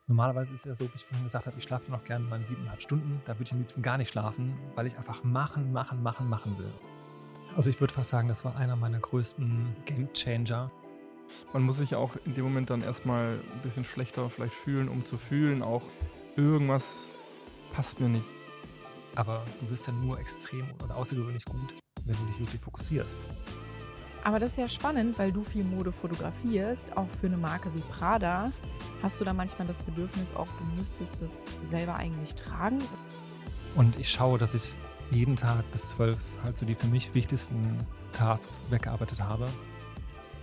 Normalerweise ist es ja so, wie ich vorhin gesagt habe, ich schlafe noch gerne mal 7,5 Stunden. Da würde ich am liebsten gar nicht schlafen, weil ich einfach machen will. Also ich würde fast sagen, das war einer meiner größten Gamechanger. Man muss sich auch in dem Moment dann erstmal ein bisschen schlechter vielleicht fühlen, um zu fühlen, auch irgendwas passt mir nicht. Aber du bist ja nur extrem oder außergewöhnlich gut, wenn du dich wirklich fokussierst. Aber das ist ja spannend, weil du viel Mode fotografierst, auch für eine Marke wie Prada. Hast du da manchmal das Bedürfnis auch, du müsstest das selber eigentlich tragen? Und ich schaue, dass ich jeden Tag bis 12 halt so die für mich wichtigsten Tasks weggearbeitet habe.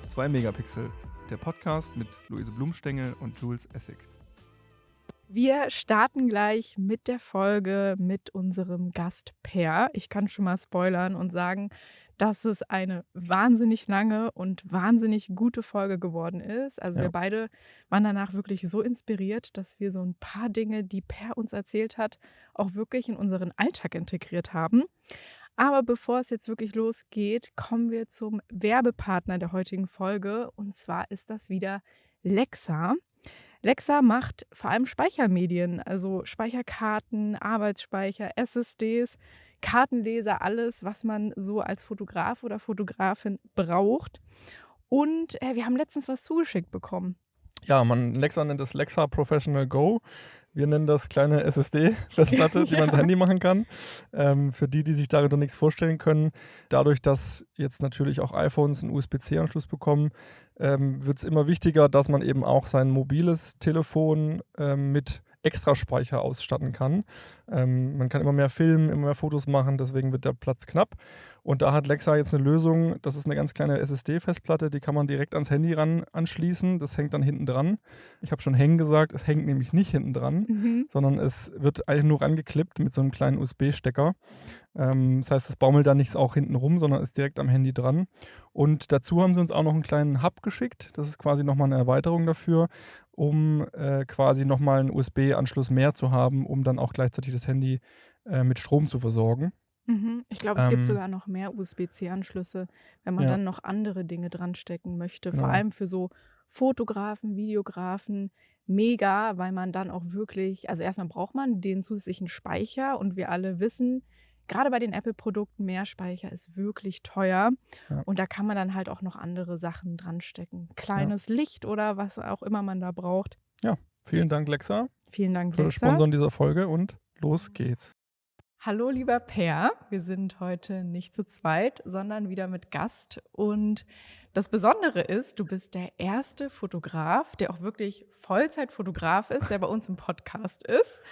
2 Megapixel, der Podcast mit Luise Blumstengel und Jules Essig. Wir starten gleich mit der Folge mit unserem Gast Per. Ich kann schon mal spoilern und sagen, dass es eine wahnsinnig lange und wahnsinnig gute Folge geworden ist. Also Ja. wir beide waren danach wirklich so inspiriert, dass wir so ein paar Dinge, die Per uns erzählt hat, auch wirklich in unseren Alltag integriert haben. Aber bevor es jetzt wirklich losgeht, kommen wir zum Werbepartner der heutigen Folge. Und zwar ist das wieder Lexa. Lexa macht vor allem Speichermedien, also Speicherkarten, Arbeitsspeicher, SSDs, Kartenleser, alles, was man so als Fotograf oder Fotografin braucht. Und wir haben letztens was zugeschickt bekommen. Ja, Lexa nennt es Lexa Professional Go. Wir nennen das kleine SSD-Festplatte, die man ins Handy machen kann. Für die sich darunter nichts vorstellen können, dadurch, dass jetzt natürlich auch iPhones einen USB-C-Anschluss bekommen, wird es immer wichtiger, dass man eben auch sein mobiles Telefon mit Extraspeicher ausstatten kann. Man kann immer mehr filmen, immer mehr Fotos machen, deswegen wird der Platz knapp. Und da hat Lexa jetzt eine Lösung, das ist eine ganz kleine SSD-Festplatte, die kann man direkt ans Handy anschließen, das hängt dann hinten dran. Ich habe schon hängen gesagt, es hängt nämlich nicht hinten dran, sondern es wird eigentlich nur rangeklippt mit so einem kleinen USB-Stecker. Das heißt, das baumelt da nichts auch hinten rum, sondern ist direkt am Handy dran. Und dazu haben sie uns auch noch einen kleinen Hub geschickt. Das ist quasi nochmal eine Erweiterung dafür, um quasi nochmal einen USB-Anschluss mehr zu haben, um dann auch gleichzeitig das Handy mit Strom zu versorgen. Ich glaube, es gibt sogar noch mehr USB-C-Anschlüsse, wenn man Ja. dann noch andere Dinge dran stecken möchte. Vor Genau. allem für so Fotografen, Videografen, mega, weil man dann auch wirklich, also erstmal braucht man den zusätzlichen Speicher und wir alle wissen, gerade bei den Apple-Produkten, mehr Speicher ist wirklich teuer. Ja. Und da kann man dann halt auch noch andere Sachen dran stecken. Kleines Licht oder was auch immer man da braucht. Vielen Dank, Lexa, Vielen Dank, für das Lexa. Sponsoren dieser Folge und los geht's. Hallo, lieber Per. Wir sind heute nicht zu zweit, sondern wieder mit Gast. Und das Besondere ist, du bist der erste Fotograf, der auch wirklich Vollzeitfotograf ist, der bei uns im Podcast ist.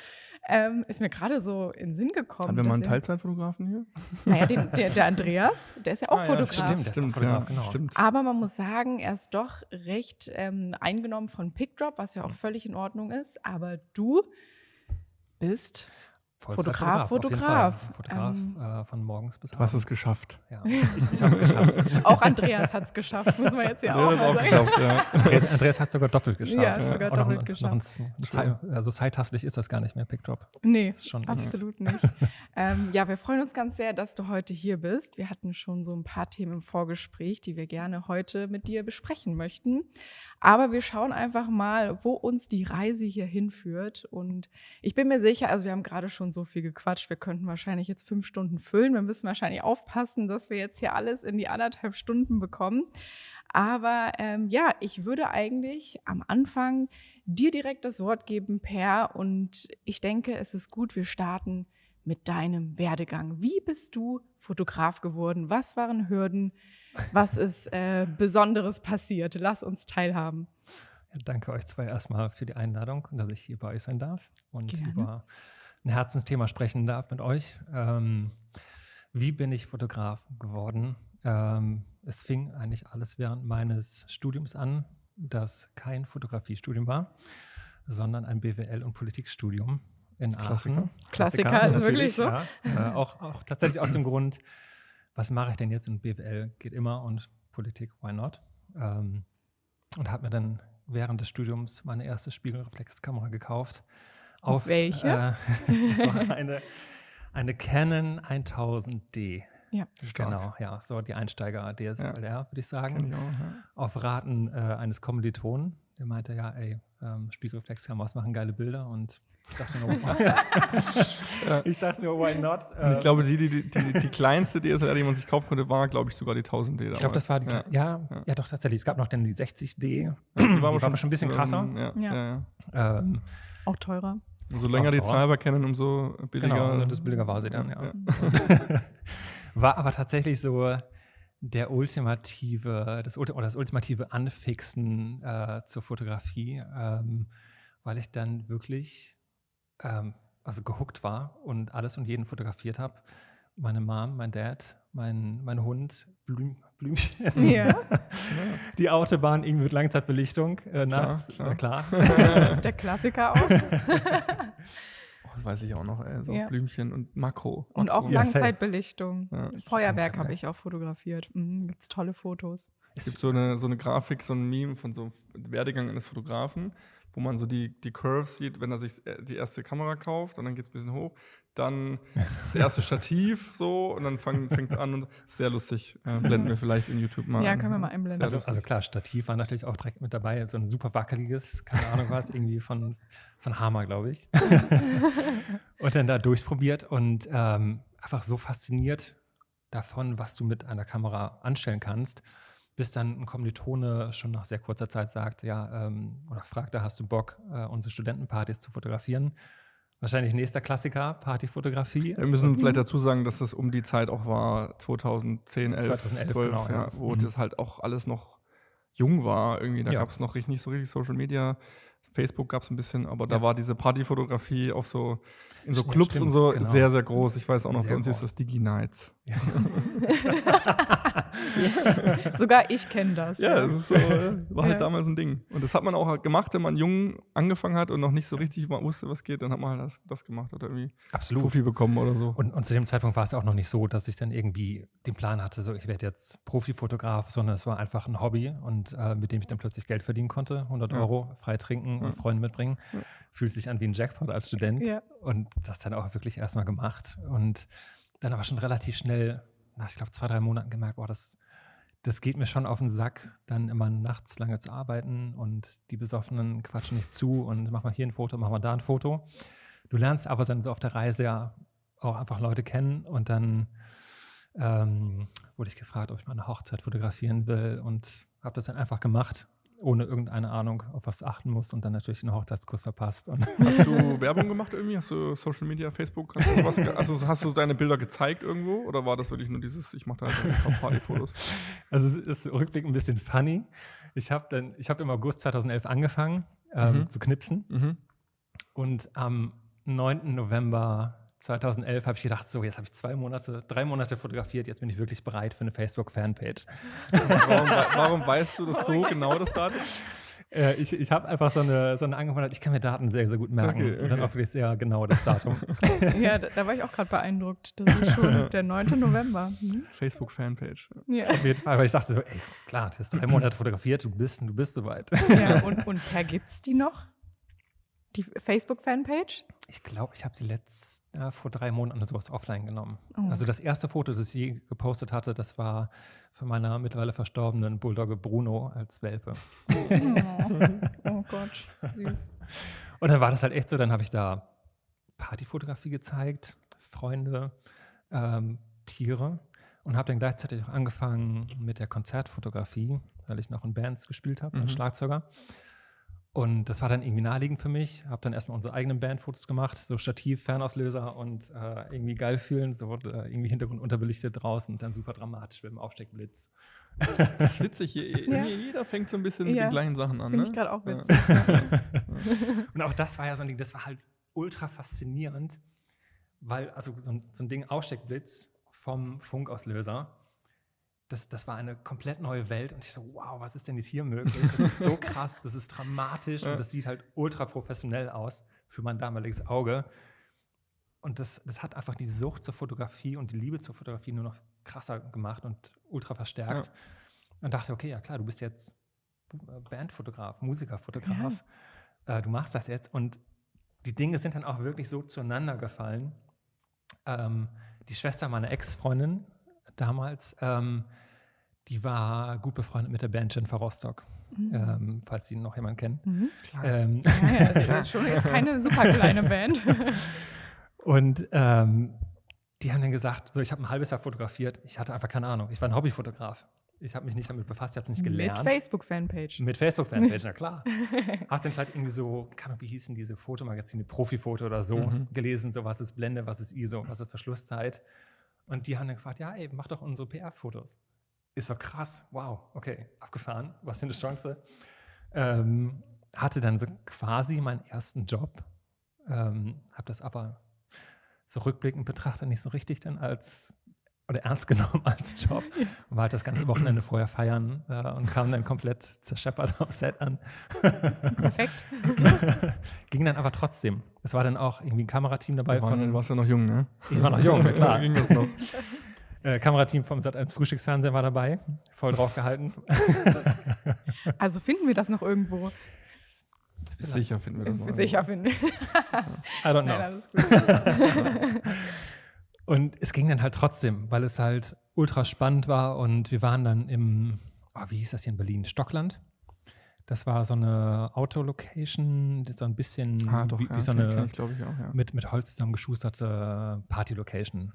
Ist mir gerade so in den Sinn gekommen. Haben wir mal einen dass er- Teilzeitfotografen hier? Naja, der Andreas, der ist ja auch Fotograf. stimmt. Der ist auch Fotograf, genau. Stimmt. Aber man muss sagen, er ist doch recht eingenommen von PickDrop, was ja auch völlig in Ordnung ist. Aber du bist Vollzeitfotograf, auf jeden Fotograf. Fall. Fotograf von morgens bis Du abends. hast es geschafft. Ja, ich habe es geschafft. Auch Andreas hat es geschafft, muss man jetzt ja auch Der hat mal auch sagen. geschafft, ja. Andreas hat es sogar doppelt geschafft. Ja, sogar Auch noch doppelt ein- geschafft. Also zeithastlich ist das gar nicht mehr, PickDrop. Nee, Das ist schon absolut nicht. Ja, wir freuen uns ganz sehr, dass du heute hier bist. Wir hatten schon so ein paar Themen im Vorgespräch, die wir gerne heute mit dir besprechen möchten. Aber wir schauen einfach mal, wo uns die Reise hier hinführt. Und ich bin mir sicher, also wir haben gerade schon so viel gequatscht, wir könnten wahrscheinlich jetzt 5 Stunden füllen. Wir müssen wahrscheinlich aufpassen, dass wir jetzt hier alles in die 1,5 Stunden bekommen. Aber ja, ich würde eigentlich am Anfang dir direkt das Wort geben, Per. Und ich denke, es ist gut, wir starten mit deinem Werdegang. Wie bist du Fotograf geworden? Was waren Hürden? Was ist Besonderes passiert? Lass uns teilhaben. Ja, danke euch zwei erstmal für die Einladung und dass ich hier bei euch sein darf und Gerne. über ein Herzensthema sprechen darf mit euch. Wie bin ich Fotograf geworden? Es fing eigentlich alles während meines Studiums an, das kein Fotografiestudium war, sondern ein BWL- und Politikstudium in Aachen. Klassiker, ist wirklich natürlich, so. Ja. Auch tatsächlich aus dem Grund, was mache ich denn jetzt? Und BWL geht immer und Politik, why not? Und habe mir dann während des Studiums meine erste Spiegelreflexkamera gekauft. Auf welche? So eine Canon 1000D. Ja. Genau, ja, so die Einsteiger DSLR, würde ich sagen. Kenn ich auch, ja. Auf Raten eines Kommilitonen, der meinte, ja, ey, Spiegelreflexkameras machen geile Bilder und ich dachte nur, why not? Und ich glaube, die kleinste DSLR, die man sich kaufen konnte, war, glaube ich, sogar die 1000D. Ich glaube, das war die, ja, doch, tatsächlich. Es gab noch dann die 60D. Ja, die war schon ein bisschen krasser. Auch teurer. Umso länger die Zahl wir kennen, umso billiger. Genau, das billiger war sie dann, ja. War aber tatsächlich so das ultimative Anfixen zur Fotografie, weil ich dann wirklich gehuckt war und alles und jeden fotografiert habe. Meine Mom, mein Dad, mein Hund, Blümchen. Ja. Die Autobahn irgendwie mit Langzeitbelichtung nachts. Klar. Der Klassiker auch. Das weiß ich auch noch, so Blümchen und Makro. Und auch Langzeitbelichtung. Ja. Feuerwerk habe ich auch fotografiert. Gibt's tolle Fotos. Es gibt so eine Grafik, so ein Meme von so einem Werdegang eines Fotografen, wo man so die Curves sieht, wenn er sich die erste Kamera kauft und dann geht es ein bisschen hoch. Dann das erste Stativ so und dann fängt es an und sehr lustig. Blenden wir vielleicht in YouTube mal Ja, an. können wir mal einblenden. Also klar, Stativ war natürlich auch direkt mit dabei. So ein super wackeliges, keine Ahnung was, irgendwie von Hama, glaube ich. Und dann da durchprobiert und einfach so fasziniert davon, was du mit einer Kamera anstellen kannst, bis dann ein Kommilitone schon nach sehr kurzer Zeit sagt, oder fragte, hast du Bock, unsere Studentenpartys zu fotografieren? Wahrscheinlich nächster Klassiker, Partyfotografie. Wir müssen vielleicht dazu sagen, dass das um die Zeit auch war, 2010, 11, 12, genau, wo das halt auch alles noch jung war. Irgendwie, da gab es noch nicht so richtig Social Media. Facebook gab es ein bisschen, aber da war diese Partyfotografie auch so in so Clubs und so sehr, sehr groß. Ich weiß auch noch, bei uns ist das Digi-Nights. Ja. Sogar ich kenne das. Ja, das ist so, war halt damals ein Ding. Und das hat man auch gemacht, wenn man jung angefangen hat und noch nicht so richtig wusste, was geht. Dann hat man halt das gemacht, hat irgendwie Profi bekommen oder so. Und zu dem Zeitpunkt war es auch noch nicht so, dass ich dann irgendwie den Plan hatte, so ich werde jetzt Profifotograf, sondern es war einfach ein Hobby und mit dem ich dann plötzlich Geld verdienen konnte. 100 Euro, frei trinken und Freunde mitbringen. Ja. Fühlt sich an wie ein Jackpot als Student. Ja. Und das dann auch wirklich erstmal gemacht. Und dann aber schon relativ schnell, nach ich glaube 2-3 Monaten gemerkt, das geht mir schon auf den Sack, dann immer nachts lange zu arbeiten und die Besoffenen quatschen nicht zu und mach mal hier ein Foto, mach mal da ein Foto. Du lernst aber dann so auf der Reise ja auch einfach Leute kennen und dann wurde ich gefragt, ob ich mal eine Hochzeit fotografieren will und habe das dann einfach gemacht, ohne irgendeine Ahnung, auf was du achten musst und dann natürlich den Hochzeitskurs verpasst. Hast du Werbung gemacht irgendwie? Hast du Social Media, Facebook? Hast du deine Bilder gezeigt irgendwo? Oder war das wirklich nur dieses, ich mache da halt ein paar Partyfotos? Also es ist rückblickend ein bisschen funny. Ich hab im August 2011 angefangen zu knipsen und am 9. November 2011 habe ich gedacht, so jetzt habe ich 3 Monate fotografiert, jetzt bin ich wirklich bereit für eine Facebook-Fanpage. Warum weißt du das so genau, das Datum? Ich habe einfach so eine Angewohnheit, ich kann mir Daten sehr, sehr gut merken. Und dann auch wirklich sehr genau das Datum. Ja, da war ich auch gerade beeindruckt. Das ist schon der 9. November. Facebook-Fanpage. Ja. Auf jeden Fall, weil ich dachte so, ey, klar, du hast 3 Monate fotografiert, du bist soweit. Ja, und gibt's die noch? Die Facebook-Fanpage? Ich glaube, ich habe sie vor 3 Monaten sowas offline genommen. Oh. Also das erste Foto, das ich je gepostet hatte, das war von meiner mittlerweile verstorbenen Bulldogge Bruno als Welpe. Oh Gott, süß. Und dann war das halt echt so, dann habe ich da Partyfotografie gezeigt, Freunde, Tiere und habe dann gleichzeitig auch angefangen mit der Konzertfotografie, weil ich noch in Bands gespielt habe als Schlagzeuger. Und das war dann irgendwie naheliegend für mich. Habe dann erstmal unsere eigenen Bandfotos gemacht, so Stativ, Fernauslöser und irgendwie geil fühlen, so irgendwie Hintergrund unterbelichtet draußen und dann super dramatisch mit dem Aufsteckblitz. Das ist witzig, jeder fängt so ein bisschen mit den gleichen Sachen an. Finde ich gerade auch witzig. Und auch das war ja so ein Ding, das war halt ultra faszinierend, weil also so ein Ding Aufsteckblitz vom Funkauslöser, das war eine komplett neue Welt und ich dachte, wow, was ist denn jetzt hier möglich? Das ist so krass, das ist dramatisch und das sieht halt ultra professionell aus für mein damaliges Auge. Und das hat einfach die Sucht zur Fotografie und die Liebe zur Fotografie nur noch krasser gemacht und ultra verstärkt. Ja. Und dachte, okay, ja klar, du bist jetzt Bandfotograf, Musikerfotograf, du machst das jetzt und die Dinge sind dann auch wirklich so zueinander gefallen. Die Schwester meiner Ex-Freundin damals, die war gut befreundet mit der Band Jennifer Rostock. falls Sie noch jemanden kennen. Ja, das ist schon jetzt keine super kleine Band. Und die haben dann gesagt, so, ich habe ein halbes Jahr fotografiert, ich hatte einfach keine Ahnung, ich war ein Hobbyfotograf. Ich habe mich nicht damit befasst, ich habe es nicht gelernt. Mit Facebook-Fanpage. Mit Facebook-Fanpage, na klar. Habe dann vielleicht irgendwie so, keine Ahnung, wie hießen diese Fotomagazine, Profifoto oder so, gelesen, so was ist Blende, was ist ISO, was ist Verschlusszeit. Und die haben dann gefragt, ja, ey, mach doch unsere PR-Fotos. Ist doch krass, wow, okay, abgefahren, was für eine Chance. Hatte dann so quasi meinen ersten Job, habe das aber so rückblickend betrachtet nicht so richtig dann oder ernst genommen als Job. Und war halt das ganze Wochenende vorher feiern und kam dann komplett zerscheppert aufs Set an. Perfekt. Ging dann aber trotzdem. Es war dann auch irgendwie ein Kamerateam dabei. Du warst ja noch jung, ne? Ich war noch jung, na klar. Ging das noch. Kamerateam vom Sat.1 Frühstücksfernsehen war dabei. Voll drauf gehalten. Also finden wir das noch irgendwo? Sicher finden wir das noch. Sicher finden wir. I don't know. Nein, alles gut. Und es ging dann halt trotzdem, weil es halt ultra spannend war und wir waren dann wie hieß das hier in Berlin? Stockland. Das war so eine Autolocation, so ein bisschen wie so eine ich, glaube ich, auch, ja. mit Holz zusammengeschusterte Party-Location.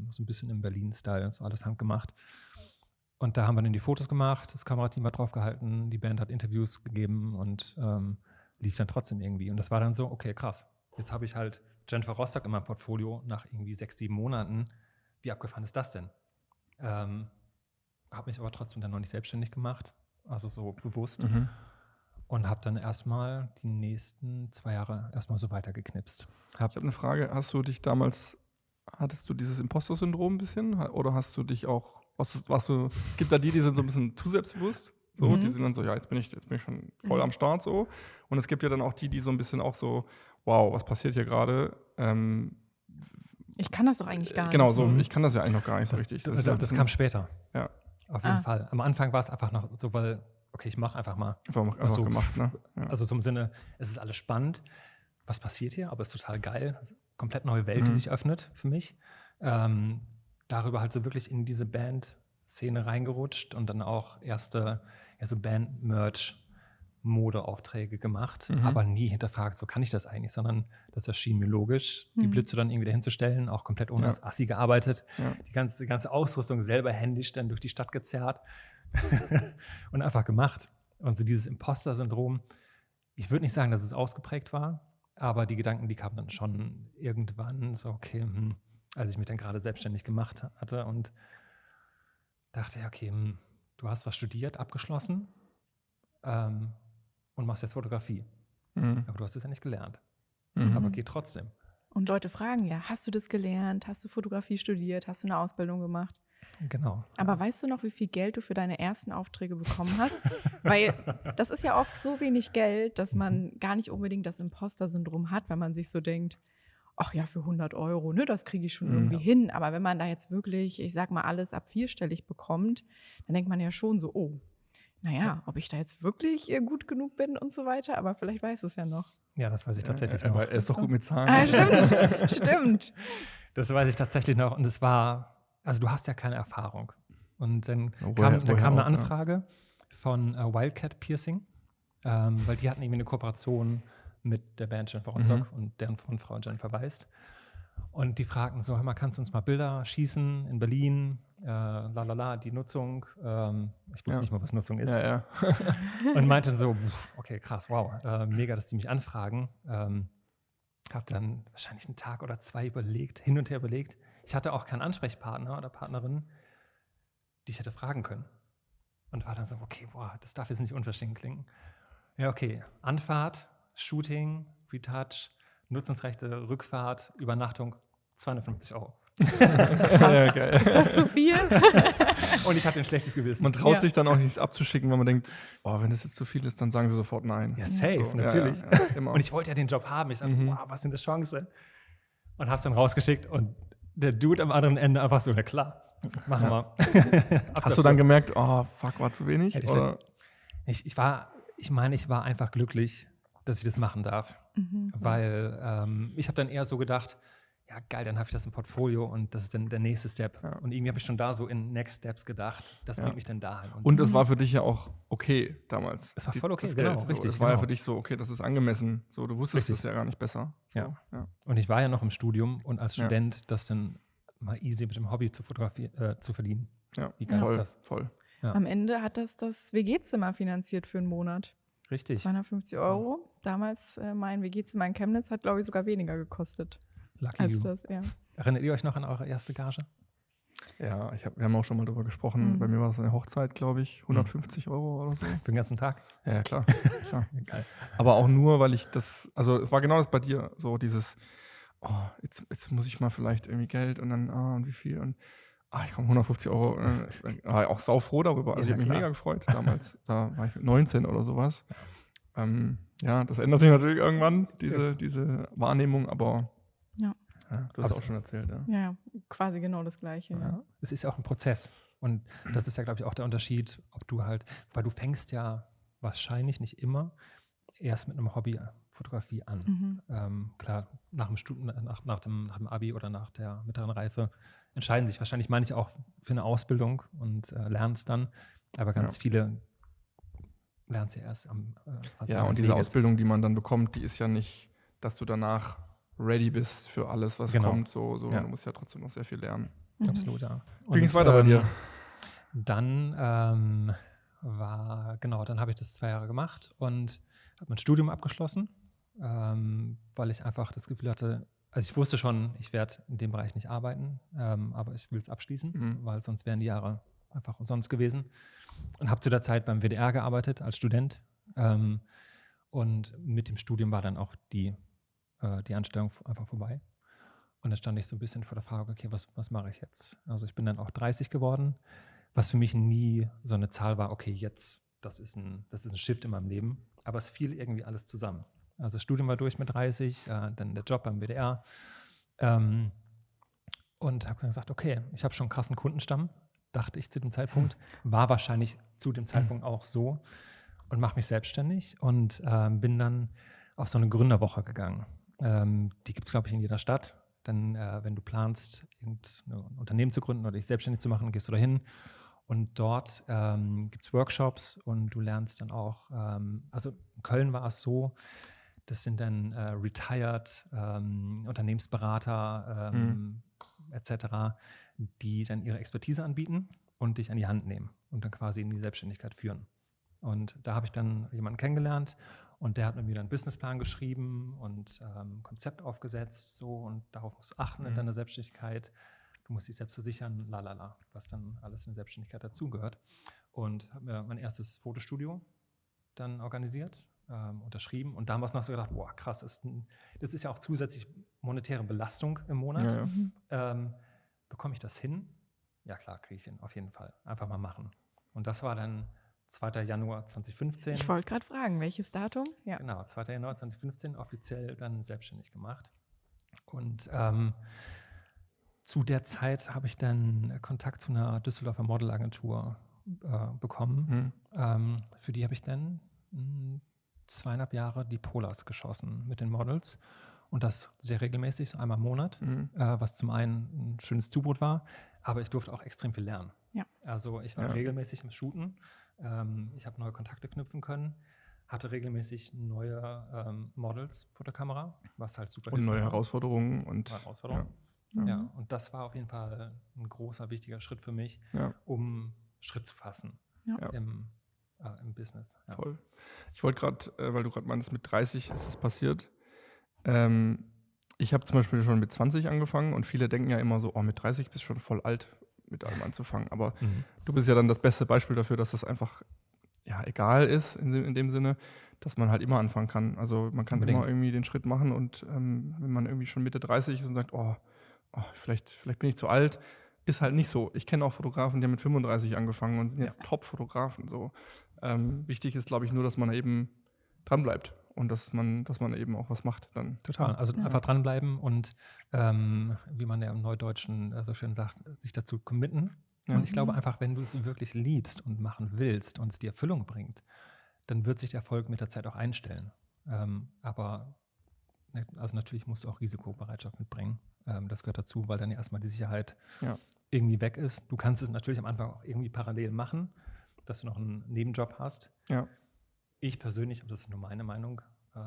So ein bisschen im Berlin-Style, so alles handgemacht. Und da haben wir dann die Fotos gemacht, das Kamerateam hat drauf gehalten, die Band hat Interviews gegeben und lief dann trotzdem irgendwie. Und das war dann so, okay, krass. Jetzt habe ich halt Jennifer Rostock in meinem Portfolio nach irgendwie 6-7 Monaten. Wie abgefahren ist das denn? Habe mich aber trotzdem dann noch nicht selbstständig gemacht, also so bewusst. Und habe dann erstmal die nächsten 2 Jahre erstmal so weitergeknipst. Ich habe eine Frage, hattest du dieses Imposter-Syndrom ein bisschen? Oder hast du dich auch, es gibt da die sind so ein bisschen zu selbstbewusst, so, die sind dann so, ja, jetzt bin ich schon voll am Start so. Und es gibt ja dann auch die so ein bisschen auch so, wow, was passiert hier gerade? Ich kann das doch eigentlich gar nicht. Genau, so, ich kann das ja eigentlich noch gar nicht so richtig. Das kam später. Ja. Auf jeden Fall. Am Anfang war es einfach noch so, weil, okay, ich mache einfach mal. Einfach so gemacht, ne? Ja. Also so im Sinne, es ist alles spannend. Was passiert hier? Aber es ist total geil. Also, komplett neue Welt, die sich öffnet für mich. Darüber halt so wirklich in diese Band-Szene reingerutscht und dann auch erste so Band-Merch-Modeaufträge gemacht, aber nie hinterfragt, so kann ich das eigentlich, sondern das erschien mir logisch, die Blitze dann irgendwie dahin zu stellen, auch komplett ohne das Assi gearbeitet, die ganze Ausrüstung selber händisch dann durch die Stadt gezerrt und einfach gemacht. Und so dieses Imposter-Syndrom, ich würde nicht sagen, dass es ausgeprägt war, aber die Gedanken, die kamen dann schon irgendwann so, okay, als ich mich dann gerade selbstständig gemacht hatte und dachte, ja, okay, du hast was studiert, abgeschlossen und machst jetzt Fotografie. Aber du hast es ja nicht gelernt. Aber geht trotzdem. Und Leute fragen ja, hast du das gelernt? Hast du Fotografie studiert? Hast du eine Ausbildung gemacht? Genau. Aber weißt du noch, wie viel Geld du für deine ersten Aufträge bekommen hast? Weil das ist ja oft so wenig Geld, dass man gar nicht unbedingt das Imposter-Syndrom hat, wenn man sich so denkt, ach ja, für 100 €, ne, das kriege ich schon irgendwie hin. Aber wenn man da jetzt wirklich, ich sag mal, alles ab 4-stellig bekommt, dann denkt man ja schon so, oh, naja, ob ich da jetzt wirklich gut genug bin und so weiter. Aber vielleicht weiß es ja noch. Ja, das weiß ich tatsächlich noch. Aber er ist doch gut mit Zahlen. Ah, stimmt. Das weiß ich tatsächlich noch. Und es war, also du hast ja keine Erfahrung. Und dann Woher kam eine auch, Anfrage von Wildcat Piercing, weil die hatten irgendwie eine Kooperation mit der Band Jennifer Rostock und deren Frontfrau Jennifer Weist. Und die fragten so, hör mal, kannst du uns mal Bilder schießen in Berlin? Die Nutzung. Ich wusste nicht mal, was Nutzung ist. Ja. Und meinten so, okay, krass, wow, mega, dass die mich anfragen. Habe dann wahrscheinlich einen Tag oder 2 hin und her überlegt. Ich hatte auch keinen Ansprechpartner oder Partnerin, die ich hätte fragen können. Und war dann so, okay, boah, das darf jetzt nicht unverschämt klingen. Ja, okay, Anfahrt, Shooting, Retouch, Nutzungsrechte, Rückfahrt, Übernachtung, 250 €. Krass. Ja, geil. Ist das zu viel? Und ich hatte ein schlechtes Gewissen. Man traut sich dann auch nichts abzuschicken, weil man denkt, oh, wenn das jetzt zu viel ist, dann sagen sie sofort nein. Ja, safe, so, natürlich. Ja, immer. Und ich wollte ja den Job haben. Ich dachte, wow, was ist eine Chance? Und hab's dann rausgeschickt und der Dude am anderen Ende einfach so, na klar, machen wir. Hast du dann gemerkt, oh, fuck, war zu wenig? Oder? Ich war einfach glücklich, dass ich das machen darf. Weil ich habe dann eher so gedacht, ja geil, dann habe ich das im Portfolio und das ist dann der nächste Step. Ja. Und irgendwie habe ich schon da so in Next Steps gedacht, das bringt mich dann dahin. Und es war für dich ja auch okay damals. Es war voll okay, das genau, Geld. So, richtig. es war ja genau. für dich so, okay, das ist angemessen. So, du wusstest Richtig. es ja gar nicht besser. So, Ja. ja. Und ich war ja noch im Studium und als Ja. Student das dann mal easy mit dem Hobby zu verdienen. Ja, Wie geil voll, ist das? voll. Ja. Am Ende hat das WG-Zimmer finanziert für einen Monat. Richtig. 250 €. Damals mein WG-Zimmer in Chemnitz hat, glaube ich, sogar weniger gekostet Lucky als you. das. Ja. Erinnert ihr euch noch an eure erste Gage? Ja, wir haben auch schon mal drüber gesprochen. Mhm. Bei mir war es eine Hochzeit, glaube ich, 150 € oder so. Für den ganzen Tag? Ja, klar. klar. Geil. Aber auch nur, weil ich das, also es war genau das bei dir, so dieses, jetzt muss ich mal vielleicht irgendwie Geld und dann, und wie viel und ich komme 150 €. War auch saufroh darüber. Also Ja, ich habe mich klar. mega gefreut damals. Da war ich 19 oder sowas. Ja, das ändert sich natürlich irgendwann, diese Wahrnehmung, aber Ja. du hast auch schon erzählt, ja. Ja, quasi genau das Gleiche. Ja. Ja. Es ist ja auch ein Prozess. Und das ist ja, glaube ich, auch der Unterschied, ob du halt, weil du fängst ja wahrscheinlich nicht immer erst mit einem Hobby Fotografie an. Klar, nach dem Studium, nach dem Abi oder nach der mittleren Reife entscheiden sich wahrscheinlich manche auch für eine Ausbildung und lernen es dann. Aber ganz viele lernen es ja erst am Ja, und diese Ausbildung, die man dann bekommt, die ist ja nicht, dass du danach ready bist für alles, was kommt. So, Ja. Du musst ja trotzdem noch sehr viel lernen. Absolut, ja. Wie ging es weiter bei dir? Dann dann habe ich das 2 Jahre gemacht und habe mein Studium abgeschlossen, weil ich einfach das Gefühl hatte, also ich wusste schon, ich werde in dem Bereich nicht arbeiten, aber ich will es abschließen, weil sonst wären die Jahre einfach umsonst gewesen. Und habe zu der Zeit beim WDR gearbeitet als Student. Und mit dem Studium war dann auch die Anstellung einfach vorbei. Und dann stand ich so ein bisschen vor der Frage, okay, was mache ich jetzt? Also ich bin dann auch 30 geworden, was für mich nie so eine Zahl war, okay, jetzt, das ist ein Shift in meinem Leben. Aber es fiel irgendwie alles zusammen. Also das Studium war durch mit 30, dann der Job beim WDR. Und habe dann gesagt, okay, ich habe schon einen krassen Kundenstamm, dachte ich zu dem Zeitpunkt. War wahrscheinlich zu dem Zeitpunkt auch so. Und mache mich selbstständig und bin dann auf so eine Gründerwoche gegangen. Die gibt es, glaube ich, in jeder Stadt. Dann, wenn du planst, irgendein Unternehmen zu gründen oder dich selbstständig zu machen, gehst du dahin. Und dort gibt es Workshops und du lernst dann auch, also in Köln war es so, das sind dann retired Unternehmensberater etc., die dann ihre Expertise anbieten und dich an die Hand nehmen und dann quasi in die Selbstständigkeit führen. Und da habe ich dann jemanden kennengelernt und der hat mit mir dann einen Businessplan geschrieben und Konzept aufgesetzt, so, und darauf musst du achten in deiner Selbstständigkeit. Du musst dich selbst versichern, was dann alles in der Selbstständigkeit dazugehört. Und habe mir mein erstes Fotostudio dann organisiert, unterschrieben. Und damals noch so gedacht, boah, krass, das ist ja auch zusätzlich monetäre Belastung im Monat. Ja. Bekomme ich das hin? Ja klar, kriege ich hin, auf jeden Fall. Einfach mal machen. Und das war dann 2. Januar 2015. Ich wollte gerade fragen, welches Datum? Ja. Genau, 2. Januar 2015 offiziell dann selbstständig gemacht. Und zu der Zeit habe ich dann Kontakt zu einer Düsseldorfer Modelagentur bekommen. Für die habe ich dann 2,5 Jahre die Polars geschossen mit den Models. Und das sehr regelmäßig, so einmal im Monat, was zum einen ein schönes Zubrot war, aber ich durfte auch extrem viel lernen. Ja. Also ich war regelmäßig im Shooten, ich habe neue Kontakte knüpfen können, hatte regelmäßig neue Models vor der Kamera, was halt super Und neue war. Herausforderungen. Ja, und das war auf jeden Fall ein großer, wichtiger Schritt für mich, um Schritt zu fassen im Business. Ja. Voll. Ich wollte gerade, weil du gerade meintest, mit 30 ist es passiert. Ich habe zum Beispiel schon mit 20 angefangen und viele denken ja immer so, mit 30 bist du schon voll alt, mit allem anzufangen. Aber du bist ja dann das beste Beispiel dafür, dass das einfach egal ist in dem Sinne, dass man halt immer anfangen kann. Also man kann immer irgendwie den Schritt machen und wenn man irgendwie schon Mitte 30 ist und sagt, vielleicht bin ich zu alt, ist halt nicht so. Ich kenne auch Fotografen, die haben mit 35 angefangen und sind jetzt Top-Fotografen. So. Wichtig ist, glaube ich, nur, dass man eben dranbleibt. Und dass man eben auch was macht dann. Total, also einfach dranbleiben und wie man ja im Neudeutschen so schön sagt, sich dazu committen. Ja. Und ich glaube einfach, wenn du es wirklich liebst und machen willst und es dir Erfüllung bringt, dann wird sich der Erfolg mit der Zeit auch einstellen. Aber also natürlich musst du auch Risikobereitschaft mitbringen. Das gehört dazu, weil dann ja erstmal die Sicherheit Ja. irgendwie weg ist. Du kannst es natürlich am Anfang auch irgendwie parallel machen, dass du noch einen Nebenjob hast. Ja. Ich persönlich, aber das ist nur meine Meinung,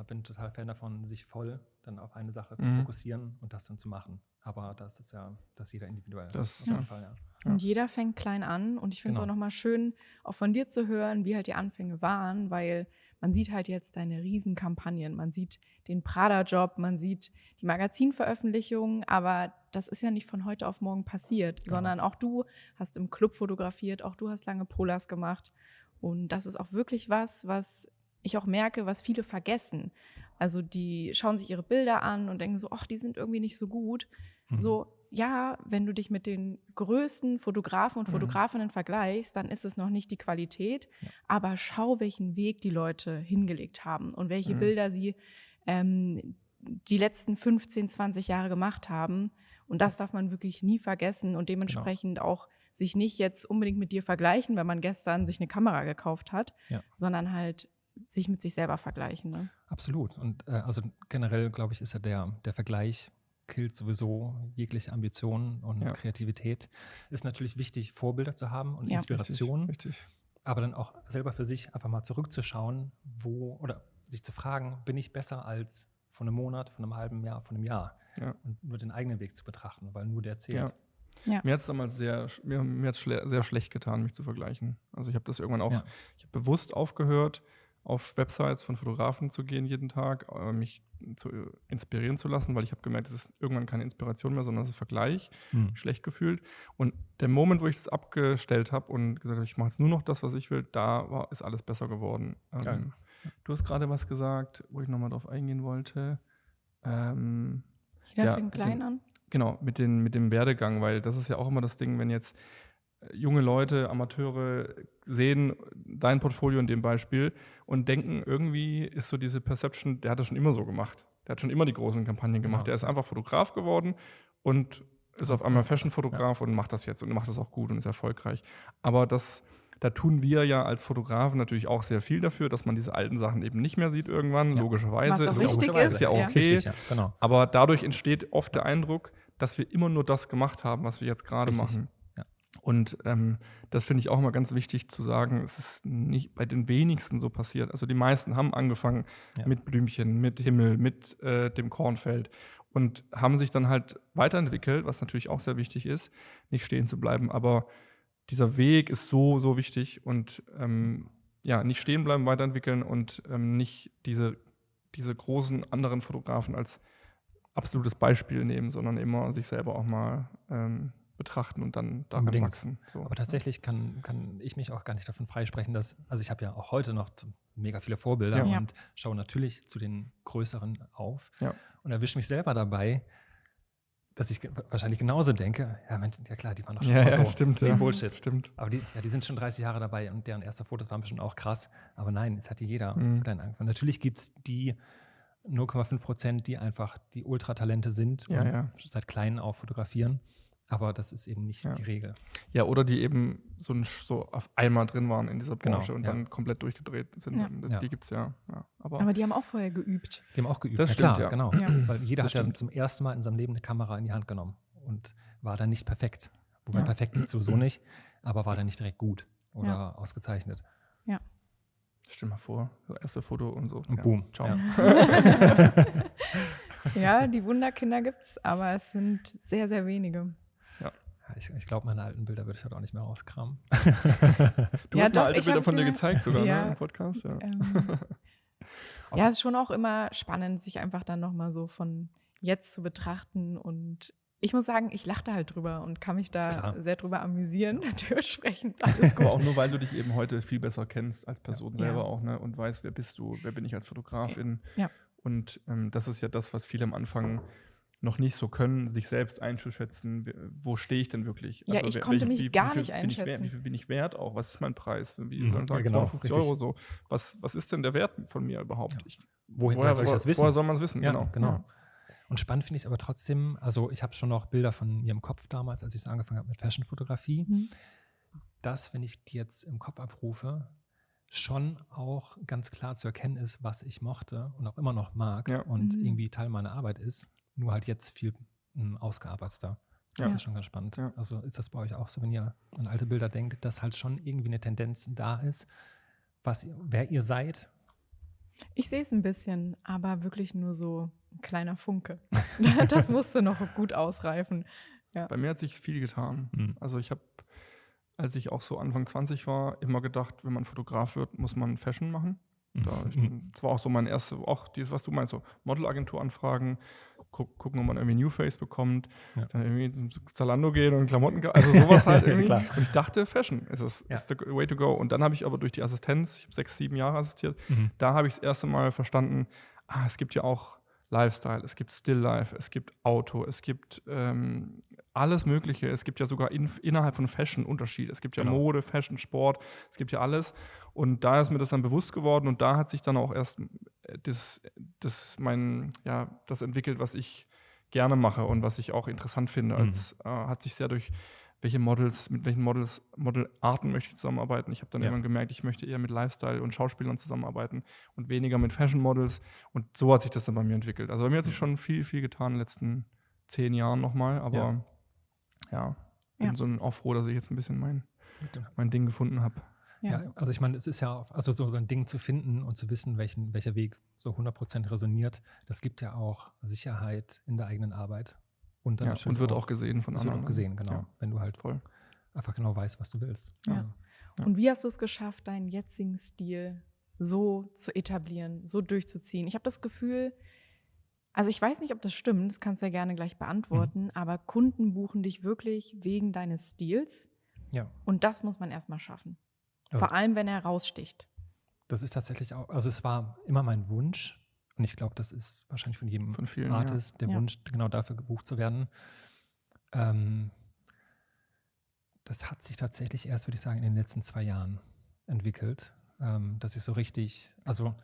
bin total Fan davon, sich voll dann auf eine Sache zu fokussieren und das dann zu machen. Aber das ist ja, das jeder individuell. Das, auf jeden Fall, ja. Und jeder fängt klein an. Und ich finde es auch nochmal schön, auch von dir zu hören, wie halt die Anfänge waren, weil man sieht halt jetzt deine Riesenkampagnen. Man sieht den Prada-Job, man sieht die Magazinveröffentlichungen, aber das ist ja nicht von heute auf morgen passiert, sondern auch du hast im Club fotografiert, auch du hast lange Polars gemacht. Und das ist auch wirklich was ich auch merke, was viele vergessen. Also die schauen sich ihre Bilder an und denken so, ach, die sind irgendwie nicht so gut. So, ja, wenn du dich mit den größten Fotografen und Fotografinnen vergleichst, dann ist es noch nicht die Qualität, aber schau, welchen Weg die Leute hingelegt haben und welche Bilder sie die letzten 15, 20 Jahre gemacht haben. Und das darf man wirklich nie vergessen und dementsprechend auch sich nicht jetzt unbedingt mit dir vergleichen, wenn man gestern sich eine Kamera gekauft hat, sondern halt sich mit sich selber vergleichen. Ne? Absolut. Und also generell, glaube ich, ist ja der Vergleich killt sowieso jegliche Ambitionen und Kreativität. Ist natürlich wichtig, Vorbilder zu haben und Inspiration. Richtig. Aber dann auch selber für sich einfach mal zurückzuschauen, oder sich zu fragen, bin ich besser als von einem Monat, von einem halben Jahr, von einem Jahr? Ja. Und nur den eigenen Weg zu betrachten, weil nur der zählt. Ja. Mir hat es damals sehr schlecht getan, mich zu vergleichen. Also ich habe das irgendwann auch, ich habe bewusst aufgehört, auf Websites von Fotografen zu gehen jeden Tag, mich zu inspirieren zu lassen, weil ich habe gemerkt, es ist irgendwann keine Inspiration mehr, sondern es ist Vergleich, schlecht gefühlt. Und der Moment, wo ich das abgestellt habe und gesagt habe, ich mache jetzt nur noch das, was ich will, ist alles besser geworden. Du hast gerade was gesagt, wo ich nochmal drauf eingehen wollte. Jeder fängt klein an. Genau, mit dem Werdegang, weil das ist ja auch immer das Ding, wenn jetzt junge Leute, Amateure sehen dein Portfolio in dem Beispiel und denken, irgendwie ist so diese Perception, der hat das schon immer so gemacht. Der hat schon immer die großen Kampagnen gemacht. Genau. Der ist einfach Fotograf geworden und ist auf einmal Fashion-Fotograf und macht das jetzt und macht das auch gut und ist erfolgreich. Aber da tun wir ja als Fotografen natürlich auch sehr viel dafür, dass man diese alten Sachen eben nicht mehr sieht irgendwann, logischerweise. Was auch wichtig ist ja auch okay. Wichtig, genau. Aber dadurch entsteht oft der Eindruck, dass wir immer nur das gemacht haben, was wir jetzt gerade machen. Und das finde ich auch immer ganz wichtig zu sagen, es ist nicht bei den wenigsten so passiert. Also die meisten haben angefangen mit Blümchen, mit Himmel, mit dem Kornfeld und haben sich dann halt weiterentwickelt, was natürlich auch sehr wichtig ist, nicht stehen zu bleiben. Aber dieser Weg ist so, so wichtig und nicht stehen bleiben, weiterentwickeln und nicht diese großen anderen Fotografen als absolutes Beispiel nehmen, sondern immer sich selber auch mal betrachten und dann daran wachsen. So. Aber tatsächlich kann ich mich auch gar nicht davon freisprechen, also ich habe ja auch heute noch mega viele Vorbilder und schaue natürlich zu den Größeren auf und erwische mich selber dabei, dass ich wahrscheinlich genauso denke, ja klar, die waren doch schon mal so. Stimmt, Bullshit. Stimmt. Aber die sind schon 30 Jahre dabei und deren erste Fotos waren bestimmt auch krass. Aber nein, jetzt hat jeder einen kleinen Anfang. Natürlich gibt es die 0,5%, die einfach die Ultratalente sind und seit klein auf fotografieren. Aber das ist eben nicht die Regel. Ja, oder die eben so auf einmal drin waren in dieser Branche und dann komplett durchgedreht sind. Die gibt es Aber die haben auch vorher geübt. Die haben auch geübt. Das stimmt, klar, genau. Ja. Weil jeder hat ja zum ersten Mal in seinem Leben eine Kamera in die Hand genommen und war dann nicht perfekt. Wobei perfekt gibt es sowieso nicht, aber war dann nicht direkt gut oder ausgezeichnet. Ja. Stell mal vor, so erste Foto und so. Und boom. Ciao. Ja, die Wunderkinder gibt's, aber es sind sehr, sehr wenige. Ich glaube, meine alten Bilder würde ich heute auch nicht mehr rauskramen. Du hast mal alte Bilder von dir ja gezeigt sogar, ne, im Podcast. Ja, es ist schon auch immer spannend, sich einfach dann nochmal so von jetzt zu betrachten. Und ich muss sagen, ich lache da halt drüber und kann mich da sehr drüber amüsieren. Dementsprechend alles gut. Aber auch nur, weil du dich eben heute viel besser kennst als Person selber auch, ne? Und weißt, wer bist du, wer bin ich als Fotografin. Ja. Und das ist ja das, was viele am Anfang noch nicht so können, sich selbst einzuschätzen, wo stehe ich denn wirklich? Ja, ich konnte mich gar nicht einschätzen. Wie viel bin ich wert auch? Was ist mein Preis? Wie sollen sagen, 250 Euro so? Was ist denn der Wert von mir überhaupt? Woher soll ich das wissen? Woher soll man es wissen? Ja, genau. Und spannend finde ich es aber trotzdem, also ich habe schon noch Bilder von mir im Kopf damals, als ich so angefangen habe mit Fashion-Fotografie, dass, wenn ich die jetzt im Kopf abrufe, schon auch ganz klar zu erkennen ist, was ich mochte und auch immer noch mag Ja. und irgendwie Teil meiner Arbeit ist, nur halt jetzt viel ausgearbeiteter. Das Ja. ist schon ganz spannend. Ja. Also ist das bei euch auch so, wenn ihr an alte Bilder denkt, dass halt schon irgendwie eine Tendenz da ist, wer ihr seid? Ich sehe es ein bisschen, aber wirklich nur so ein kleiner Funke. Das musste noch gut ausreifen. Bei mir hat sich viel getan. Mhm. Also ich habe, als ich auch so Anfang 20 war, immer gedacht, wenn man Fotograf wird, muss man Fashion machen. Das war auch so mein erstes, auch dieses, was du meinst, so Modelagentur anfragen, gucken, ob man irgendwie New Face bekommt, Ja. dann irgendwie zum Zalando gehen und Klamotten, also sowas halt irgendwie. Klar. Und ich dachte, Fashion ist the way to go. Und dann habe ich aber durch die Assistenz, ich habe 6, 7 Jahre assistiert, da habe ich das erste Mal verstanden, es gibt ja auch Lifestyle, es gibt Still Life, es gibt Auto, es gibt alles Mögliche. Es gibt ja sogar innerhalb von Fashion Unterschiede. Es gibt ja Genau. Mode, Fashion, Sport, es gibt ja alles. Und da ist mir das dann bewusst geworden und da hat sich dann auch erst das entwickelt, was ich gerne mache und was ich auch interessant finde. Hat sich sehr durch mit welchen Modelarten möchte ich zusammenarbeiten. Ich habe dann irgendwann gemerkt, ich möchte eher mit Lifestyle und Schauspielern zusammenarbeiten und weniger mit Fashion Models. Und so hat sich das dann bei mir entwickelt. Also bei mir hat sich schon viel, viel getan in den letzten 10 Jahren nochmal. Aber bin auch froh, dass ich jetzt ein bisschen mein Ding gefunden habe. Ja, also ich meine, es ist ja auch, also so ein Ding zu finden und zu wissen, welcher Weg so 100% resoniert, das gibt ja auch Sicherheit in der eigenen Arbeit. Und, dann und wird auch gesehen von anderen. Wird auch gesehen, genau. Ja. Wenn du halt einfach genau weißt, was du willst. Ja. Und wie hast du es geschafft, deinen jetzigen Stil so zu etablieren, so durchzuziehen? Ich habe das Gefühl, also ich weiß nicht, ob das stimmt, das kannst du ja gerne gleich beantworten, aber Kunden buchen dich wirklich wegen deines Stils. Ja. Und das muss man erstmal schaffen. Also, vor allem, wenn er raussticht. Das ist tatsächlich auch, also es war immer mein Wunsch und ich glaube, das ist wahrscheinlich von jedem vielen, Artist der Wunsch, genau dafür gebucht zu werden. Das hat sich tatsächlich erst, würde ich sagen, in den letzten 2 Jahren entwickelt, dass ich so richtig, also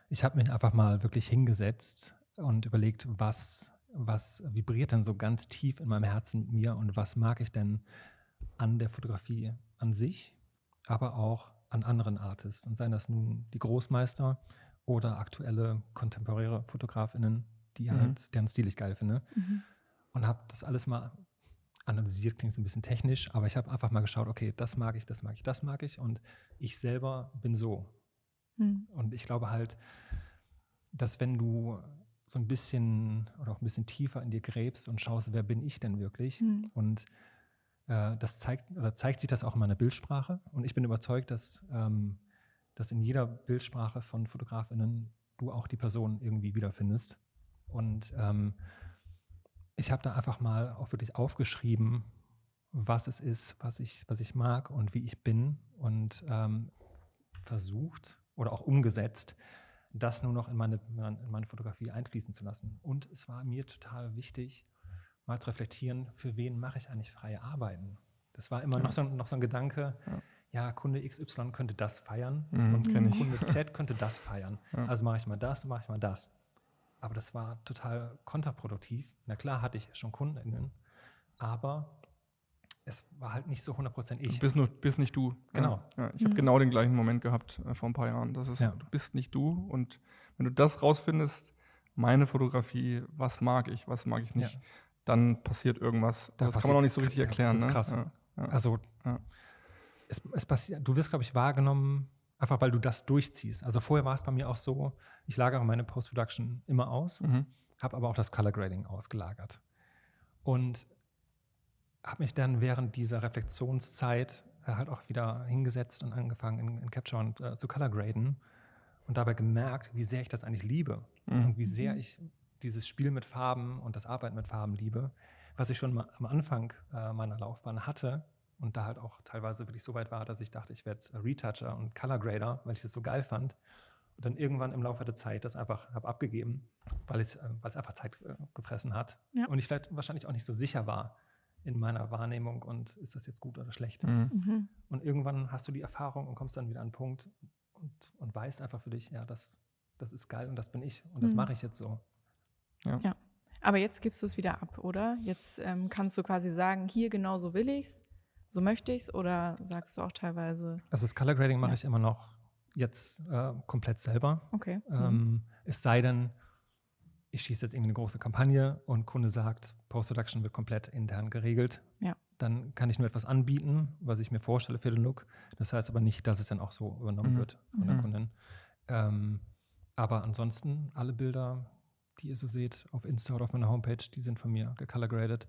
ich habe mich einfach mal wirklich hingesetzt und überlegt, was vibriert denn so ganz tief in meinem Herzen mit mir und was mag ich denn an der Fotografie an sich, aber auch an anderen Artists. Und seien das nun die Großmeister oder aktuelle kontemporäre FotografInnen, deren Stil ich geil finde. Und habe das alles mal analysiert, klingt so ein bisschen technisch, aber ich habe einfach mal geschaut, okay, das mag ich, das mag ich, das mag ich und ich selber bin so. Und ich glaube halt, dass wenn du so ein bisschen oder auch ein bisschen tiefer in dir gräbst und schaust, wer bin ich denn wirklich? Und das zeigt sich das auch in meiner Bildsprache. Und ich bin überzeugt, dass in jeder Bildsprache von FotografInnen du auch die Person irgendwie wiederfindest. Und ich habe da einfach mal auch wirklich aufgeschrieben, was es ist, was ich mag und wie ich bin und versucht oder auch umgesetzt, das nur noch in meine Fotografie einfließen zu lassen. Und es war mir total wichtig, mal zu reflektieren, für wen mache ich eigentlich freie Arbeiten? Das war immer noch so ein Gedanke, Kunde XY könnte das feiern und Kunde Z könnte das feiern. Also mache ich mal das, mache ich mal das. Aber das war total kontraproduktiv. Na klar hatte ich schon KundInnen, aber es war halt nicht so 100% ich. Du bist nicht du. Genau. Ja, ich habe genau den gleichen Moment gehabt vor ein paar Jahren. Das ist, du bist nicht du. Und wenn du das rausfindest, meine Fotografie, was mag ich nicht, dann passiert irgendwas. Das kann man auch nicht so richtig erklären. Das ist krass. Ja. Also es passiert, du wirst, glaube ich, wahrgenommen, einfach weil du das durchziehst. Also vorher war es bei mir auch so, ich lagere meine Post-Production immer aus, habe aber auch das Color Grading ausgelagert. Und habe mich dann während dieser Reflexionszeit halt auch wieder hingesetzt und angefangen in Capture und zu Color Graden und dabei gemerkt, wie sehr ich das eigentlich liebe und wie sehr ich dieses Spiel mit Farben und das Arbeiten mit Farben liebe, was ich schon mal am Anfang meiner Laufbahn hatte und da halt auch teilweise wirklich so weit war, dass ich dachte, ich werde Retoucher und Color Grader, weil ich das so geil fand. Und dann irgendwann im Laufe der Zeit das einfach habe abgegeben, weil es einfach Zeit gefressen hat. Ja. Und ich vielleicht wahrscheinlich auch nicht so sicher war in meiner Wahrnehmung und ist das jetzt gut oder schlecht. Und irgendwann hast du die Erfahrung und kommst dann wieder an einen Punkt und weißt einfach für dich, ja, das ist geil und das bin ich und das mache ich jetzt so. Ja. Aber jetzt gibst du es wieder ab, oder? Jetzt kannst du quasi sagen, hier genau so will ich's, so möchte ich's, oder sagst du auch teilweise? Also das Color Grading mache ich immer noch jetzt komplett selber. Okay. Es sei denn, ich schieße jetzt irgendwie eine große Kampagne und Kunde sagt, Post-Production wird komplett intern geregelt. Ja. Dann kann ich nur etwas anbieten, was ich mir vorstelle für den Look. Das heißt aber nicht, dass es dann auch so übernommen wird von der Kundin. Aber ansonsten, alle Bilder, die ihr so seht auf Insta oder auf meiner Homepage, die sind von mir gecolor-graded,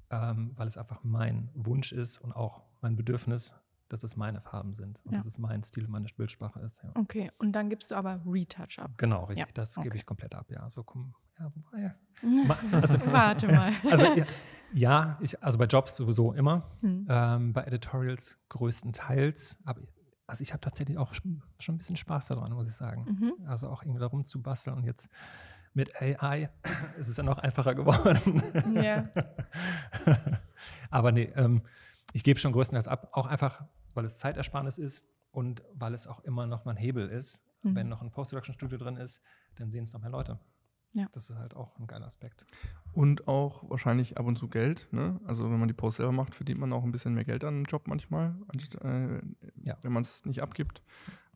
weil es einfach mein Wunsch ist und auch mein Bedürfnis, dass es meine Farben sind und dass es mein Stil und meine Bildsprache ist. Ja. Okay, und dann gibst du aber Retouch ab. Genau, richtig. Ja, Das okay. gebe ich komplett ab. Ja, so wobei. Warte mal. Also bei Jobs sowieso immer. Bei Editorials größtenteils. Aber also ich habe tatsächlich auch schon ein bisschen Spaß daran, muss ich sagen. Also auch irgendwie da rumzubasteln. Und jetzt mit AI ist es ja noch einfacher geworden. Ja. Aber nee, ich gebe schon größtenteils ab. Auch einfach, weil es Zeitersparnis ist und weil es auch immer noch mal ein Hebel ist. Wenn noch ein Post-Production-Studio drin ist, dann sehen es noch mehr Leute. Ja. Das ist halt auch ein geiler Aspekt. Und auch wahrscheinlich ab und zu Geld. Ne? Also wenn man die Posts selber macht, verdient man auch ein bisschen mehr Geld an einem Job manchmal, wenn man es nicht abgibt.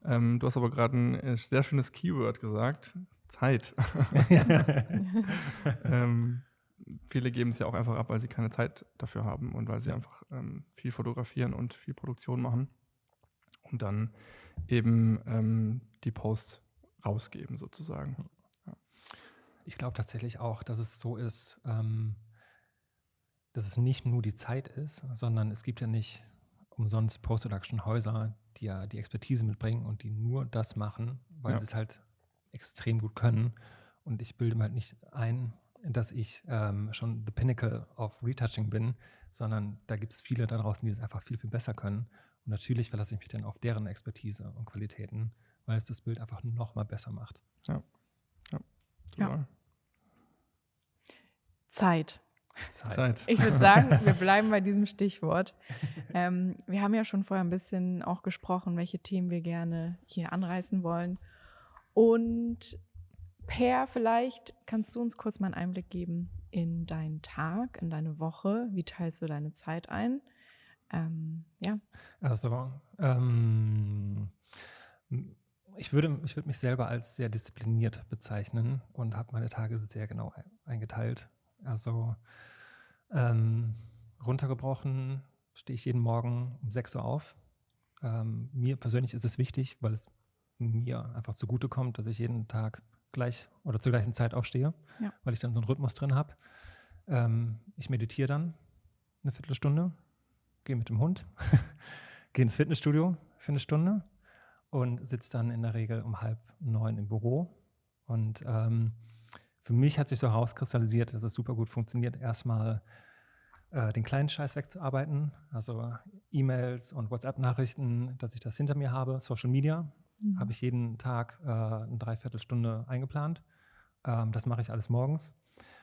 Du hast aber gerade ein sehr schönes Keyword gesagt, Zeit. Viele geben es ja auch einfach ab, weil sie keine Zeit dafür haben und weil sie einfach viel fotografieren und viel Produktion machen und dann eben die Posts rausgeben sozusagen. Ich glaube tatsächlich auch, dass es so ist, dass es nicht nur die Zeit ist, sondern es gibt ja nicht umsonst Post-Production-Häuser, die ja die Expertise mitbringen und die nur das machen, weil sie es halt extrem gut können. Und ich bilde mir halt nicht ein, dass ich schon the pinnacle of Retouching bin, sondern da gibt es viele da draußen, die es einfach viel, viel besser können. Und natürlich verlasse ich mich dann auf deren Expertise und Qualitäten, weil es das Bild einfach noch mal besser macht. Ja. Zeit. Zeit. Ich würde sagen, wir bleiben bei diesem Stichwort. Wir haben ja schon vorher ein bisschen auch gesprochen, welche Themen wir gerne hier anreißen wollen. Und Per, vielleicht kannst du uns kurz mal einen Einblick geben in deinen Tag, in deine Woche. Wie teilst du deine Zeit ein? Also, ich würde mich selber als sehr diszipliniert bezeichnen und habe meine Tage sehr genau eingeteilt. Also runtergebrochen stehe ich jeden Morgen um 6 Uhr auf. Mir persönlich ist es wichtig, weil es mir einfach zugutekommt, dass ich jeden Tag gleich oder zur gleichen Zeit aufstehe, weil ich dann so einen Rhythmus drin habe. Ich meditiere dann eine Viertelstunde, gehe mit dem Hund, gehe ins Fitnessstudio für eine Stunde und sitze dann in der Regel um 8:30 im Büro. Und für mich hat sich so herauskristallisiert, dass es super gut funktioniert, erstmal den kleinen Scheiß wegzuarbeiten, also E-Mails und WhatsApp-Nachrichten, dass ich das hinter mir habe. Social Media habe ich jeden Tag eine Dreiviertelstunde eingeplant. Das mache ich alles morgens.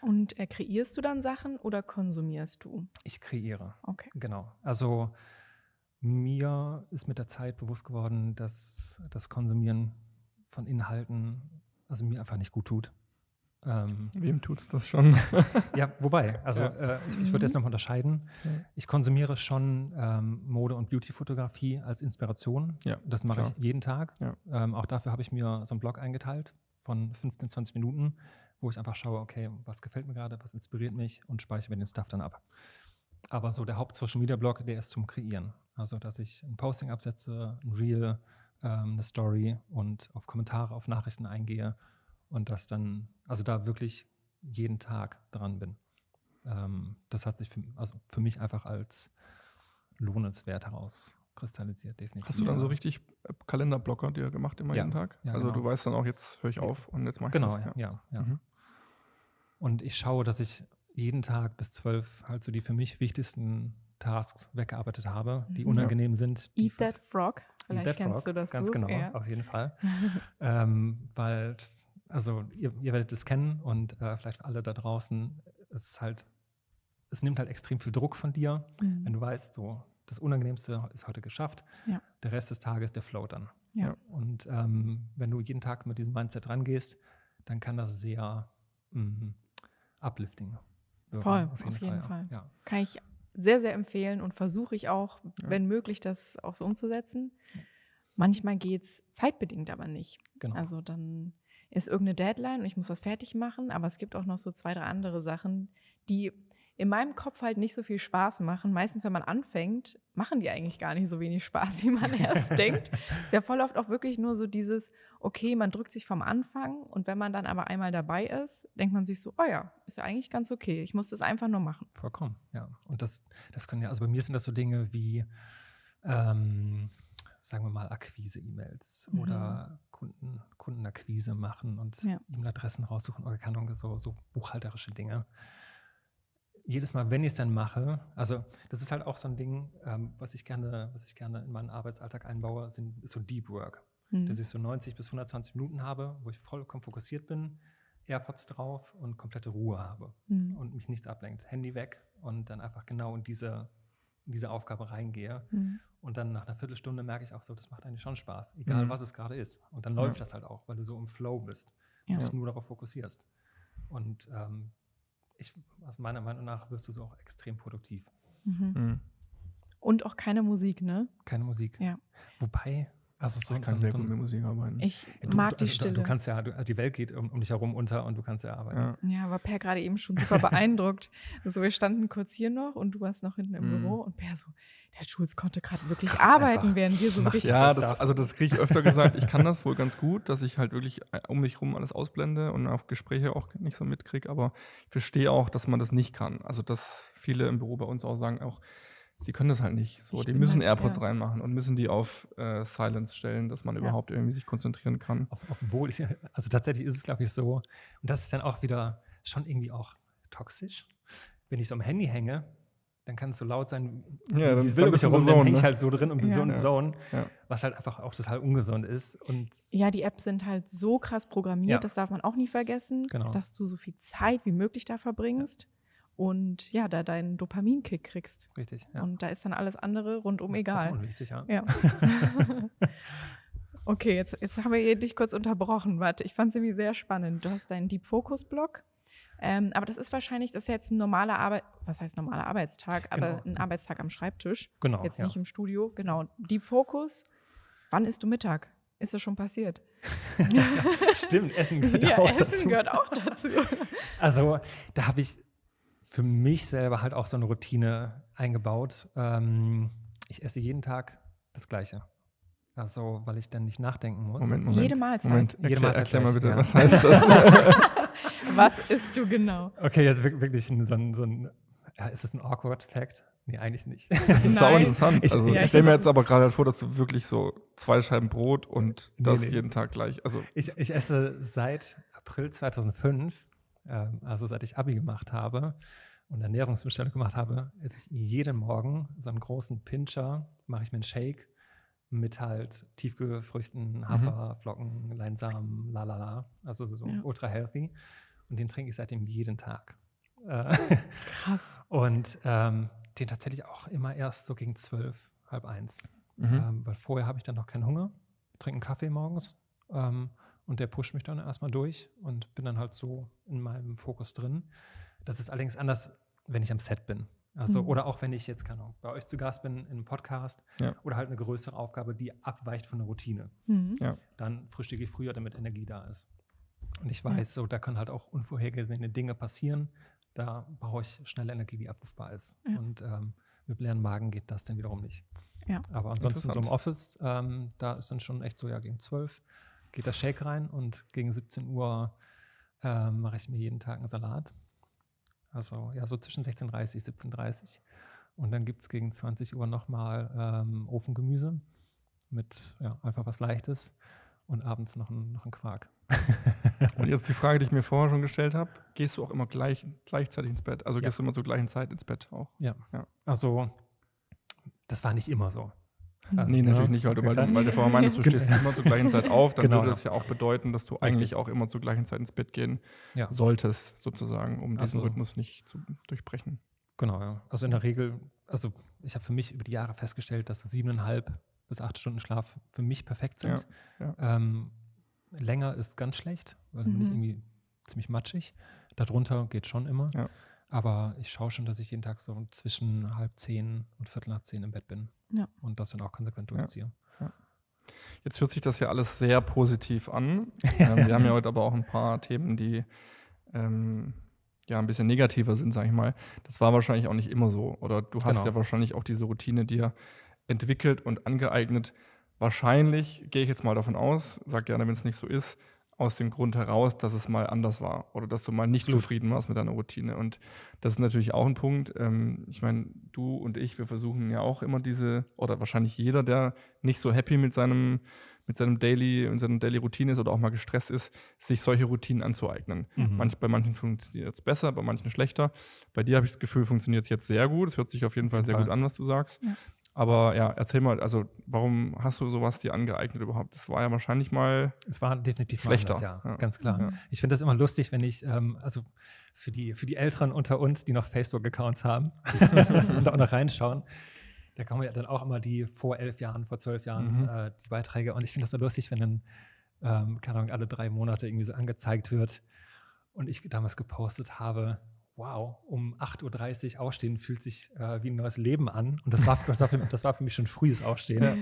Und kreierst du dann Sachen oder konsumierst du? Ich kreiere. Okay. Genau. Also mir ist mit der Zeit bewusst geworden, dass das Konsumieren von Inhalten also mir einfach nicht gut tut. Wem tut's das schon? Ja, wobei, also ich würde jetzt noch mal unterscheiden. Ich konsumiere schon Mode- und Beauty-Fotografie als Inspiration. Ja, das mache ich jeden Tag. Ja. Auch dafür habe ich mir so einen Blog eingeteilt von 15, 20 Minuten, wo ich einfach schaue, okay, was gefällt mir gerade, was inspiriert mich und speichere mir den Stuff dann ab. Aber so der Haupt-Social-Media-Blog, der ist zum Kreieren. Also, dass ich ein Posting absetze, ein Reel, eine Story und auf Kommentare, auf Nachrichten eingehe und das dann, also da wirklich jeden Tag dran bin. Das hat sich für mich einfach als lohnenswert herauskristallisiert, definitiv. Hast du dann so richtig Kalenderblocker dir gemacht immer jeden Tag? Ja, also genau. Du weißt dann auch, jetzt höre ich auf und jetzt mache ich Genau, das. ja. Mhm. Und ich schaue, dass ich jeden Tag bis 12 halt so die für mich wichtigsten Tasks weggearbeitet habe, die unangenehm sind. Eat That Frog, vielleicht Eat That kennst Frog, du das ganz Buch. Genau, ja. auf jeden Fall. Weil, also ihr werdet es kennen und vielleicht für alle da draußen, es nimmt halt extrem viel Druck von dir, wenn du weißt, so das Unangenehmste ist heute geschafft, der Rest des Tages, der float dann. Ja. Und wenn du jeden Tag mit diesem Mindset rangehst, dann kann das sehr uplifting wirken. Voll, auf jeden Fall. Ja. Kann ich sehr, sehr empfehlen und versuche ich auch, wenn möglich, das auch so umzusetzen. Manchmal geht es zeitbedingt aber nicht. Genau. Also dann ist irgendeine Deadline und ich muss was fertig machen, aber es gibt auch noch so 2, 3 andere Sachen, die in meinem Kopf halt nicht so viel Spaß machen. Meistens, wenn man anfängt, machen die eigentlich gar nicht so wenig Spaß, wie man erst denkt. Ist ja voll oft auch wirklich nur so dieses, okay, man drückt sich vom Anfang und wenn man dann aber einmal dabei ist, denkt man sich so, oh ja, ist ja eigentlich ganz okay. Ich muss das einfach nur machen. Vollkommen, ja. Und das können ja, also bei mir sind das so Dinge wie, sagen wir mal, Akquise-E-Mails oder Kundenakquise machen und E-Mail-Adressen raussuchen oder keine Ahnung, so buchhalterische Dinge. Jedes Mal, wenn ich es dann mache, also das ist halt auch so ein Ding, was ich gerne in meinen Arbeitsalltag einbaue, ist so Deep Work. Dass ich so 90 bis 120 Minuten habe, wo ich vollkommen fokussiert bin, AirPods drauf und komplette Ruhe habe und mich nichts ablenkt. Handy weg und dann einfach genau in diese Aufgabe reingehe. Und dann nach einer Viertelstunde merke ich auch so, das macht eigentlich schon Spaß, egal was es gerade ist. Und dann läuft das halt auch, weil du so im Flow bist und dich nur darauf fokussierst. Und also meiner Meinung nach wirst du so auch extrem produktiv. Und auch keine Musik, ne? Keine Musik. Ja. Wobei, also ich kann sehr gut mit Musik arbeiten. Ich mag die Stille. Du kannst ja, also die Welt geht um dich herum unter und du kannst ja arbeiten. Ja, war Per gerade eben schon super beeindruckt. So, wir standen kurz hier noch und du warst noch hinten im Büro und Per so, der Schulz konnte gerade wirklich arbeiten, während wir so richtig. Ja, das kriege ich öfter gesagt. Ich kann das wohl ganz gut, dass ich halt wirklich um mich rum alles ausblende und auf Gespräche auch nicht so mitkriege. Aber ich verstehe auch, dass man das nicht kann. Also, dass viele im Büro bei uns auch sagen, auch sie können das halt nicht. So, die müssen AirPods reinmachen und müssen die auf Silence stellen, dass man überhaupt irgendwie sich konzentrieren kann. Obwohl, also tatsächlich ist es, glaube ich, so, und das ist dann auch wieder schon irgendwie auch toxisch. Wenn ich so am Handy hänge, dann kann es so laut sein, ja, wie es will, dann hänge ich halt so drin und bin so in Zone, was halt einfach auch total ungesund ist. Und ja, die Apps sind halt so krass programmiert, das darf man auch nie vergessen, dass du so viel Zeit wie möglich da verbringst. Und ja, da deinen Dopaminkick kriegst. Richtig, ja. Und da ist dann alles andere rundum egal. Unwichtig, ja. Okay, jetzt haben wir dich kurz unterbrochen. Warte, ich fand es irgendwie sehr spannend. Du hast deinen Deep Focus-Blog. Aber das ist wahrscheinlich, das ist jetzt ein normaler normaler Arbeitstag, aber ein Arbeitstag am Schreibtisch. Genau. Jetzt nicht im Studio. Genau. Deep Focus. Wann isst du Mittag? Ist das schon passiert? Stimmt, Essen gehört auch dazu. Essen gehört auch dazu. Also, da habe ich für mich selber halt auch so eine Routine eingebaut. Ich esse jeden Tag das Gleiche. Also, weil ich dann nicht nachdenken muss. Moment. Jede Mahlzeit. Erklär mal bitte, ja. was heißt das? Was isst du genau? Okay, jetzt wirklich so ein ist das ein awkward Fact? Nee, eigentlich nicht. Das ist sau interessant. Ich stelle mir jetzt aber gerade vor, dass du wirklich so 2 Scheiben Brot und das jeden Tag gleich. Also ich esse seit April 2005, also seit ich Abi gemacht habe und Ernährungsumstellung gemacht habe, esse ich jeden Morgen so einen großen Pinscher, mache ich mir einen Shake mit halt Tiefkühlfrüchten, Haferflocken, Leinsamen, also so ultra healthy. Und den trinke ich seitdem jeden Tag. Krass. Und den tatsächlich auch immer erst so gegen 12, halb 1. Weil vorher habe ich dann noch keinen Hunger, trinke einen Kaffee morgens und der pusht mich dann erstmal durch und bin dann halt so in meinem Fokus drin. Das ist allerdings anders, wenn ich am Set bin. Also, oder auch wenn ich jetzt, keine Ahnung, bei euch zu Gast bin in einem Podcast oder halt eine größere Aufgabe, die abweicht von der Routine. Dann frühstücke ich früher, damit Energie da ist. Und ich weiß, so, da können halt auch unvorhergesehene Dinge passieren. Da brauche ich schnelle Energie, die abrufbar ist. Und mit leeren Magen geht das dann wiederum nicht. Aber ansonsten so im Office, da ist dann schon echt so, gegen 12 geht der Shake rein und gegen 17 Uhr mache ich mir jeden Tag einen Salat. Also so zwischen 16:30 und 17:30. Und dann gibt es gegen 20 Uhr nochmal Ofengemüse mit einfach was Leichtes und abends noch ein Quark. Und jetzt die Frage, die ich mir vorher schon gestellt habe, gehst du auch immer gleichzeitig ins Bett? Also gehst du immer zur gleichen Zeit ins Bett auch? Ja. Also das war nicht immer so. Also, nee, natürlich nicht, weil du vorher meintest, du stehst immer zur gleichen Zeit auf, dann würde das ja auch bedeuten, dass du eigentlich auch immer zur gleichen Zeit ins Bett gehen solltest, sozusagen, um diesen Rhythmus nicht zu durchbrechen. Genau, ja. Also in der Regel, also ich habe für mich über die Jahre festgestellt, dass 7,5 bis 8 Stunden Schlaf für mich perfekt sind. Länger ist ganz schlecht, weil dann bin ich irgendwie ziemlich matschig. Darunter geht schon immer. Aber ich schaue schon, dass ich jeden Tag so zwischen 9:30 und 9:45 im Bett bin. Und das dann auch konsequent durchziehe. Jetzt hört sich das ja alles sehr positiv an. Wir haben ja heute aber auch ein paar Themen, die ja ein bisschen negativer sind, sage ich mal. Das war wahrscheinlich auch nicht immer so. Oder du hast ja wahrscheinlich auch diese Routine dir entwickelt und angeeignet. Wahrscheinlich, gehe ich jetzt mal davon aus, sag gerne, wenn es nicht so ist, aus dem Grund heraus, dass es mal anders war oder dass du mal nicht zufrieden warst mit deiner Routine. Und das ist natürlich auch ein Punkt. Ich meine, du und ich, wir versuchen ja auch immer oder wahrscheinlich jeder, der nicht so happy mit seiner Daily-Routine ist oder auch mal gestresst ist, sich solche Routinen anzueignen. Bei manchen funktioniert es besser, bei manchen schlechter. Bei dir habe ich das Gefühl, funktioniert es jetzt sehr gut. Es hört sich auf jeden Fall sehr gut an, was du sagst. Ja. Aber ja, erzähl mal, also warum hast du sowas dir angeeignet überhaupt? Das war ja wahrscheinlich mal Es war definitiv schlechter. Mal anders, ja, ganz klar. Ja. Ich finde das immer lustig, wenn ich, also für die Älteren unter uns, die noch Facebook-Accounts haben und da auch noch reinschauen, da kommen ja dann auch immer die vor 11 Jahren, vor 12 Jahren die Beiträge. Und ich finde das so lustig, wenn dann, keine Ahnung, alle 3 Monate irgendwie so angezeigt wird und ich damals gepostet habe, wow, um 8:30 Uhr aufstehen fühlt sich wie ein neues Leben an. Und das war für mich schon frühes Aufstehen. Ja.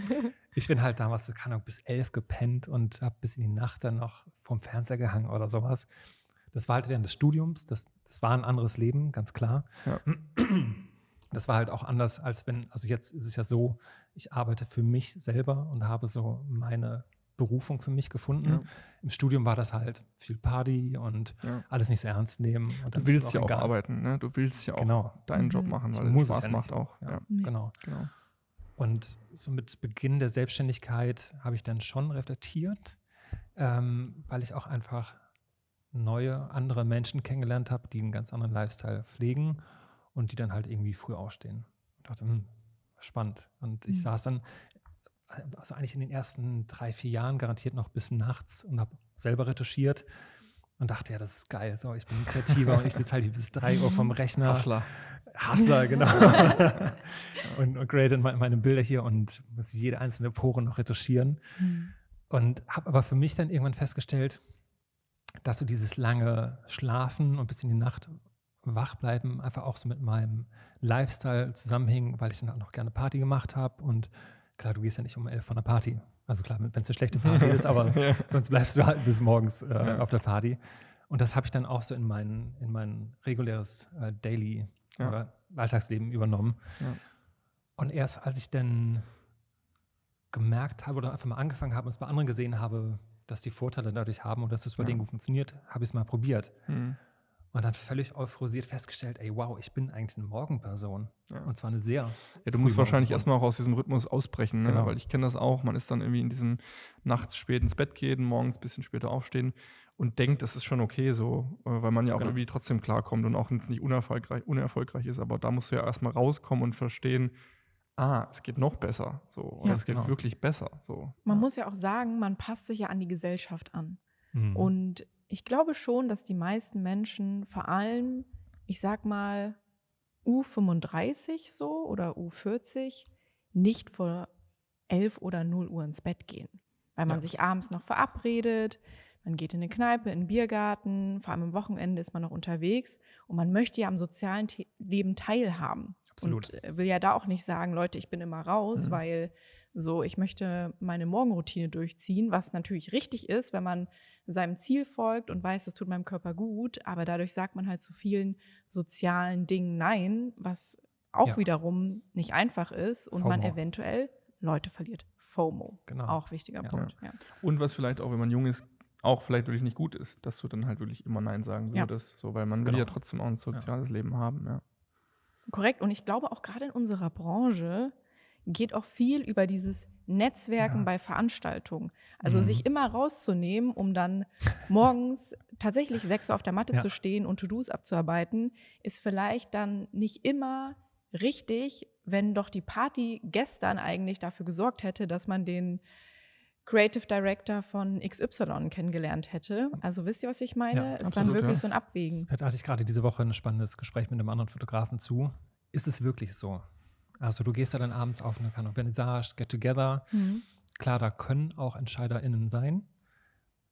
Ich bin halt damals, so, keine Ahnung, bis 11 gepennt und habe bis in die Nacht dann noch vorm Fernseher gehangen oder sowas. Das war halt während des Studiums. Das war ein anderes Leben, ganz klar. Ja. Das war halt auch anders, als also jetzt ist es ja so, ich arbeite für mich selber und habe so meine Berufung für mich gefunden. Ja. Im Studium war das halt viel Party und alles nicht so ernst nehmen. Und du willst ja auch arbeiten, ne? Du willst ja auch deinen Job machen, weil es Spaß macht auch. Ja. Genau. Und so mit Beginn der Selbstständigkeit habe ich dann schon reflektiert, weil ich auch einfach neue, andere Menschen kennengelernt habe, die einen ganz anderen Lifestyle pflegen und die dann halt irgendwie früh aufstehen. Und dachte, spannend. Und ich saß dann also eigentlich in den ersten 3-4 Jahren garantiert noch bis nachts und habe selber retuschiert und dachte, ja, das ist geil. So, ich bin ein Kreativer und ich sitze halt bis 3 Uhr vom Rechner. Hustler, genau. und grade meine Bilder hier und muss jede einzelne Pore noch retuschieren. Und habe aber für mich dann irgendwann festgestellt, dass so dieses lange Schlafen und bis in die Nacht wach bleiben einfach auch so mit meinem Lifestyle zusammenhing, weil ich dann auch noch gerne Party gemacht habe und klar, du gehst ja nicht um 11 von der Party. Also klar, wenn es eine schlechte Party ist, aber sonst bleibst du halt bis morgens auf der Party. Und das habe ich dann auch so in mein reguläres Daily oder Alltagsleben übernommen. Ja. Und erst als ich dann gemerkt habe oder einfach mal angefangen habe und es bei anderen gesehen habe, dass die Vorteile dadurch haben und dass es bei denen gut funktioniert, habe ich es mal probiert. Und dann völlig euphorisiert festgestellt, ey, wow, ich bin eigentlich eine Morgenperson. Ja. Und zwar eine sehr. Ja, du musst wahrscheinlich erstmal auch aus diesem Rhythmus ausbrechen, ne? Genau. Weil ich kenne das auch. Man ist dann irgendwie in diesem nachts spät ins Bett gehen, morgens ein bisschen später aufstehen und denkt, das ist schon okay so, weil man ja auch irgendwie trotzdem klarkommt und auch jetzt nicht unerfolgreich ist. Aber da musst du ja erstmal rauskommen und verstehen, es geht noch besser. So. Oder es geht wirklich besser. So. Man muss ja auch sagen, man passt sich ja an die Gesellschaft an. Und ich glaube schon, dass die meisten Menschen vor allem, ich sag mal, U35 so oder U40 nicht vor 11 oder 0 Uhr ins Bett gehen. Weil man sich abends noch verabredet, man geht in eine Kneipe, in den Biergarten, vor allem am Wochenende ist man noch unterwegs und man möchte ja am sozialen Leben teilhaben. Absolut. Und will ja da auch nicht sagen, Leute, ich bin immer raus, weil so, ich möchte meine Morgenroutine durchziehen, was natürlich richtig ist, wenn man seinem Ziel folgt und weiß, das tut meinem Körper gut, aber dadurch sagt man halt zu vielen sozialen Dingen Nein, was auch wiederum nicht einfach ist und FOMO. Man eventuell Leute verliert. FOMO, auch wichtiger Punkt. Ja. Und was vielleicht auch, wenn man jung ist, auch vielleicht wirklich nicht gut ist, dass du dann halt wirklich immer Nein sagen würdest, so, weil man will ja trotzdem auch ein soziales Leben haben. Ja. Korrekt, und ich glaube auch gerade in unserer Branche geht auch viel über dieses Netzwerken bei Veranstaltungen. Also sich immer rauszunehmen, um dann morgens tatsächlich 6 Uhr auf der Matte zu stehen und To-Dos abzuarbeiten, ist vielleicht dann nicht immer richtig, wenn doch die Party gestern eigentlich dafür gesorgt hätte, dass man den Creative Director von XY kennengelernt hätte. Also wisst ihr, was ich meine? Ist absolut, dann wirklich so ein Abwägen. Da hatte ich gerade diese Woche ein spannendes Gespräch mit einem anderen Fotografen zu. Ist es wirklich so? Also du gehst ja dann abends auf eine Vernissage, Get Together. Klar, da können auch EntscheiderInnen sein,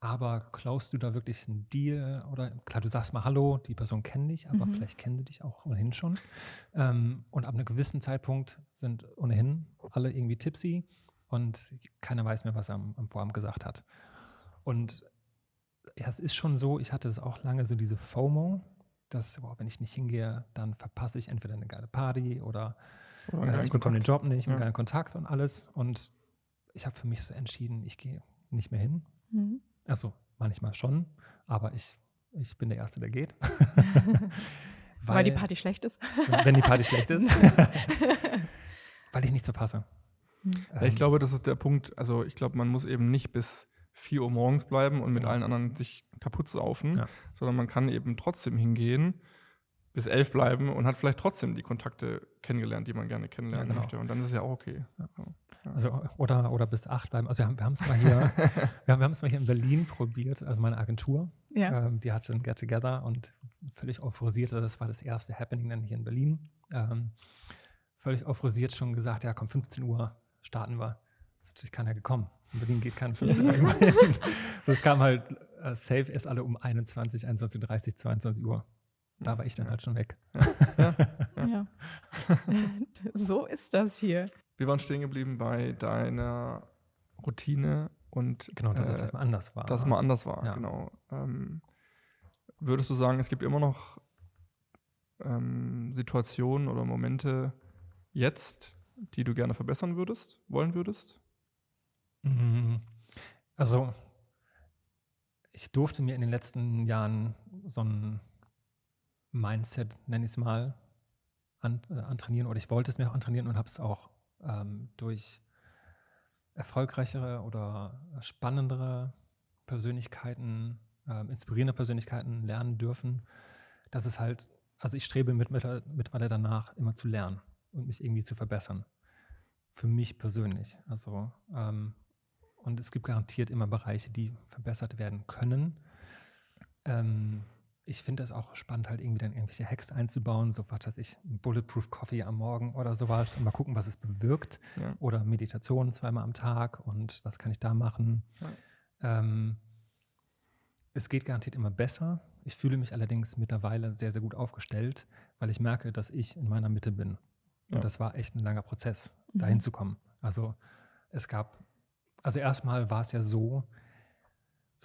aber klaust du da wirklich einen Deal? Oder klar, du sagst mal Hallo, die Person kennt dich, aber vielleicht kennen sie dich auch ohnehin schon. Und ab einem gewissen Zeitpunkt sind ohnehin alle irgendwie tipsy und keiner weiß mehr, was er am Vorabend gesagt hat. Und ja, es ist schon so, ich hatte es auch lange, so diese FOMO, dass, wenn ich nicht hingehe, dann verpasse ich entweder eine geile Party oder ich bekomme den Job nicht, einen geilen Kontakt und alles. Und ich habe für mich so entschieden, ich gehe nicht mehr hin. Mhm. Also manchmal schon, aber ich bin der Erste, der geht. Weil die Party schlecht ist. Wenn die Party schlecht ist. Weil ich nicht so passe. Ja, ich glaube, das ist der Punkt. Also ich glaube, man muss eben nicht bis 4 Uhr morgens bleiben und mit allen anderen sich kaputt saufen, sondern man kann eben trotzdem hingehen, bis 11 bleiben und hat vielleicht trotzdem die Kontakte kennengelernt, die man gerne kennenlernen möchte. Und dann ist es ja auch okay. Ja. Also, oder bis 8 bleiben. Also wir haben es mal hier, wir haben es mal hier in Berlin probiert, also meine Agentur. Ja. Die hatte ein Get-Together und völlig euphorisiert, also das war das erste Happening dann hier in Berlin. Völlig euphorisiert schon gesagt, ja komm, 15 Uhr starten wir. Ist natürlich keiner gekommen. In Berlin geht kein 15 Uhr hin. So, es kam halt safe erst alle um 21, 21:30, 22 Uhr. Da war ich dann halt schon weg. Ja. So ist das hier. Wir waren stehen geblieben bei deiner Routine und genau, dass es mal anders war. Dass es mal anders war, ja. Genau. Würdest du sagen, es gibt immer noch Situationen oder Momente jetzt, die du gerne verbessern wollen würdest? Also, ich durfte mir in den letzten Jahren so ein Mindset, nenne ich es mal, antrainieren, oder ich wollte es mir auch antrainieren und habe es auch durch erfolgreichere oder spannendere Persönlichkeiten, inspirierende Persönlichkeiten lernen dürfen, dass es halt, also ich strebe mittlerweile danach, immer zu lernen und mich irgendwie zu verbessern. Für mich persönlich. Also, und es gibt garantiert immer Bereiche, die verbessert werden können. Ich finde es auch spannend, halt irgendwie dann irgendwelche Hacks einzubauen, so was weiß ich, Bulletproof Coffee am Morgen oder sowas und mal gucken, was es bewirkt. Ja. Oder Meditation 2-mal am Tag und was kann ich da machen. Ja. Es geht garantiert immer besser. Ich fühle mich allerdings mittlerweile sehr, sehr gut aufgestellt, weil ich merke, dass ich in meiner Mitte bin. Und das war echt ein langer Prozess, dahin zu kommen. Also erstmal war es ja so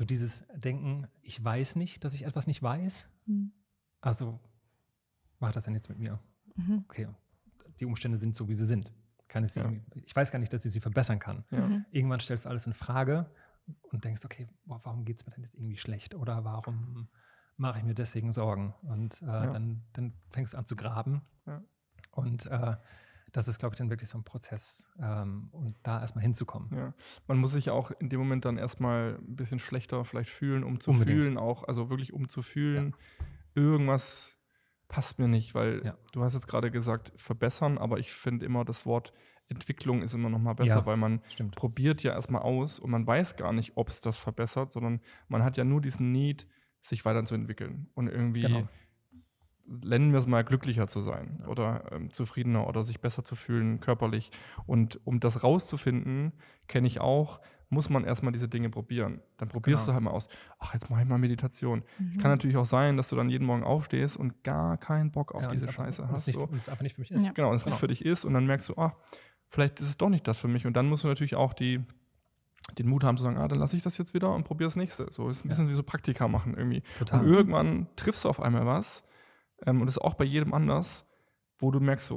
dieses Denken, ich weiß nicht, dass ich etwas nicht weiß. Also macht das denn jetzt mit mir? Okay, die Umstände sind so, wie sie sind. Ich weiß gar nicht, dass ich sie verbessern kann. Irgendwann stellst du alles in Frage und denkst, okay, warum geht es mir denn jetzt irgendwie schlecht? Oder warum mache ich mir deswegen Sorgen? Und dann fängst du an zu graben. Und das ist, glaube ich, dann wirklich so ein Prozess, und da erstmal hinzukommen. Ja. Man muss sich auch in dem Moment dann erstmal ein bisschen schlechter vielleicht fühlen, um zu Unbedingt. fühlen, auch, also wirklich um zu fühlen, irgendwas passt mir nicht, weil du hast jetzt gerade gesagt, verbessern, aber ich finde immer, das Wort Entwicklung ist immer noch mal besser, weil man probiert ja erstmal aus und man weiß gar nicht, ob es das verbessert, sondern man hat ja nur diesen Need, sich weiterzuentwickeln und irgendwie nennen wir es mal, glücklicher zu sein oder zufriedener oder sich besser zu fühlen, körperlich. Und um das rauszufinden, kenne ich auch, muss man erstmal diese Dinge probieren. Dann probierst du halt mal aus, jetzt mache ich mal Meditation. Es kann natürlich auch sein, dass du dann jeden Morgen aufstehst und gar keinen Bock auf diese Scheiße hast. Und es einfach nicht für mich ist. Genau, und es nicht für dich ist und dann merkst du, vielleicht ist es doch nicht das für mich. Und dann musst du natürlich auch den Mut haben zu sagen, dann lasse ich das jetzt wieder und probiere das nächste. So ist ein bisschen wie so Praktika machen irgendwie. Total. Und irgendwann triffst du auf einmal was, und das ist auch bei jedem anders, wo du merkst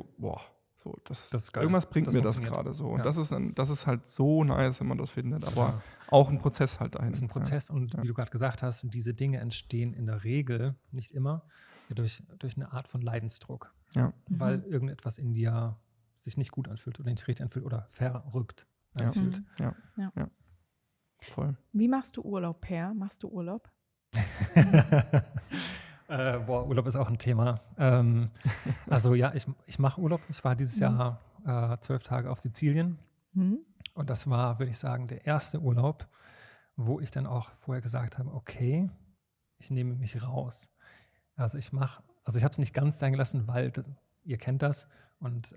das ist geil. Irgendwas bringt mir das gerade so. Und das ist halt so nice, wenn man das findet, aber auch ein Prozess halt dahin. Das ist ein Prozess und wie du gerade gesagt hast, diese Dinge entstehen in der Regel, nicht immer, durch eine Art von Leidensdruck. Ja. Weil irgendetwas in dir sich nicht gut anfühlt oder nicht richtig anfühlt oder verrückt anfühlt. Ja. Voll. Wie machst du Urlaub, Per? Machst du Urlaub? Urlaub ist auch ein Thema. Also ja, ich mache Urlaub. Ich war dieses Jahr 12 Tage auf Sizilien. Und das war, würde ich sagen, der erste Urlaub, wo ich dann auch vorher gesagt habe, okay, ich nehme mich raus. Also ich habe es nicht ganz sein gelassen, weil ihr kennt das und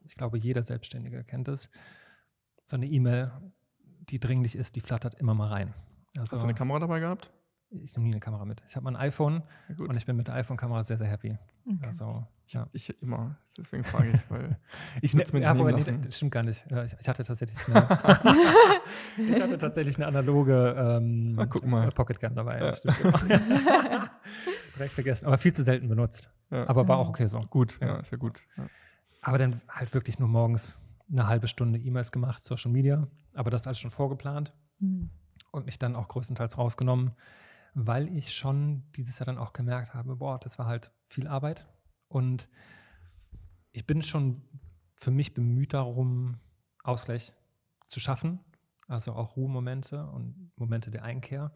ich glaube, jeder Selbstständige kennt es. So eine E-Mail, die dringlich ist, die flattert immer mal rein. Also, hast du eine Kamera dabei gehabt? ich nehme nie eine Kamera mit. Ich habe mein iPhone und ich bin mit der iPhone-Kamera sehr, sehr happy. Okay. Also, ja. Ich immer, deswegen frage ich, weil Ich würd's mir nicht nehmen nee, lassen. das stimmt gar nicht. Ich hatte tatsächlich eine analoge guck mal. Pocketcam dabei. Ja. Das stimmt. Direkt vergessen. Aber viel zu selten benutzt. Ja. Aber war auch okay so. Gut, Ja. ja, ist ja gut. Ja. Aber dann halt wirklich nur morgens eine halbe Stunde E-Mails gemacht, Social Media. Aber das alles schon vorgeplant Mhm. und mich dann auch größtenteils rausgenommen, weil ich schon dieses Jahr dann auch gemerkt habe, boah, das war halt viel Arbeit. Und ich bin schon für mich bemüht darum, Ausgleich zu schaffen. Also auch Ruhemomente und Momente der Einkehr.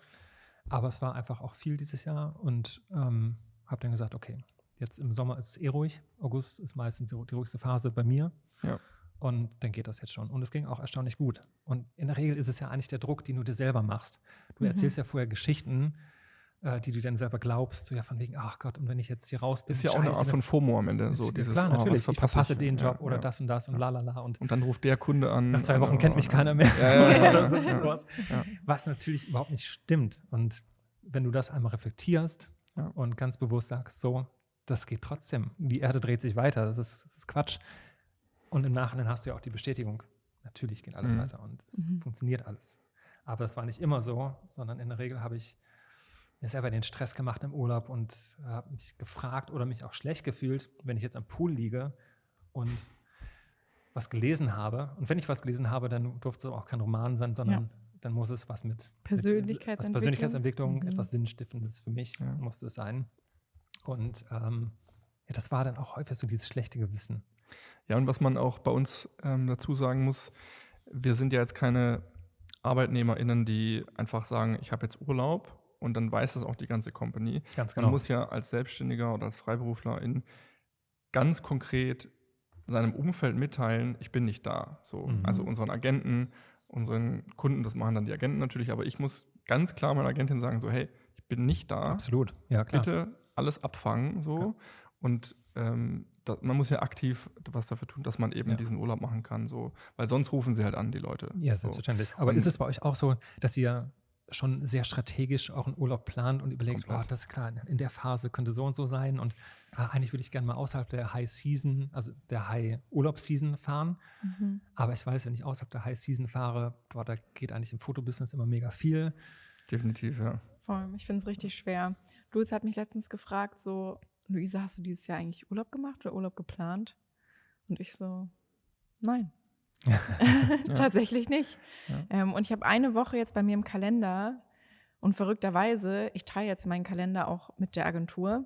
Aber es war einfach auch viel dieses Jahr und habe dann gesagt, okay, jetzt im Sommer ist es ruhig. August ist meistens die ruhigste Phase bei mir. Ja. Und dann geht das jetzt schon. Und es ging auch erstaunlich gut. Und in der Regel ist es ja eigentlich der Druck, den du dir selber machst. Du erzählst ja vorher Geschichten, die du dann selber glaubst. So ja von wegen, ach Gott, und wenn ich jetzt hier raus bin. Ist ja auch eine Art von FOMO am Ende. So dieses, klar, natürlich. was Ich verpasse ich? den Job Ja, oder ja. das und das und lalala. Und Und dann ruft der Kunde an. nach 2 Wochen kennt mich keiner mehr. Ja. Oder so, Ja. sowas. Ja. Was natürlich überhaupt nicht stimmt. Und wenn du das einmal reflektierst und ganz bewusst sagst, so, das geht trotzdem. Die Erde dreht sich weiter. Das ist Quatsch. Und im Nachhinein hast du ja auch die Bestätigung. Natürlich geht alles weiter und es funktioniert alles. Aber das war nicht immer so, sondern in der Regel habe ich mir selber den Stress gemacht im Urlaub und habe mich gefragt oder mich auch schlecht gefühlt, wenn ich jetzt am Pool liege und was gelesen habe. Und wenn ich was gelesen habe, dann durfte es auch kein Roman sein, sondern dann muss es was mit Persönlichkeitsentwicklung, etwas Sinnstiftendes für mich musste es sein. Und das war dann auch häufig so dieses schlechte Gewissen. Ja, und was man auch bei uns dazu sagen muss, wir sind ja jetzt keine ArbeitnehmerInnen, die einfach sagen, ich habe jetzt Urlaub und dann weiß das auch die ganze Company. Ganz Man muss ja als Selbstständiger oder als Freiberuflerin ganz konkret seinem Umfeld mitteilen, ich bin nicht da. So, also unseren Agenten, unseren Kunden, das machen dann die Agenten natürlich, aber ich muss ganz klar meiner Agentin sagen, so hey, ich bin nicht da. Absolut, ja klar. Bitte alles abfangen, so. Ja. Und man muss ja aktiv was dafür tun, dass man eben diesen Urlaub machen kann, so. Weil sonst rufen sie halt an, die Leute. Ja, so. selbstverständlich. Aber ist es bei euch auch so, dass ihr schon sehr strategisch auch einen Urlaub plant und überlegt, Komplett. das ist klar, in der Phase könnte so und so sein und eigentlich würde ich gerne mal außerhalb der High Season, also der High Urlaubsseason fahren. Aber ich weiß, wenn ich außerhalb der High Season fahre, da geht eigentlich im Fotobusiness immer mega viel. Definitiv, ja. Voll. Ich finde es richtig schwer. Luis hat mich letztens gefragt, so, Luisa, hast du dieses Jahr eigentlich Urlaub gemacht oder Urlaub geplant? Und ich so, nein. Tatsächlich nicht. Ja. Und ich habe eine Woche jetzt bei mir im Kalender und verrückterweise, ich teile jetzt meinen Kalender auch mit der Agentur,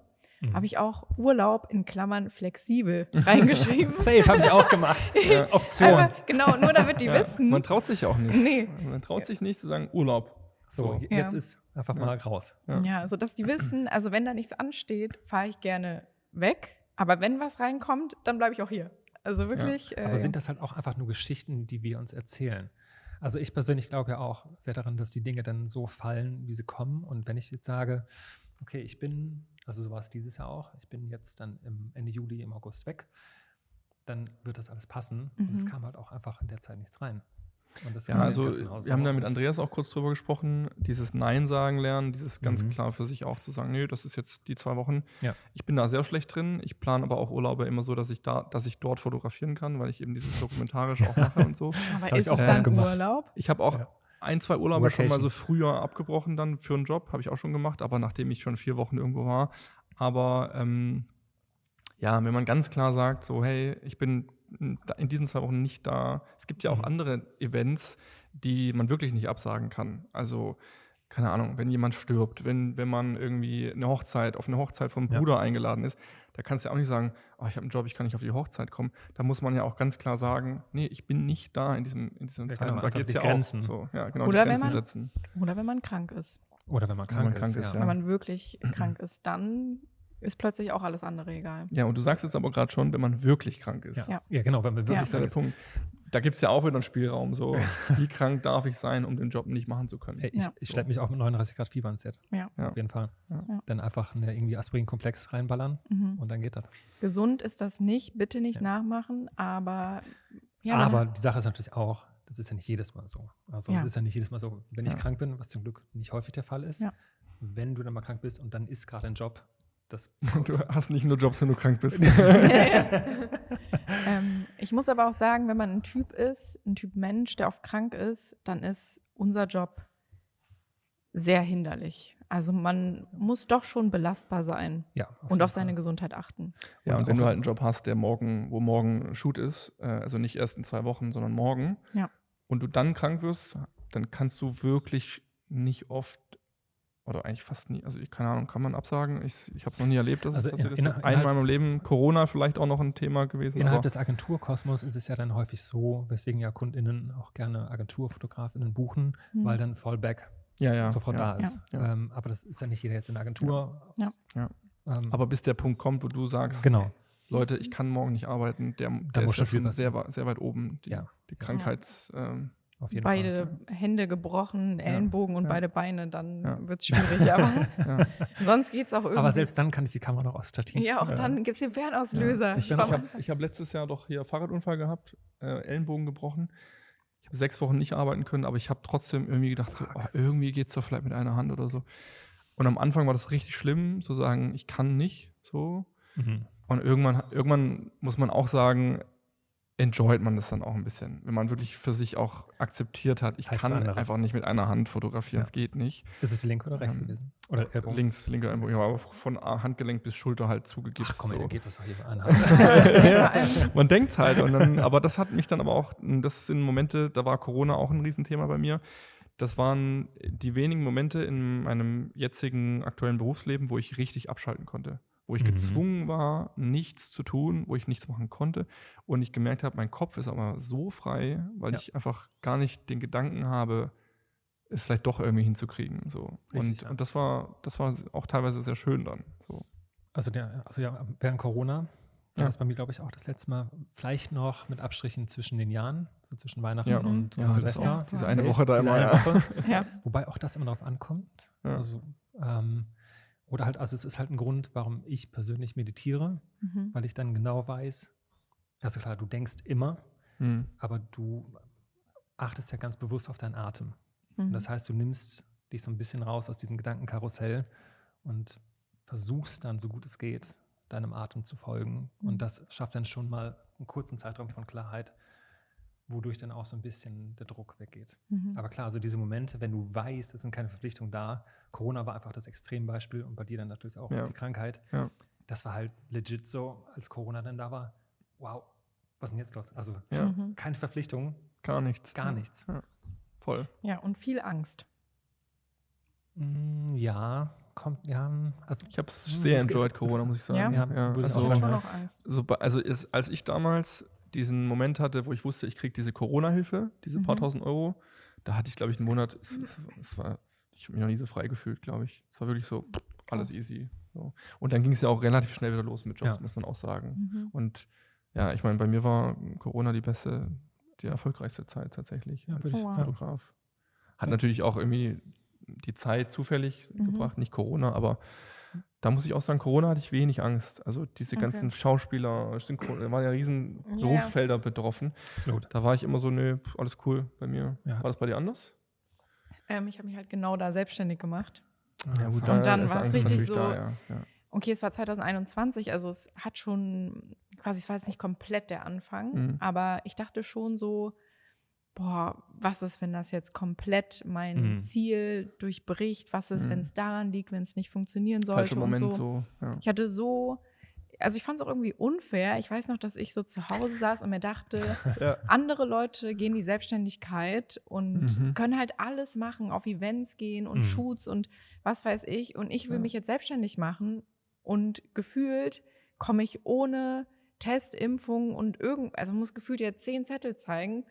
habe ich auch Urlaub in Klammern flexibel reingeschrieben. Safe, habe ich auch gemacht. Option. Einfach, genau, nur damit die wissen. Man traut sich ja auch nicht. Nee. Man traut sich nicht zu sagen, Urlaub. So, jetzt ist einfach mal raus. Ja, sodass die wissen, also wenn da nichts ansteht, fahre ich gerne weg. Aber wenn was reinkommt, dann bleibe ich auch hier. Also wirklich. Aber sind das halt auch einfach nur Geschichten, die wir uns erzählen? Also ich persönlich glaube ja auch sehr daran, dass die Dinge dann so fallen, wie sie kommen. Und wenn ich jetzt sage, okay, also so war es dieses Jahr auch, ich bin jetzt dann Ende Juli, im August weg, dann wird das alles passen. Und es kam halt auch einfach in der Zeit nichts rein. Und das Ja, also wir haben da mit Andreas auch kurz drüber gesprochen, dieses Nein sagen lernen, dieses ganz klar für sich auch zu sagen, nö, das ist jetzt die 2 Wochen. Ja. Ich bin da sehr schlecht drin. Ich plane aber auch Urlaube immer so, dass ich dort fotografieren kann, weil ich eben dieses dokumentarisch auch mache und so. Aber ist es dann Urlaub? Ich habe auch 1, 2 Urlaube schon mal Vacation. so früher abgebrochen dann für einen Job, habe ich auch schon gemacht, aber nachdem ich schon 4 Wochen irgendwo war. Aber wenn man ganz klar sagt, so hey, ich bin in diesen 2 Wochen nicht da. Es gibt ja auch andere Events, die man wirklich nicht absagen kann. Also, keine Ahnung, wenn jemand stirbt, wenn man irgendwie auf eine Hochzeit vom Bruder eingeladen ist, da kannst du ja auch nicht sagen, ich habe einen Job, ich kann nicht auf die Hochzeit kommen. Da muss man ja auch ganz klar sagen, nee, ich bin nicht da in diesem Zeit. Genau, Da geht es ja Grenzen. auch so. Ja, genau, Oder die Grenzen wenn man- setzen. Oder wenn man krank ist. Oder wenn man krank ist. Wenn man wirklich krank ist, dann ist plötzlich auch alles andere egal. Ja, und du sagst jetzt aber gerade schon, wenn man wirklich krank ist. Ja. Ja, genau, wenn man wirklich Das ist ja der Punkt. Da gibt es ja auch wieder einen Spielraum. So, wie krank darf ich sein, um den Job nicht machen zu können? Ich schleppe mich auch mit 39 Grad Fieber ins Set. Ja. Auf jeden Fall. Ja. Dann einfach irgendwie Aspirin-Komplex reinballern und dann geht das. Gesund ist das nicht, bitte nicht nachmachen, aber aber die Sache ist natürlich auch, das ist ja nicht jedes Mal so. Also Ja. es ist ja nicht jedes Mal so, wenn ich krank bin, was zum Glück nicht häufig der Fall ist, wenn du dann mal krank bist und dann ist gerade ein Job, das Du hast nicht nur Jobs, wenn du krank bist. Ich muss aber auch sagen, wenn man ein Typ Mensch, der oft krank ist, dann ist unser Job sehr hinderlich. Also man muss doch schon belastbar sein ja, und auf seine Gesundheit achten. Ja, und Und wenn auch- du halt einen Job hast, wo morgen ein Shoot ist, also nicht erst in 2 Wochen, sondern morgen, Ja. und du dann krank wirst, dann kannst du wirklich nicht oft oder eigentlich fast nie, also keine Ahnung, kann man absagen? Ich habe es noch nie erlebt, dass Also es passiert ist. innerhalb- Einmal in meinem Leben, Corona vielleicht auch noch ein Thema gewesen. Innerhalb aber des Agenturkosmos ist es ja dann häufig so, weswegen ja KundInnen auch gerne AgenturfotografInnen buchen, weil dann Fallback ja, sofort ja. da ist. Ja. Aber das ist ja nicht jeder jetzt in der Agentur. Ja. Aber bis der Punkt kommt, wo du sagst, genau. Leute, ich kann morgen nicht arbeiten, der muss ist ja schon viel schon passieren. sehr weit oben, die Ja. Krankheits... Auf jeden Beide Hände gebrochen, Ellenbogen und Ja. beide Beine, dann Ja. wird es schwierig. Aber ja. sonst geht es auch irgendwie. Aber selbst dann kann ich die Kamera noch aus Stativ. Ja, auch dann gibt es den Fernauslöser. Ich Ich bin habe letztes Jahr doch hier Fahrradunfall gehabt, Ellenbogen gebrochen. Ich habe 6 Wochen nicht arbeiten können, aber ich habe trotzdem irgendwie gedacht, so, irgendwie geht es doch vielleicht mit einer Hand oder so. Und am Anfang war das richtig schlimm, zu sagen, ich kann nicht so. Mhm. Und irgendwann muss man auch sagen, enjoyt man das dann auch ein bisschen. Wenn man wirklich für sich auch akzeptiert hat, ich Zeit für kann anderes. einfach nicht mit einer Hand fotografieren, Ja. es geht nicht. Ist es die linke oder rechts gewesen? Oder Ellbogen? Linker Ellenbogen, ja, aber von Handgelenk bis Schulter halt zugegeben. Ach komm, so. dann geht das doch hier an. Ja, man denkt halt. Aber das hat mich dann aber auch, das sind Momente, da war Corona auch ein Riesenthema bei mir. Das waren die wenigen Momente in meinem jetzigen aktuellen Berufsleben, wo ich richtig abschalten konnte. Wo ich gezwungen war, nichts zu tun, wo ich nichts machen konnte. Und ich gemerkt habe, mein Kopf ist aber so frei, weil ich einfach gar nicht den Gedanken habe, es vielleicht doch irgendwie hinzukriegen. So. Richtig, Und das war auch teilweise sehr schön dann. So. Also während Corona war das bei mir, glaube ich, auch das letzte Mal, vielleicht noch mit Abstrichen zwischen den Jahren, so zwischen Weihnachten Ja. und Ja, das Silvester. auch. Diese eine Woche da Diese immer, eine ja. Woche. Ja. Wobei auch das immer darauf ankommt. Ja. Also, oder halt, also es ist halt ein Grund, warum ich persönlich meditiere, weil ich dann genau weiß, also klar, du denkst immer, Mhm. aber du achtest ja ganz bewusst auf deinen Atem. Und das heißt, du nimmst dich so ein bisschen raus aus diesem Gedankenkarussell und versuchst dann, so gut es geht, deinem Atem zu folgen. Und das schafft dann schon mal einen kurzen Zeitraum von Klarheit, wodurch dann auch so ein bisschen der Druck weggeht. Aber klar, also diese Momente, wenn du weißt, es sind keine Verpflichtungen da, Corona war einfach das Extrembeispiel und bei dir dann natürlich auch Ja. die Krankheit. Ja. Das war halt legit so, als Corona dann da war, wow, was ist denn jetzt los? Also Ja. keine Verpflichtung, Gar nichts. gar nichts. Voll. Ja, und viel Angst. Ja, kommt, ja, also Ich habe es sehr es- enjoyed, es- Corona, muss ich sagen. Ja, würde ich Ich auch hatte sagen, schon ja. noch Angst. Als ich damals diesen Moment hatte, wo ich wusste, ich kriege diese Corona-Hilfe, diese paar tausend Euro, da hatte ich, glaube ich, einen Monat, ich habe mich noch nie so frei gefühlt, glaube ich. Es war wirklich so, alles Krass. easy. So. Und dann ging es ja auch relativ schnell wieder los mit Jobs, Ja. muss man auch sagen. Mhm. Und ja, ich meine, bei mir war Corona die erfolgreichste Zeit tatsächlich Ja, als würde ich sagen. Fotograf. Hat Ja. natürlich auch irgendwie die Zeit zufällig gebracht, nicht Corona, aber da muss ich auch sagen, Corona hatte ich wenig Angst. Also diese Okay. ganzen Schauspieler, da waren ja riesen Ja. Berufsfelder betroffen. absolut. Da war ich immer so, nö, alles cool bei mir. Ja. War das bei dir anders? Ich habe mich halt genau da selbstständig gemacht. Ja, gut, Und dann ist war's Angst richtig natürlich so- Da, ja. Okay, es war 2021, also es hat schon, quasi, es war jetzt nicht komplett der Anfang, Mhm. aber ich dachte schon so, boah, was ist, wenn das jetzt komplett mein Mhm. Ziel durchbricht? Was ist, Mhm. wenn es daran liegt, wenn es nicht funktionieren sollte Falscher und Moment so. so. Ja. Ich hatte so, also ich fand es auch irgendwie unfair. Ich weiß noch, dass ich so zu Hause saß und mir dachte, Ja. andere Leute gehen in die Selbstständigkeit und Mhm. können halt alles machen, auf Events gehen und Mhm. Shoots und was weiß ich. Und ich will mich jetzt selbstständig machen und gefühlt komme ich ohne Test, Impfung und also muss gefühlt jetzt 10 Zettel zeigen.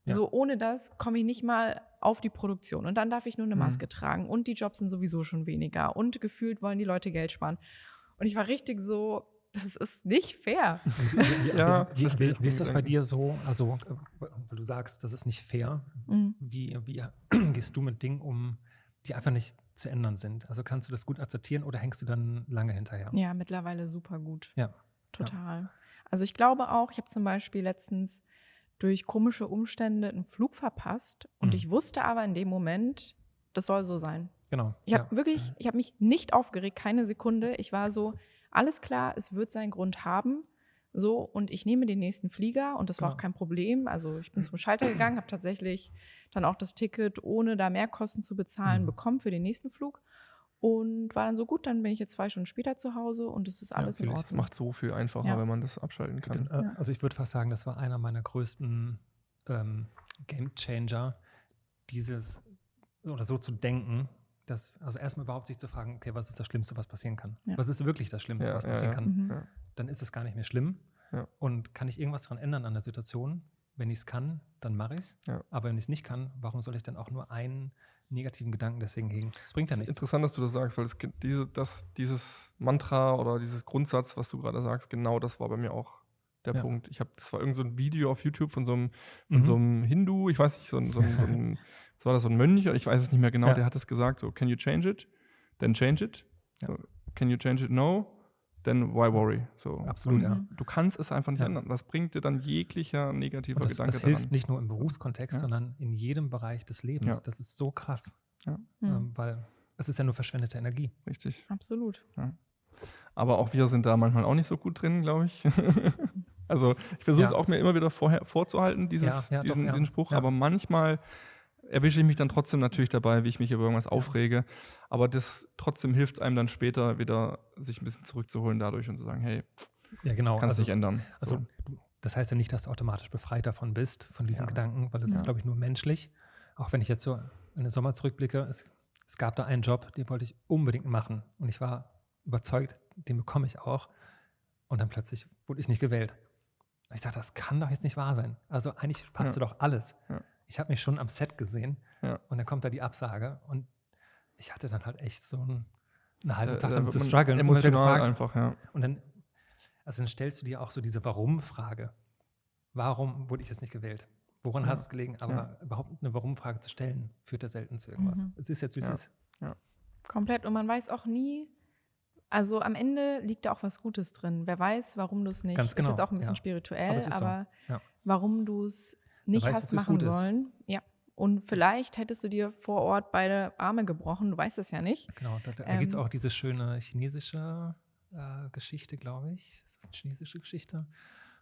Ja. So ohne das komme ich nicht mal auf die Produktion. Und dann darf ich nur eine Maske tragen und die Jobs sind sowieso schon weniger und gefühlt wollen die Leute Geld sparen. Und ich war richtig so, das ist nicht fair. Ja, Wie verstehe ich ist das den bei dir so? Also, weil du sagst, das ist nicht fair. Mhm. Wie gehst du mit Dingen um, die einfach nicht zu ändern sind? Also kannst du das gut akzeptieren oder hängst du dann lange hinterher? Ja, mittlerweile super gut. Ja. Total. Also ich glaube auch, ich habe zum Beispiel letztens durch komische Umstände einen Flug verpasst und Mhm. ich wusste aber in dem Moment, das soll so sein. Genau. Ich habe mich nicht aufgeregt, keine Sekunde. Ich war so, alles klar, es wird seinen Grund haben. So, und ich nehme den nächsten Flieger und das war auch kein Problem. Also ich bin zum Schalter gegangen, habe tatsächlich dann auch das Ticket, ohne da Mehrkosten zu bezahlen, bekommen für den nächsten Flug. Und war dann so, gut, dann bin ich jetzt 2 Stunden später zu Hause und es ist alles in Ordnung. Das macht so viel einfacher, wenn man das abschalten kann. Also ich würde fast sagen, das war einer meiner größten Game Changer, dieses oder so zu denken, also erstmal überhaupt sich zu fragen, okay, was ist das Schlimmste, was passieren kann? Ja. Was ist wirklich das Schlimmste, was passieren kann? Ja. Dann ist es gar nicht mehr schlimm. Ja. Und kann ich irgendwas daran ändern an der Situation? Wenn ich es kann, dann mache ich es. Ja. Aber wenn ich es nicht kann, warum soll ich dann auch nur einen negativen Gedanken deswegen hegen? Das bringt ja nichts. Interessant, dass du das sagst, weil dieses Mantra oder dieses Grundsatz, was du gerade sagst, genau das war bei mir auch der Punkt. Das war irgend so ein Video auf YouTube von so einem Hindu, ich weiß nicht, was war das, so ein Mönch, ich weiß es nicht mehr genau, der hat das gesagt, so, can you change it? Then change it. Ja. So, can you change it? No. Then why worry? So. Absolut, Du kannst es einfach nicht ändern. Was bringt dir dann jeglicher negativer Gedanke das hilft nicht nur im Berufskontext, sondern in jedem Bereich des Lebens. Ja. Das ist so krass, Ja. weil es ist ja nur verschwendete Energie. Richtig. Absolut. Ja. Aber auch wir sind da manchmal auch nicht so gut drin, glaube ich. Also ich versuche es auch mir immer wieder vorzuhalten, diesen Spruch, aber manchmal erwische ich mich dann trotzdem natürlich dabei, wie ich mich über irgendwas aufrege. Aber das trotzdem hilft es einem dann später wieder, sich ein bisschen zurückzuholen dadurch und zu sagen, hey, kannst dich ändern. So. Also das heißt ja nicht, dass du automatisch befreit davon bist, von diesen Gedanken, weil das ist, glaube ich, nur menschlich. Auch wenn ich jetzt so in den Sommer zurückblicke, es gab da einen Job, den wollte ich unbedingt machen. Und ich war überzeugt, den bekomme ich auch. Und dann plötzlich wurde ich nicht gewählt. Und ich dachte, das kann doch jetzt nicht wahr sein. Also eigentlich passte doch alles. Ja. Ich habe mich schon am Set gesehen und dann kommt da die Absage und ich hatte dann halt echt so einen halben Tag damit zu strugglen. Emotional einfach, Und dann stellst du dir auch so diese Warum-Frage. Warum wurde ich jetzt nicht gewählt? Woran hat es gelegen? Aber überhaupt eine Warum-Frage zu stellen, führt ja selten zu irgendwas. Es ist jetzt, wie es ist. Ja. Komplett. Und man weiß auch nie, also am Ende liegt da auch was Gutes drin. Wer weiß, warum du es nicht, Ganz genau. ist jetzt auch ein bisschen spirituell, aber so. Warum du es nicht hast machen sollen. Ja. Und vielleicht hättest du dir vor Ort beide Arme gebrochen, du weißt es ja nicht. Genau, da gibt es auch diese schöne chinesische Geschichte, glaube ich. Ist das eine chinesische Geschichte?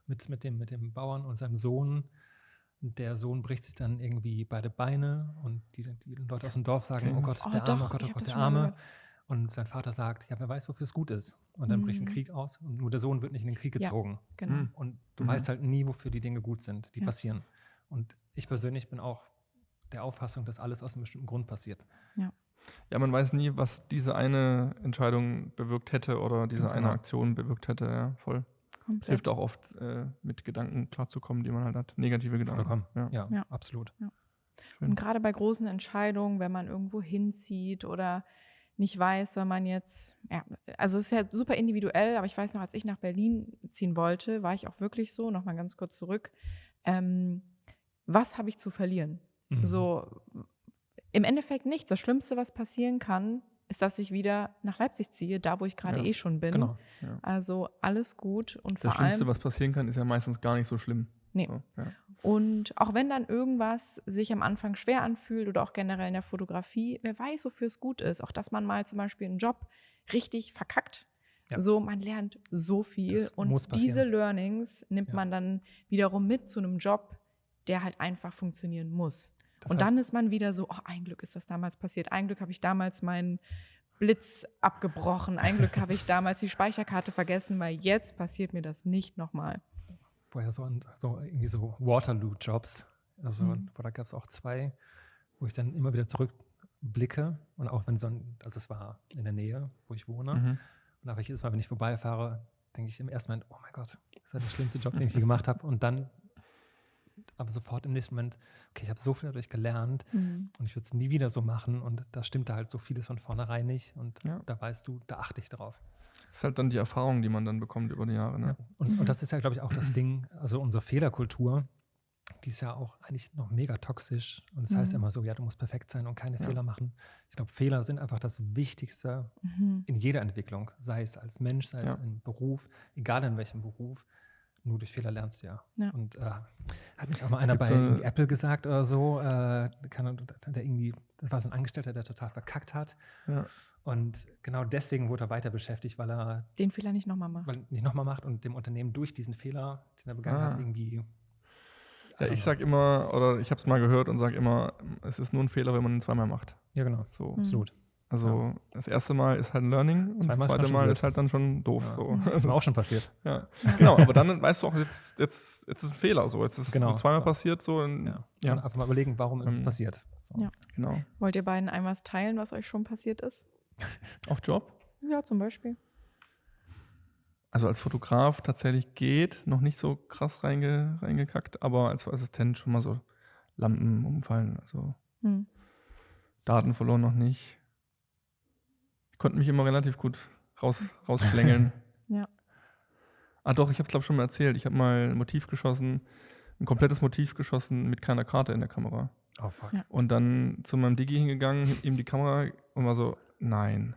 Mit dem Bauern und seinem Sohn. Der Sohn bricht sich dann irgendwie beide Beine und die Leute aus dem Dorf sagen, oh Gott, der Arme, oh Gott, der Arme. Und sein Vater sagt, ja, wer weiß, wofür es gut ist. Und dann bricht ein Krieg aus und nur der Sohn wird nicht in den Krieg gezogen. Ja, genau. Und du weißt halt nie, wofür die Dinge gut sind, die passieren. Und ich persönlich bin auch der Auffassung, dass alles aus einem bestimmten Grund passiert. Ja, man weiß nie, was diese eine Entscheidung bewirkt hätte oder diese eine Aktion bewirkt hätte. Ja, voll. Komplett. Hilft auch oft, mit Gedanken klarzukommen, die man halt hat. Negative Gedanken. Vollkommen. Ja, absolut. Ja. Und gerade bei großen Entscheidungen, wenn man irgendwo hinzieht oder nicht weiß, soll man jetzt, also es ist ja super individuell, aber ich weiß noch, als ich nach Berlin ziehen wollte, war ich auch wirklich so, nochmal ganz kurz zurück, was habe ich zu verlieren? So, im Endeffekt nichts. Das Schlimmste, was passieren kann, ist, dass ich wieder nach Leipzig ziehe, da wo ich gerade schon bin. Genau. Ja. Also alles gut und das vor allem. Das Schlimmste, was passieren kann, ist ja meistens gar nicht so schlimm. Nee. So, Und auch wenn dann irgendwas sich am Anfang schwer anfühlt oder auch generell in der Fotografie, wer weiß, wofür es gut ist. Auch dass man mal zum Beispiel einen Job richtig verkackt. Ja. So, man lernt so viel. Und diese Learnings nimmt man dann wiederum mit zu einem Job, der halt einfach funktionieren muss. Und dann ist man wieder so, ein Glück ist das damals passiert. Ein Glück habe ich damals meinen Blitz abgebrochen. Ein Glück habe ich damals die Speicherkarte vergessen, weil jetzt passiert mir das nicht nochmal. Vorher so irgendwie so Waterloo-Jobs. Also da gab es auch 2, wo ich dann immer wieder zurückblicke. Und auch wenn es war in der Nähe, wo ich wohne. Und aber jedes Mal, wenn ich vorbeifahre, denke ich im ersten Moment, oh mein Gott, das war der schlimmste Job, den ich je gemacht habe. Und dann aber sofort im nächsten Moment, okay, ich habe so viel dadurch gelernt und ich würde es nie wieder so machen. Und da stimmt da halt so vieles von vornherein nicht. Und da weißt du, da achte ich drauf. Das ist halt dann die Erfahrung, die man dann bekommt über die Jahre. Ne? Ja. Und das ist ja, glaube ich, auch das Ding, also unsere Fehlerkultur, die ist ja auch eigentlich noch mega toxisch. Und das heißt ja immer so, ja, du musst perfekt sein und keine Fehler machen. Ich glaube, Fehler sind einfach das Wichtigste in jeder Entwicklung, sei es als Mensch, sei es im Beruf, egal in welchem Beruf. nur durch Fehler lernst du ja. Ja. Und hat nicht auch mal Es einer gibt bei so eine- Apple gesagt oder so, der irgendwie, das war so ein Angestellter, der total verkackt hat. Ja. Und genau deswegen wurde er weiter beschäftigt, weil er Den Fehler nicht nochmal machen. nicht nochmal macht und dem Unternehmen durch diesen Fehler, den er begangen hat, irgendwie. Ja, ich sag immer, oder ich habe es mal gehört und sage immer, es ist nur ein Fehler, wenn man ihn zweimal macht. Ja, genau. So. Absolut. Also das erste Mal ist halt ein Learning und das Zweimal ist man zweite schon Mal blöd. ist halt dann schon doof. Ja. So. Das ist mir auch schon passiert. Ja. Genau, aber dann weißt du auch, jetzt ist ein Fehler. So. Jetzt ist es Genau. zweimal So. passiert. So. Und, Ja. ja, Und einfach mal überlegen, warum ist es Ähm, passiert. So. Ja. genau. Wollt ihr beiden einmal was teilen, was euch schon passiert ist? Auf Job? Ja, zum Beispiel. Also als Fotograf tatsächlich geht, noch nicht so krass reingekackt, aber als Assistent schon mal so Lampen umfallen, also Hm. Daten verloren noch nicht. Ich konnte mich immer relativ gut rausschlängeln. Ja. Ah doch, ich habe es glaube ich schon mal erzählt. Ich habe mal ein Motiv geschossen, ein komplettes Motiv geschossen mit keiner Karte in der Kamera. Oh, fuck. Ja. Und dann zu meinem Digi hingegangen, ihm die Kamera und war so, nein.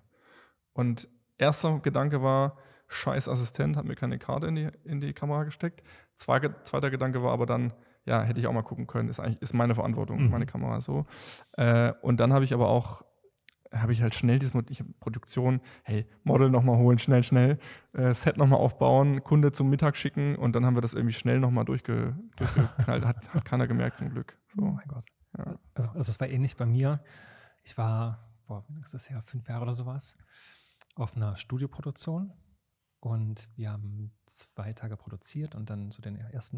Und erster Gedanke war, scheiß Assistent, hat mir keine Karte in die Kamera gesteckt. Zweiter Gedanke war aber dann, ja, hätte ich auch mal gucken können, ist meine Verantwortung, meine Kamera so. Und dann habe ich halt schnell ich habe Produktion, hey, Model nochmal holen, schnell, Set nochmal aufbauen, Kunde zum Mittag schicken und dann haben wir das irgendwie schnell nochmal durchgeknallt. Hat keiner gemerkt zum Glück. Oh So. mein Gott. Ja. Also es war ähnlich bei mir. Ich war, ist das her, 5 Jahre oder sowas, auf einer Studioproduktion und wir haben 2 Tage produziert und dann so den ersten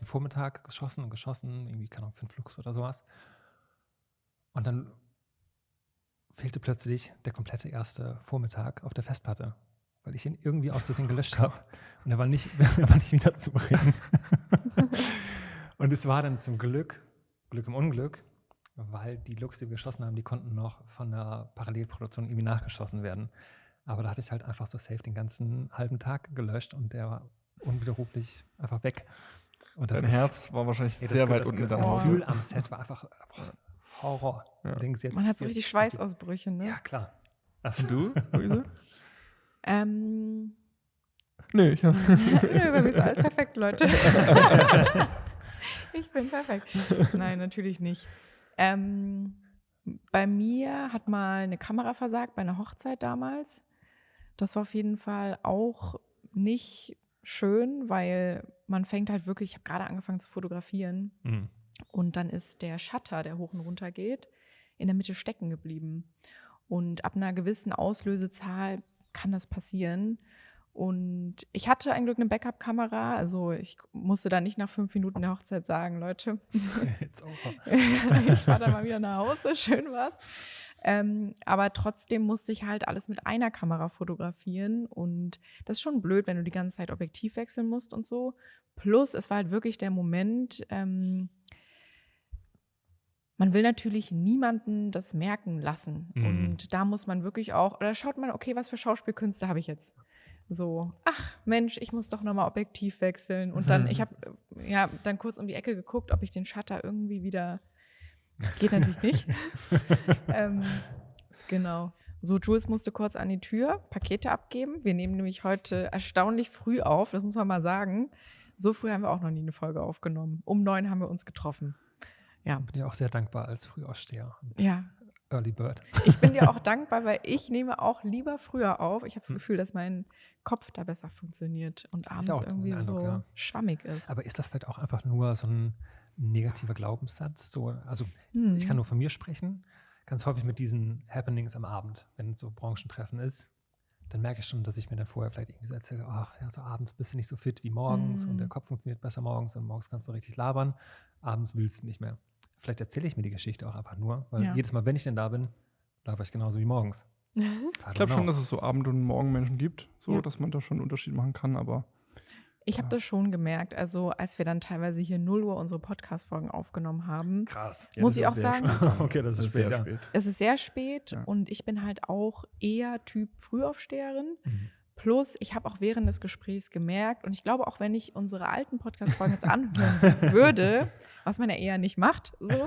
Vormittag geschossen, irgendwie, keine Ahnung, 5 Looks oder sowas. Und dann fehlte plötzlich der komplette erste Vormittag auf der Festplatte, weil ich ihn irgendwie aus Versehen gelöscht habe. Und er war nicht wieder zu bringen. Und es war dann zum Glück im Unglück, weil die Looks, die wir geschossen haben, die konnten noch von der Parallelproduktion irgendwie nachgeschossen werden. Aber da hatte ich halt einfach so safe den ganzen halben Tag gelöscht und der war unwiderruflich einfach weg. Und Dein Herz war wahrscheinlich das sehr weit unten mit das deinem Haus. Gefühl am Set war einfach Horror. Ja. Du denkst, Man hat so richtig Schweißausbrüche, ne? Ja, klar. Also, Du, Luise? Nö, Nee, bei mir ist alles perfekt, Leute. Ich bin perfekt. Nein, natürlich nicht. Bei mir hat mal eine Kamera versagt bei einer Hochzeit damals. Das war auf jeden Fall auch nicht schön, weil man fängt halt wirklich, ich habe gerade angefangen zu fotografieren und dann ist der Shutter, der hoch und runter geht, in der Mitte stecken geblieben. Und ab einer gewissen Auslösezahl kann das passieren. Und ich hatte ein Glück eine Backup-Kamera, also ich musste dann nicht nach 5 Minuten der Hochzeit sagen, Leute, it's over. ich fahre dann mal wieder nach Hause, schön war's. Aber trotzdem musste ich halt alles mit einer Kamera fotografieren und das ist schon blöd, wenn du die ganze Zeit Objektiv wechseln musst und so. Plus, es war halt wirklich der Moment, man will natürlich niemanden das merken lassen. Und da muss man wirklich auch, oder schaut man, okay, was für Schauspielkünste habe ich jetzt? So, ach Mensch, ich muss doch nochmal Objektiv wechseln. Und dann, ich habe dann kurz um die Ecke geguckt, ob ich den Shutter irgendwie wieder, geht natürlich nicht. Genau. So, Jules musste kurz an die Tür, Pakete abgeben. Wir nehmen nämlich heute erstaunlich früh auf, das muss man mal sagen. So früh haben wir auch noch nie eine Folge aufgenommen. Um 9 haben wir uns getroffen. Ja. Bin ja auch sehr dankbar als Frühaufsteher. Ja. Early Bird. Ich bin dir auch dankbar, weil ich nehme auch lieber früher auf. Ich habe das Gefühl, dass mein Kopf da besser funktioniert und abends auch irgendwie den Eindruck, so ja. schwammig ist. Aber ist das vielleicht auch einfach nur so ein negativer Glaubenssatz? So, also ich kann nur von mir sprechen. Ganz häufig mit diesen Happenings am Abend, wenn so Branchentreffen ist, dann merke ich schon, dass ich mir dann vorher vielleicht irgendwie so erzähle, ach ja, so abends bist du nicht so fit wie morgens und der Kopf funktioniert besser morgens und morgens kannst du richtig labern, abends willst du nicht mehr. Vielleicht erzähle ich mir die Geschichte auch einfach nur, weil jedes Mal, wenn ich denn da bin, laber ich genauso wie morgens. Ich glaube schon, dass es so Abend- und Morgenmenschen gibt, so dass man da schon einen Unterschied machen kann, aber ich habe das schon gemerkt. Also, als wir dann teilweise hier 0 Uhr unsere Podcast-Folgen aufgenommen haben, krass. muss ich auch sagen, Okay, das ist sehr spät. spät. es ist sehr spät Ja. und ich bin halt auch eher Typ Frühaufsteherin. Plus, ich habe auch während des Gesprächs gemerkt, und ich glaube auch, wenn ich unsere alten Podcast-Folgen jetzt anhören würde, was man ja eher nicht macht, so,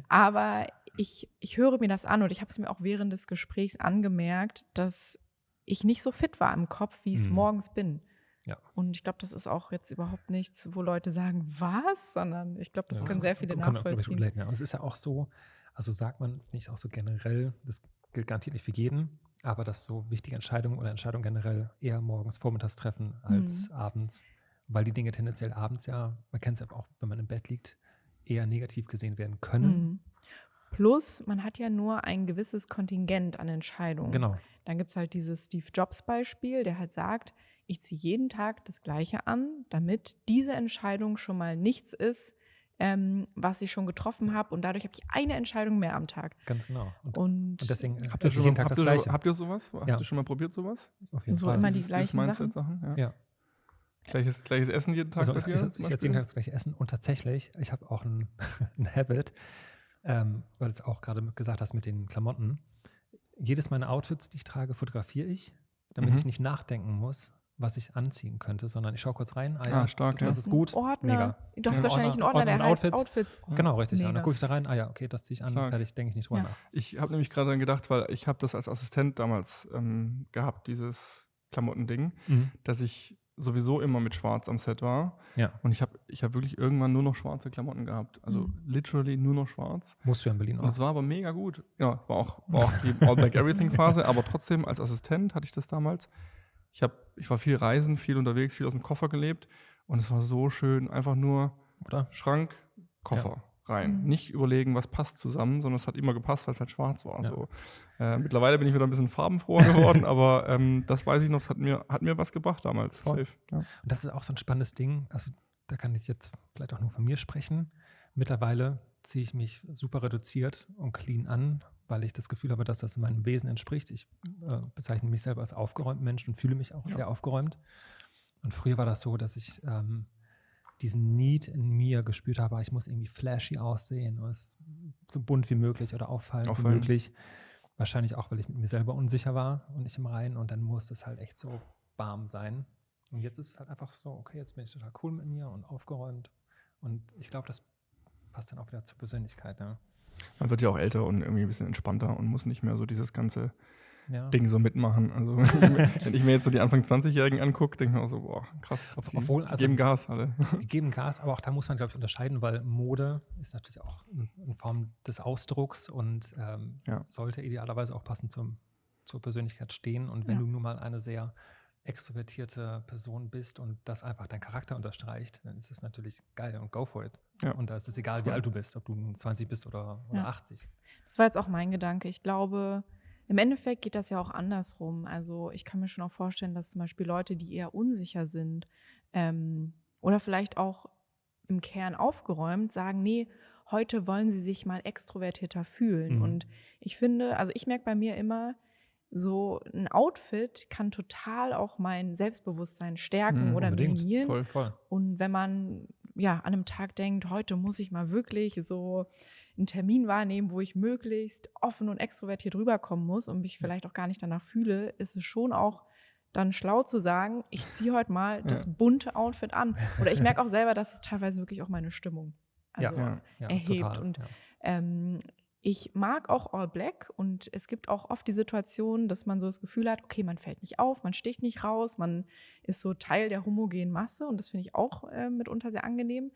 aber ich höre mir das an und ich habe es mir auch während des Gesprächs angemerkt, dass ich nicht so fit war im Kopf, wie ich es morgens bin. Ja. Und ich glaube, das ist auch jetzt überhaupt nichts, wo Leute sagen, was? Sondern ich glaube, das können sehr viele Kann auch, glaub ich, nachvollziehen. relaten, ja. Und es ist ja auch so, also sagt man nicht auch so generell, das gilt garantiert nicht für jeden, aber dass so wichtige Entscheidungen oder Entscheidungen generell eher morgens, vormittags treffen als abends, weil die Dinge tendenziell abends ja, man kennt es ja auch, wenn man im Bett liegt, eher negativ gesehen werden können. Plus, man hat ja nur ein gewisses Kontingent an Entscheidungen. Genau. Dann gibt es halt dieses Steve Jobs-Beispiel, der halt sagt, ich ziehe jeden Tag das Gleiche an, damit diese Entscheidung schon mal nichts ist, was ich schon getroffen habe. Und dadurch habe ich eine Entscheidung mehr am Tag. Ganz genau. Und deswegen Habt ihr jeden Tag das Gleiche. Habt ihr sowas? Ja. Habt ihr schon mal probiert sowas? Auf jeden so Fall. immer die Dieses gleichen Sachen. Mindset-Sachen? Ja. Gleiches Essen jeden Tag Also bei dir? ich zum esse Beispiel? jeden Tag das gleiche Essen und tatsächlich, ich habe auch ein Habit, weil du es auch gerade gesagt hast mit den Klamotten. Jedes meiner Outfits, die ich trage, fotografiere ich, damit ich nicht nachdenken muss, was ich anziehen könnte, sondern ich schaue kurz rein. Stark, das ja. ist gut. Ordner. Mega. Du hast Ja, wahrscheinlich einen Ordner, der mit heißt Outfits. Genau, richtig. Ja. Und Mega. dann gucke ich da rein, okay, das ziehe ich an, Stark. fertig, denke ich nicht drüber Ja. nach. Ich habe nämlich gerade dran gedacht, weil ich habe das als Assistent damals gehabt, dieses Klamottending, dass ich sowieso immer mit Schwarz am Set war. Ja. Und ich hab wirklich irgendwann nur noch schwarze Klamotten gehabt. Also literally nur noch schwarz. Musst du ja in Berlin Und auch. es war aber mega gut. Ja, war auch die All Black Everything Phase, aber trotzdem als Assistent hatte ich das damals. Ich war viel reisen, viel unterwegs, viel aus dem Koffer gelebt und es war so schön, einfach nur Oder? Schrank, Koffer rein. Nicht überlegen, was passt zusammen, sondern es hat immer gepasst, weil es halt schwarz war. Ja. So. Mittlerweile bin ich wieder ein bisschen farbenfroher geworden, aber das weiß ich noch, das hat mir was gebracht damals. Voll. Safe. Ja. Und das ist auch so ein spannendes Ding. Also da kann ich jetzt vielleicht auch nur von mir sprechen. Mittlerweile ziehe ich mich super reduziert und clean an, weil ich das Gefühl habe, dass das meinem Wesen entspricht. Ich bezeichne mich selber als aufgeräumten Menschen und fühle mich auch sehr aufgeräumt. Und früher war das so, dass ich diesen Need in mir gespürt habe, ich muss irgendwie flashy aussehen, oder so bunt wie möglich oder auffallend wie möglich. Wahrscheinlich auch, weil ich mit mir selber unsicher war und nicht im Reinen. Und dann muss es halt echt so warm sein. Und jetzt ist es halt einfach so, okay, jetzt bin ich total cool mit mir und aufgeräumt. Und ich glaube, das passt dann auch wieder zur Persönlichkeit. Ja. Man wird ja auch älter und irgendwie ein bisschen entspannter und muss nicht mehr so dieses ganze Ding so mitmachen. Also wenn ich mir jetzt so die Anfang 20-Jährigen angucke, denke ich mir auch so, boah, krass. Die geben Gas alle. Die geben Gas, aber auch da muss man, glaube ich, unterscheiden, weil Mode ist natürlich auch eine Form des Ausdrucks und sollte idealerweise auch passend zur Persönlichkeit stehen. Und wenn du nun mal eine sehr extrovertierte Person bist und das einfach dein Charakter unterstreicht, dann ist es natürlich geil und go for it. Ja. Und da ist es egal, wie alt du bist, ob du nun 20 bist oder 80. Das war jetzt auch mein Gedanke. Ich glaube, im Endeffekt geht das ja auch andersrum. Also ich kann mir schon auch vorstellen, dass zum Beispiel Leute, die eher unsicher sind oder vielleicht auch im Kern aufgeräumt, sagen, nee, heute wollen sie sich mal extrovertierter fühlen. Und ich finde, also ich merke bei mir immer, so ein Outfit kann total auch mein Selbstbewusstsein stärken oder minimieren. Voll. Und wenn man an einem Tag denkt, heute muss ich mal wirklich so einen Termin wahrnehmen, wo ich möglichst offen und extrovertiert rüberkommen muss und mich vielleicht auch gar nicht danach fühle, ist es schon auch dann schlau zu sagen, ich ziehe heute mal das bunte Outfit an. Oder ich merke auch selber, dass es teilweise wirklich auch meine Stimmung erhebt. Total, und ich mag auch All Black und es gibt auch oft die Situation, dass man so das Gefühl hat, okay, man fällt nicht auf, man sticht nicht raus, man ist so Teil der homogenen Masse und das finde ich auch mitunter sehr angenehm.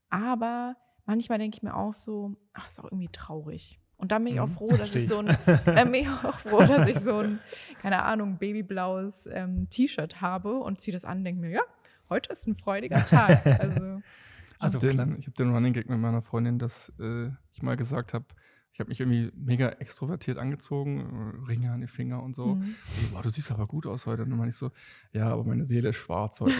Aber manchmal denke ich mir auch so, ist auch irgendwie traurig. Und dann bin ich auch froh, dass ich so ein, keine Ahnung, babyblaues T-Shirt habe und ziehe das an und denke mir, ja, heute ist ein freudiger Tag. Ich habe den Running Gag mit meiner Freundin, dass ich mal gesagt habe, ich habe mich irgendwie mega extrovertiert angezogen, Ringe an die Finger und so. Boah, du siehst aber gut aus heute. Und dann meine ich so, ja, aber meine Seele ist schwarz heute.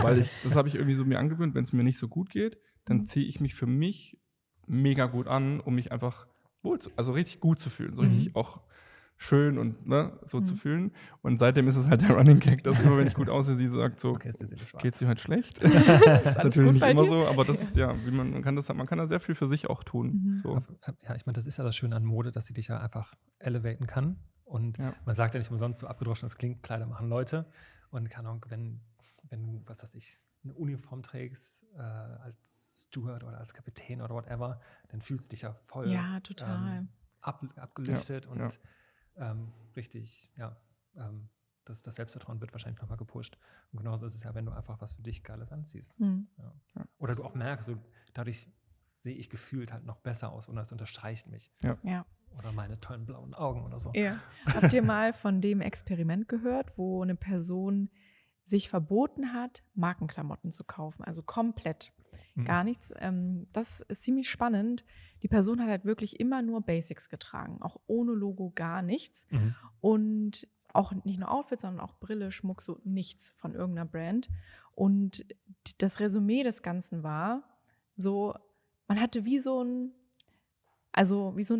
Weil das habe ich irgendwie so mir angewöhnt, wenn es mir nicht so gut geht, dann ziehe ich mich für mich mega gut an, um mich einfach richtig gut zu fühlen. So richtig auch schön und so zu fühlen. Und seitdem ist es halt der Running Gag, dass immer, wenn ich gut aussehe, sie sagt so, okay, ist die Seele schwarz. geht's dir halt schlecht? Ist natürlich nicht immer dir? so, aber das ist man kann da sehr viel für sich auch tun. So. Ja, ich meine, das ist ja das Schöne an Mode, dass sie dich ja einfach elevaten kann. Und man sagt ja nicht umsonst, so abgedroschen es klingt, Kleider machen Leute. Und keine Ahnung, wenn du, was weiß ich, eine Uniform trägst als Steward oder als Kapitän oder whatever, dann fühlst du dich ja voll total. abgeliftet und richtig, das Selbstvertrauen wird wahrscheinlich nochmal gepusht. Und genauso ist es ja, wenn du einfach was für dich Geiles anziehst. Ja. Oder du auch merkst, so, dadurch sehe ich gefühlt halt noch besser aus und das unterstreicht mich. Ja. Oder meine tollen blauen Augen oder so. Ja. Habt ihr mal von dem Experiment gehört, wo eine Person sich verboten hat, Markenklamotten zu kaufen? Also komplett. Gar nichts. Das ist ziemlich spannend. Die Person hat halt wirklich immer nur Basics getragen, auch ohne Logo, gar nichts. Und auch nicht nur Outfits, sondern auch Brille, Schmuck, so nichts von irgendeiner Brand. Und das Resümee des Ganzen war so, man hatte wie so ein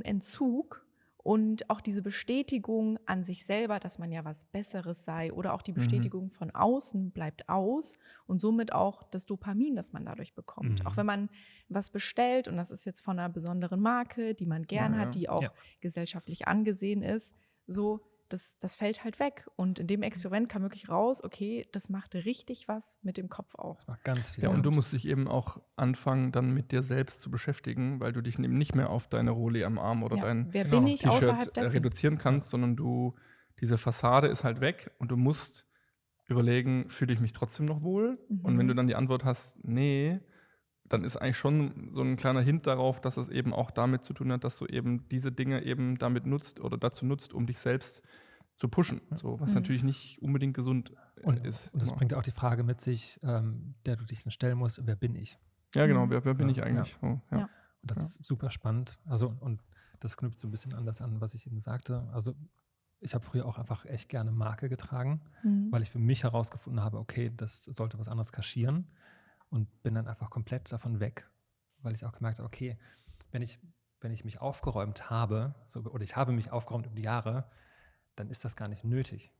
Entzug und auch diese Bestätigung an sich selber, dass man ja was Besseres sei oder auch die Bestätigung von außen bleibt aus und somit auch das Dopamin, das man dadurch bekommt. Auch wenn man was bestellt und das ist jetzt von einer besonderen Marke, die man gern hat, die auch gesellschaftlich angesehen ist, so das fällt halt weg. Und in dem Experiment kam wirklich raus, okay, das macht richtig was mit dem Kopf auch. Das macht ganz viel. Ja, und du musst dich eben auch anfangen, dann mit dir selbst zu beschäftigen, weil du dich eben nicht mehr auf deine Rolli am Arm oder dein Wer bin ich außerhalb T-Shirt dessen? reduzieren kannst, sondern diese Fassade ist halt weg und du musst überlegen, fühle ich mich trotzdem noch wohl? Und wenn du dann die Antwort hast, nee, dann ist eigentlich schon so ein kleiner Hint darauf, dass es eben auch damit zu tun hat, dass du eben diese Dinge eben damit nutzt oder dazu nutzt, um dich selbst zu pushen. So, was natürlich nicht unbedingt gesund ist. Und das bringt auch die Frage mit sich, der du dich dann stellen musst, wer bin ich? Ja, genau, wer bin ich eigentlich? Ja. So, ja. Und das ist super spannend. Also, und das knüpft so ein bisschen an das an, was ich eben sagte. Also, ich habe früher auch einfach echt gerne Marke getragen, weil ich für mich herausgefunden habe, okay, das sollte was anderes kaschieren. Und bin dann einfach komplett davon weg, weil ich auch gemerkt habe, okay, wenn ich mich aufgeräumt habe, oder ich habe mich aufgeräumt über die Jahre, dann ist das gar nicht nötig.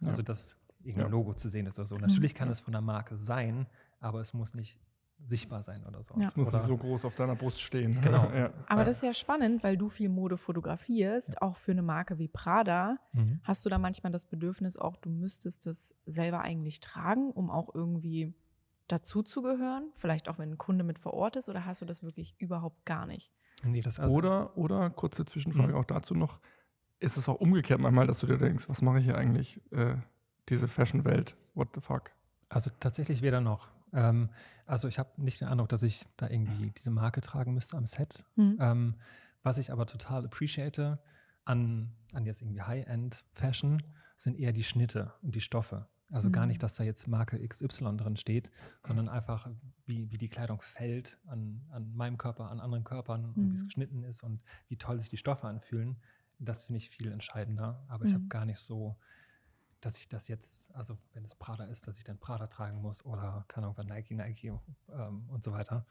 Also, dass irgendein Logo zu sehen ist oder so. Natürlich kann es von der Marke sein, aber es muss nicht sichtbar sein oder so. Es muss nicht so groß auf deiner Brust stehen. Genau. Aber das ist ja spannend, weil du viel Mode fotografierst, auch für eine Marke wie Prada. Hast du da manchmal das Bedürfnis auch, du müsstest das selber eigentlich tragen, um auch irgendwie dazu zu gehören? Vielleicht auch, wenn ein Kunde mit vor Ort ist, oder hast du das wirklich überhaupt gar nicht? Nee, Oder kurze Zwischenfrage auch dazu noch, ist es auch umgekehrt manchmal, dass du dir denkst, was mache ich hier eigentlich, diese Fashion-Welt, what the fuck? Also tatsächlich weder noch. Also ich habe nicht den Eindruck, dass ich da irgendwie diese Marke tragen müsste am Set. Was ich aber total appreciate an jetzt irgendwie High-End-Fashion sind eher die Schnitte und die Stoffe. Also gar nicht, dass da jetzt Marke XY drin steht, sondern einfach, wie die Kleidung fällt an meinem Körper, an anderen Körpern und wie es geschnitten ist und wie toll sich die Stoffe anfühlen. Das finde ich viel entscheidender. Aber ich habe gar nicht so, dass ich das jetzt, also wenn es Prada ist, dass ich dann Prada tragen muss oder keine Ahnung, Nike und so weiter.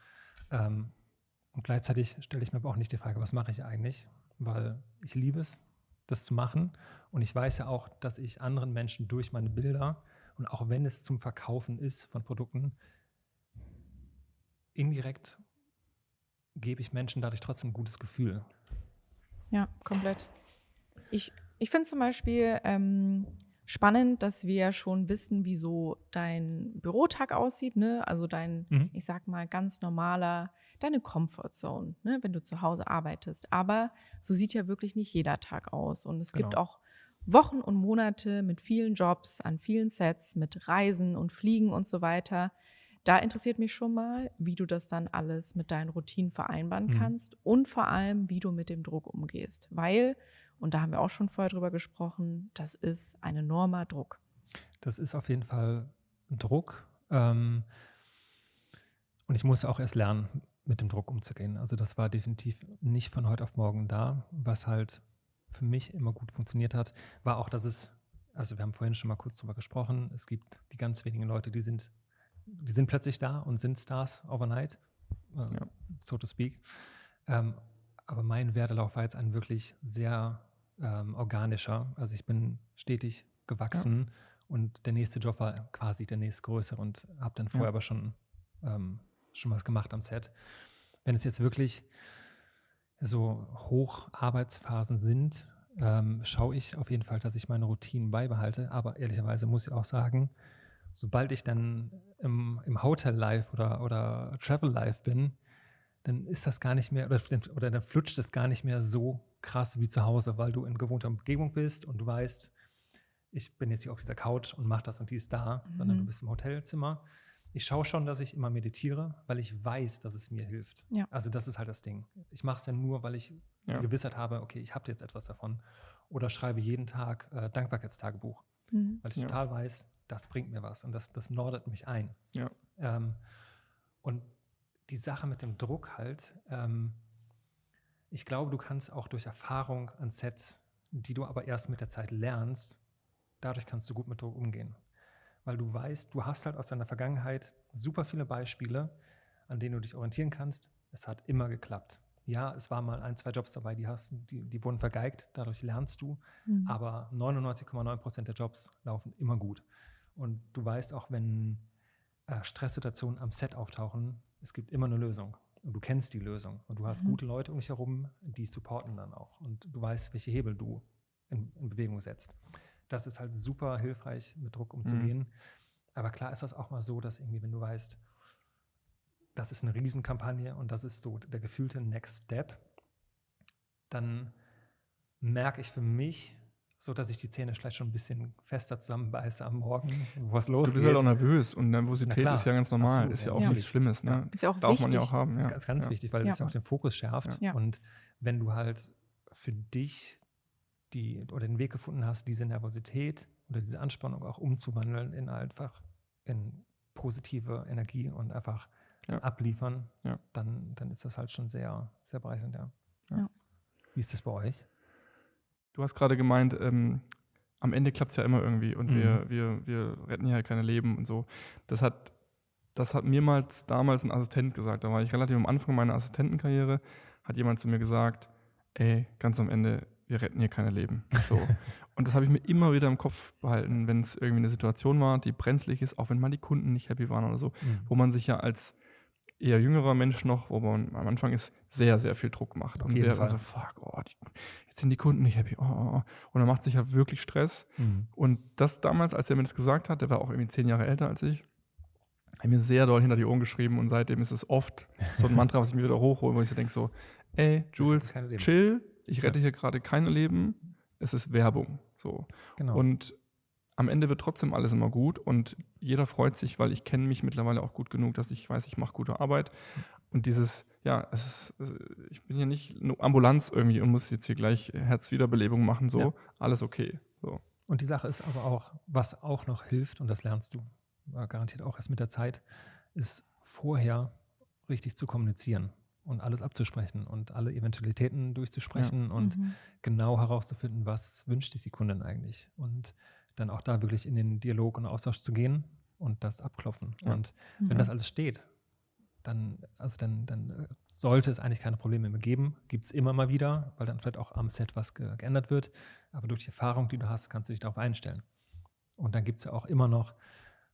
Und gleichzeitig stelle ich mir aber auch nicht die Frage, was mache ich eigentlich? Weil ich liebe es, das zu machen. Und ich weiß ja auch, dass ich anderen Menschen durch meine Bilder und auch wenn es zum Verkaufen ist von Produkten, indirekt gebe ich Menschen dadurch trotzdem ein gutes Gefühl. Ja, komplett. Ich finde es zum Beispiel spannend, dass wir schon wissen, wie so dein Bürotag aussieht, ne? Also ich sag mal, ganz normaler, deine Comfortzone, ne? Wenn du zu Hause arbeitest. Aber so sieht ja wirklich nicht jeder Tag aus. Und es gibt auch Wochen und Monate mit vielen Jobs, an vielen Sets, mit Reisen und Fliegen und so weiter. Da interessiert mich schon mal, wie du das dann alles mit deinen Routinen vereinbaren kannst und vor allem, wie du mit dem Druck umgehst. Weil, und da haben wir auch schon vorher drüber gesprochen, das ist ein enormer Druck. Das ist auf jeden Fall Druck. Und ich musste auch erst lernen, mit dem Druck umzugehen. Also das war definitiv nicht von heute auf morgen da. Was halt für mich immer gut funktioniert hat, war auch, dass wir haben vorhin schon mal kurz drüber gesprochen, es gibt die ganz wenigen Leute, die sind plötzlich da und sind Stars overnight, so to speak. Aber mein Werdelauf war jetzt ein wirklich sehr organischer. Also ich bin stetig gewachsen und der nächste Job war quasi der nächstgrößere und habe dann vorher aber schon was gemacht am Set. Wenn es jetzt wirklich so Hocharbeitsphasen sind, schaue ich auf jeden Fall, dass ich meine Routinen beibehalte. Aber ehrlicherweise muss ich auch sagen, sobald ich dann im Hotel-Life oder Travel-Life bin, dann ist das gar nicht mehr, oder dann flutscht es gar nicht mehr so krass wie zu Hause, weil du in gewohnter Umgebung bist und du weißt, ich bin jetzt hier auf dieser Couch und mache das und die ist da, sondern du bist im Hotelzimmer. Ich schaue schon, dass ich immer meditiere, weil ich weiß, dass es mir hilft. Ja. Also das ist halt das Ding. Ich mache es ja nur, weil ich die Gewissheit habe, okay, ich habe jetzt etwas davon. Oder schreibe jeden Tag Dankbarkeitstagebuch, weil ich total weiß, das bringt mir was und das nordet mich ein. Ja. Und die Sache mit dem Druck halt, ich glaube, du kannst auch durch Erfahrung an Sets, die du aber erst mit der Zeit lernst, dadurch kannst du gut mit Druck umgehen. Weil du weißt, du hast halt aus deiner Vergangenheit super viele Beispiele, an denen du dich orientieren kannst. Es hat immer geklappt. Ja, es waren mal 1, 2 Jobs dabei, die wurden vergeigt, dadurch lernst du. Aber 99,9% der Jobs laufen immer gut. Und du weißt auch, wenn Stresssituationen am Set auftauchen, es gibt immer eine Lösung. Und du kennst die Lösung. Und du hast gute Leute um dich herum, die supporten dann auch. Und du weißt, welche Hebel du in Bewegung setzt. Das ist halt super hilfreich, mit Druck umzugehen. Aber klar ist das auch mal so, dass irgendwie, wenn du weißt, das ist eine Riesenkampagne und das ist so der gefühlte Next Step, dann merke ich für mich, so dass ich die Zähne vielleicht schon ein bisschen fester zusammenbeiße am Morgen, wo es losgeht. Du bist halt auch nervös und Nervosität ist ja ganz normal, absolut, ist ja ja. auch nichts Schlimmes. Ne? Ist ja auch darf man ja wichtig. auch haben. Das Ja. ist ganz wichtig, weil es ja auch den Fokus schärft. Ja. Und wenn du halt für dich den Weg gefunden hast, diese Nervosität oder diese Anspannung auch umzuwandeln in positive Energie und einfach abliefern, dann ist das halt schon sehr, sehr bereichernd. Ja. Wie ist das bei euch? Du hast gerade gemeint, am Ende klappt es ja immer irgendwie und wir retten ja keine Leben und so. Das hat mir damals ein Assistent gesagt, da war ich relativ am Anfang meiner Assistentenkarriere, hat jemand zu mir gesagt, ey, ganz am Ende, wir retten hier keine Leben. So. Und das habe ich mir immer wieder im Kopf behalten, wenn es irgendwie eine Situation war, die brenzlig ist, auch wenn mal die Kunden nicht happy waren oder so, wo man sich ja als eher jüngerer Mensch noch, wo man am Anfang ist, sehr, sehr viel Druck macht. Und sehr so, fuck, jetzt sind die Kunden nicht happy. Und dann macht sich ja wirklich Stress. Und das damals, als er mir das gesagt hat, der war auch irgendwie 10 Jahre älter als ich, habe mir sehr doll hinter die Ohren geschrieben und seitdem ist es oft so ein Mantra, was ich mir wieder hochhole, wo ich so denke so, ey, Jules, chill, ich rette hier gerade keine Leben, es ist Werbung. So. Genau. Und am Ende wird trotzdem alles immer gut und jeder freut sich, weil ich kenne mich mittlerweile auch gut genug, dass ich weiß, ich mache gute Arbeit. Und dieses, ich bin hier nicht eine Ambulanz irgendwie und muss jetzt hier gleich Herzwiederbelebung machen, so, alles okay. So. Und die Sache ist aber auch, was auch noch hilft, und das lernst du garantiert auch erst mit der Zeit, ist vorher richtig zu kommunizieren und alles abzusprechen und alle Eventualitäten durchzusprechen und genau herauszufinden, was wünscht sich die Kundin eigentlich. Und dann auch da wirklich in den Dialog und Austausch zu gehen und das abklopfen. Ja. Und wenn das alles steht, dann sollte es eigentlich keine Probleme mehr geben. Gibt es immer mal wieder, weil dann vielleicht auch am Set was geändert wird. Aber durch die Erfahrung, die du hast, kannst du dich darauf einstellen. Und dann gibt es ja auch immer noch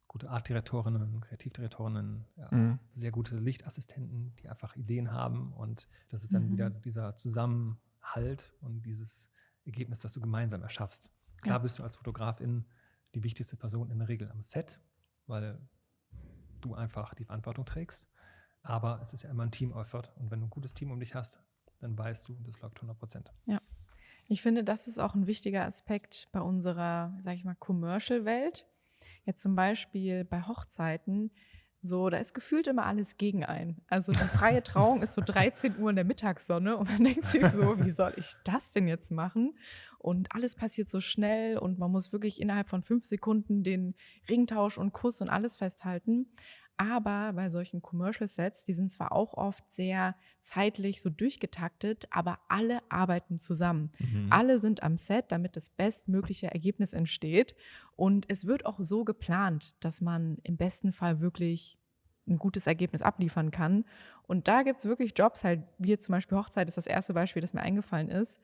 gute Artdirektorinnen, Kreativdirektorinnen, sehr gute Lichtassistenten, die einfach Ideen haben. Und das ist dann wieder dieser Zusammenhalt und dieses Ergebnis, das du gemeinsam erschaffst. Klar bist du als Fotografin die wichtigste Person in der Regel am Set, weil du einfach die Verantwortung trägst. Aber es ist ja immer ein Team-Effort. Und wenn du ein gutes Team um dich hast, dann weißt du, das läuft 100%. Ja, ich finde, das ist auch ein wichtiger Aspekt bei unserer, sag ich mal, Commercial-Welt. Jetzt zum Beispiel bei Hochzeiten, so, da ist gefühlt immer alles gegen einen. Also die freie Trauung ist so 13 Uhr in der Mittagssonne und man denkt sich so, wie soll ich das denn jetzt machen? Und alles passiert so schnell und man muss wirklich innerhalb von 5 Sekunden den Ringtausch und Kuss und alles festhalten. Aber bei solchen Commercial-Sets, die sind zwar auch oft sehr zeitlich so durchgetaktet, aber alle arbeiten zusammen. Alle sind am Set, damit das bestmögliche Ergebnis entsteht. Und es wird auch so geplant, dass man im besten Fall wirklich ein gutes Ergebnis abliefern kann. Und da gibt es wirklich Jobs, halt wie jetzt zum Beispiel Hochzeit ist das erste Beispiel, das mir eingefallen ist.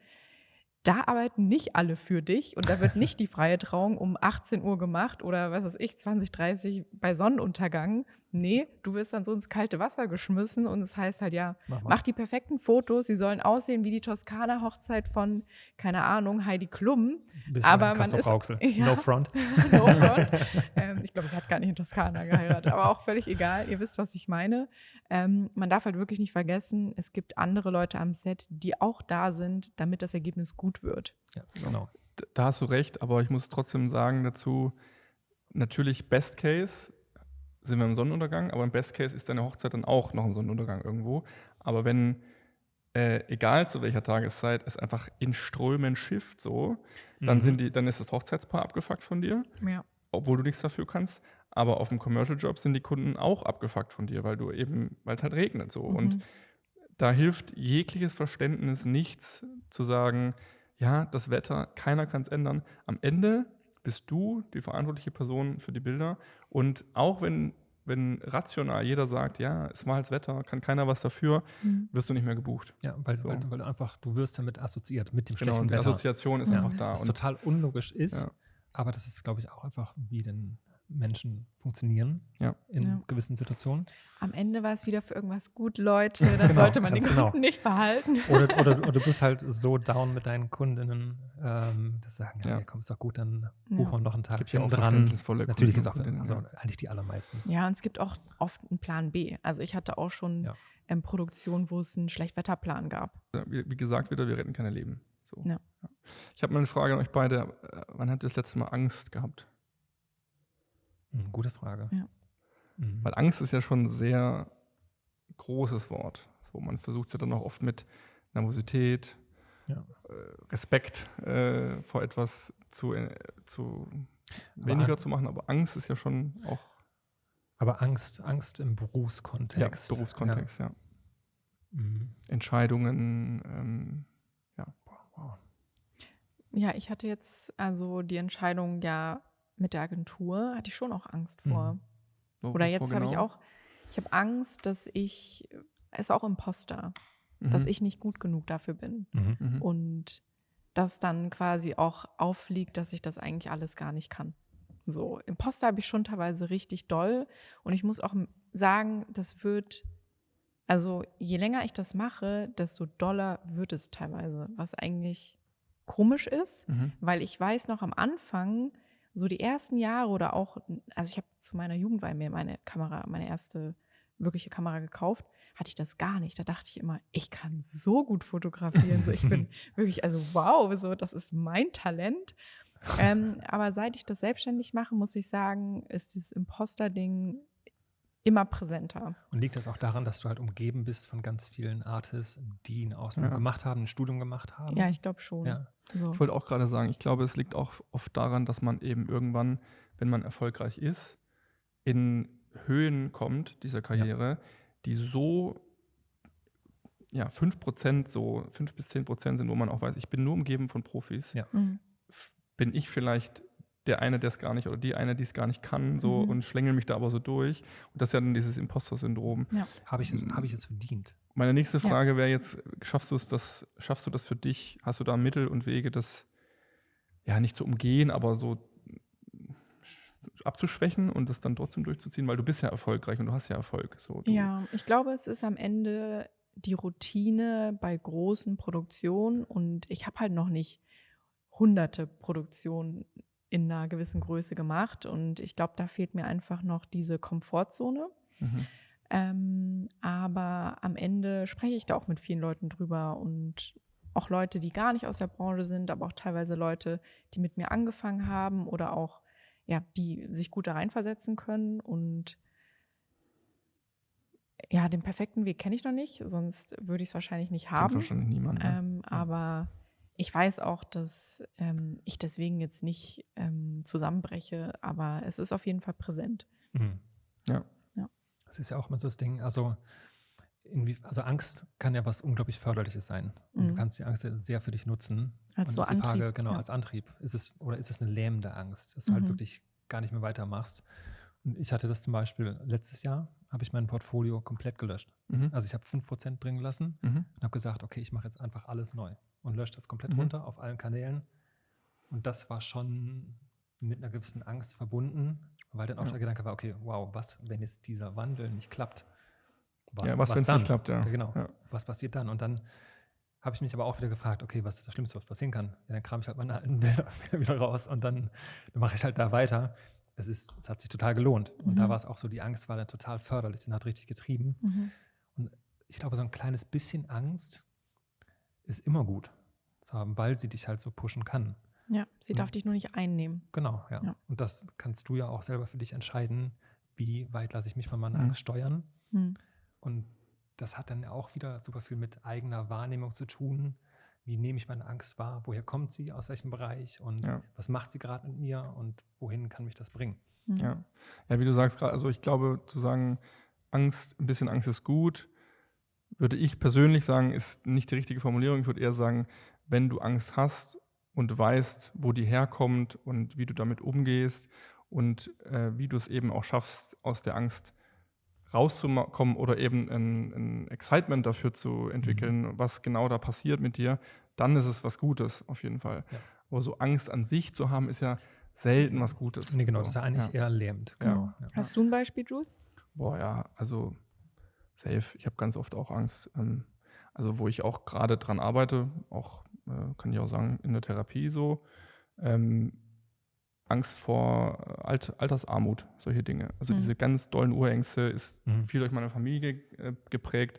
Da arbeiten nicht alle für dich und da wird nicht die freie Trauung um 18 Uhr gemacht oder was weiß ich, 20, 30 bei Sonnenuntergang. Nee, du wirst dann so ins kalte Wasser geschmissen und es heißt halt, mach die perfekten Fotos, sie sollen aussehen wie die Toskana-Hochzeit von, keine Ahnung, Heidi Klum. Aber man ist, no front. No front. Ich glaube, sie hat gar nicht in Toskana geheiratet, aber auch völlig egal, ihr wisst, was ich meine. Man darf halt wirklich nicht vergessen, es gibt andere Leute am Set, die auch da sind, damit das Ergebnis gut wird. Ja, genau. Da hast du recht, aber ich muss trotzdem sagen dazu, natürlich Best Case sind wir im Sonnenuntergang, aber im Best Case ist deine Hochzeit dann auch noch im Sonnenuntergang irgendwo. Aber wenn, egal zu welcher Tageszeit, es einfach in Strömen schifft so, dann ist das Hochzeitspaar abgefuckt von dir, Ja. obwohl du nichts dafür kannst. Aber auf dem Commercial-Job sind die Kunden auch abgefuckt von dir, weil es halt regnet so. Und da hilft jegliches Verständnis nichts zu sagen, ja, das Wetter, keiner kann es ändern. Am Ende bist du die verantwortliche Person für die Bilder. Und auch wenn rational jeder sagt, ja, es war halt das Wetter, kann keiner was dafür, wirst du nicht mehr gebucht. Ja, weil du einfach, du wirst damit assoziiert, mit dem Genau, schlechten die Wetter. Assoziation ist einfach da. Was total unlogisch ist, Ja. aber das ist, glaube ich, auch einfach, wie denn Menschen funktionieren Ja. in gewissen Situationen. Am Ende war es wieder für irgendwas gut, Leute. Dann Genau, sollte man den ganz genau. Kunden nicht behalten. Oder du bist halt so down mit deinen Kundinnen, dass sie sagen, ja, komm, ist doch gut, dann buchen wir noch einen Tag Gibt ja auch dran. verständnisvolle Natürlich Kunden ist auch, und Kundinnen, also ja. eigentlich die allermeisten. Ja, und es gibt auch oft einen Plan B. Also ich hatte auch schon Produktionen, wo es einen Schlechtwetterplan gab. Wie gesagt wieder, wir retten keine Leben. So. Ja. Ich habe mal eine Frage an euch beide. Wann habt ihr das letzte Mal Angst gehabt? Gute Frage. Ja. Weil Angst ist ja schon ein sehr großes Wort. So, man versucht es ja dann auch oft mit Nervosität, Respekt vor etwas zu weniger zu machen, aber Angst ist ja schon auch. Aber Angst im Berufskontext. Ja, Berufskontext, ja. Entscheidungen, wow. Ja, ich hatte jetzt, also die Entscheidung mit der Agentur, hatte ich schon auch Angst vor. Oder jetzt habe ich habe Angst, dass es ist auch Imposter, dass ich nicht gut genug dafür bin. Und dass dann quasi auch auffliegt, dass ich das eigentlich alles gar nicht kann. So, Imposter habe ich schon teilweise richtig doll. Und ich muss auch sagen, also je länger ich das mache, desto doller wird es teilweise, was eigentlich komisch ist, weil ich weiß noch am Anfang, so die ersten Jahre oder auch, also ich habe zu meiner Jugendweihe mir meine erste wirkliche Kamera gekauft, hatte ich das gar nicht. Da dachte ich immer, ich kann so gut fotografieren. So, ich bin wirklich, also wow, so, das ist mein Talent. Aber seit ich das selbstständig mache, muss ich sagen, ist dieses Imposter-Ding immer präsenter. Und liegt das auch daran, dass du halt umgeben bist von ganz vielen Artists, die eine Ausbildung gemacht haben, ein Studium gemacht haben? Ja, ich glaube schon. Ja. So. Ich wollte auch gerade sagen, ich glaube, es liegt auch oft daran, dass man eben irgendwann, wenn man erfolgreich ist, in Höhen kommt dieser Karriere, die so 5% so 5 bis 10% sind, wo man auch weiß, ich bin nur umgeben von Profis. Ja. Bin ich vielleicht der eine, der es gar nicht, oder die eine, die es gar nicht kann, so und schlängel mich da aber so durch. Und das ist ja dann dieses Imposter-Syndrom. Ja. Habe ich es verdient? Meine nächste Frage wäre jetzt, schaffst du das für dich? Hast du da Mittel und Wege, das nicht zu umgehen, aber so abzuschwächen und das dann trotzdem durchzuziehen? Weil du bist ja erfolgreich und du hast ja Erfolg. So, ja, ich glaube, es ist am Ende die Routine bei großen Produktionen und ich habe halt noch nicht hunderte Produktionen in einer gewissen Größe gemacht und ich glaube, da fehlt mir einfach noch diese Komfortzone. Aber am Ende spreche ich da auch mit vielen Leuten drüber und auch Leute, die gar nicht aus der Branche sind, aber auch teilweise Leute, die mit mir angefangen haben oder auch, die sich gut da reinversetzen können und den perfekten Weg kenne ich noch nicht, sonst würde ich es wahrscheinlich nicht haben. Kennt wahrscheinlich niemand. Aber ich weiß auch, dass ich deswegen jetzt nicht zusammenbreche, aber es ist auf jeden Fall präsent. Ja. Das ist ja auch immer so das Ding, also Angst kann ja was unglaublich Förderliches sein. Und du kannst die Angst ja sehr für dich nutzen. Als und so ist die Frage, Antrieb. als Antrieb. Ist es eine lähmende Angst, dass du halt wirklich gar nicht mehr weitermachst? Und ich hatte das zum Beispiel letztes Jahr, habe ich mein Portfolio komplett gelöscht. Also ich habe 5% drin gelassen und habe gesagt, okay, ich mache jetzt einfach alles neu und lösche das komplett runter auf allen Kanälen. Und das war schon mit einer gewissen Angst verbunden, weil dann auch der Gedanke war, okay, wow, was, wenn jetzt dieser Wandel nicht klappt? Was wenn es nicht klappt, ja. Genau, was passiert dann? Und dann habe ich mich aber auch wieder gefragt, okay, was ist das Schlimmste, was passieren kann? Ja, dann kram ich halt meine alten Bilder wieder raus und dann mache ich halt da weiter. Es hat sich total gelohnt. Und da war es auch so, die Angst war dann total förderlich und hat richtig getrieben. Und ich glaube, so ein kleines bisschen Angst ist immer gut zu haben, weil sie dich halt so pushen kann. Ja, sie darf dich nur nicht einnehmen. Genau, ja. Ja. Und das kannst du ja auch selber für dich entscheiden, wie weit lasse ich mich von meiner Angst steuern. Und das hat dann auch wieder super viel mit eigener Wahrnehmung zu tun. Wie nehme ich meine Angst wahr? Woher kommt sie? Aus welchem Bereich? Und was macht sie gerade mit mir? Und wohin kann mich das bringen? Ja, wie du sagst gerade, also ich glaube, zu sagen, ein bisschen Angst ist gut, würde ich persönlich sagen, ist nicht die richtige Formulierung. Ich würde eher sagen, wenn du Angst hast und weißt, wo die herkommt und wie du damit umgehst und wie du es eben auch schaffst, aus der Angst rauszukommen oder eben ein Excitement dafür zu entwickeln, was genau da passiert mit dir, dann ist es was Gutes auf jeden Fall. Ja. Aber so Angst an sich zu haben, ist ja selten was Gutes. Nee, genau, das ist ja eigentlich eher lähmend. Genau. Ja. Hast du ein Beispiel, Jules? Boah, ja, also safe. Ich habe ganz oft auch Angst. Also wo ich auch gerade dran arbeite, auch kann ich auch sagen, in der Therapie so, Angst vor Altersarmut, solche Dinge. Also diese ganz dollen Urängste ist viel durch meine Familie geprägt.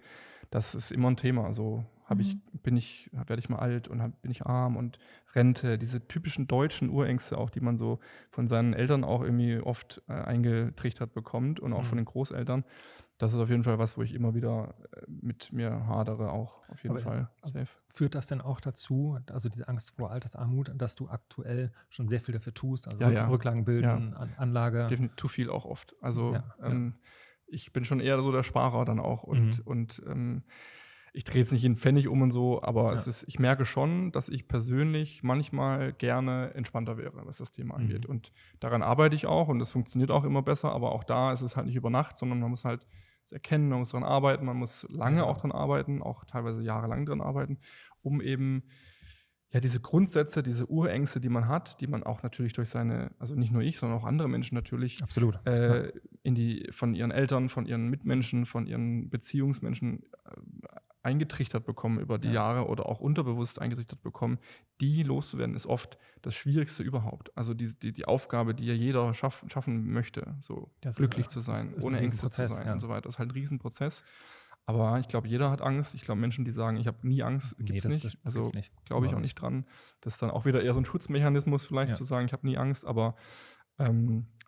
Das ist immer ein Thema. Also werde ich mal alt und bin ich arm und Rente, diese typischen deutschen Urängste auch, die man so von seinen Eltern auch irgendwie oft eingetrichtert bekommt und auch von den Großeltern. Das ist auf jeden Fall was, wo ich immer wieder mit mir hadere, auch auf jeden Fall. Safe. Führt das denn auch dazu, also diese Angst vor Altersarmut, dass du aktuell schon sehr viel dafür tust, also Rücklagen bilden, Anlage? Definitiv zu viel auch oft. Also ich bin schon eher so der Sparer dann auch und ich drehe jetzt nicht in Pfennig um und so, aber ich merke schon, dass ich persönlich manchmal gerne entspannter wäre, was das Thema angeht. Und daran arbeite ich auch und es funktioniert auch immer besser, aber auch da ist es halt nicht über Nacht, sondern man muss halt es erkennen, man muss daran arbeiten, man muss lange auch dran arbeiten, auch teilweise jahrelang dran arbeiten, um eben diese Grundsätze, diese Urängste, die man hat, die man auch natürlich durch also nicht nur ich, sondern auch andere Menschen natürlich Absolut. Von ihren Eltern, von ihren Mitmenschen, von ihren Beziehungsmenschen eingetrichtert bekommen über die Jahre oder auch unterbewusst eingetrichtert bekommen, die loszuwerden, ist oft das Schwierigste überhaupt. Also die Aufgabe, die ja jeder schaffen möchte, so glücklich zu sein, ohne Ängste zu sein und so weiter. Das ist halt ein Riesenprozess. Aber ich glaube, jeder hat Angst. Ich glaube, Menschen, die sagen, ich habe nie Angst, gibt es nicht. Also glaube ich auch nicht dran. Das ist dann auch wieder eher so ein Schutzmechanismus vielleicht zu sagen, ich habe nie Angst. Aber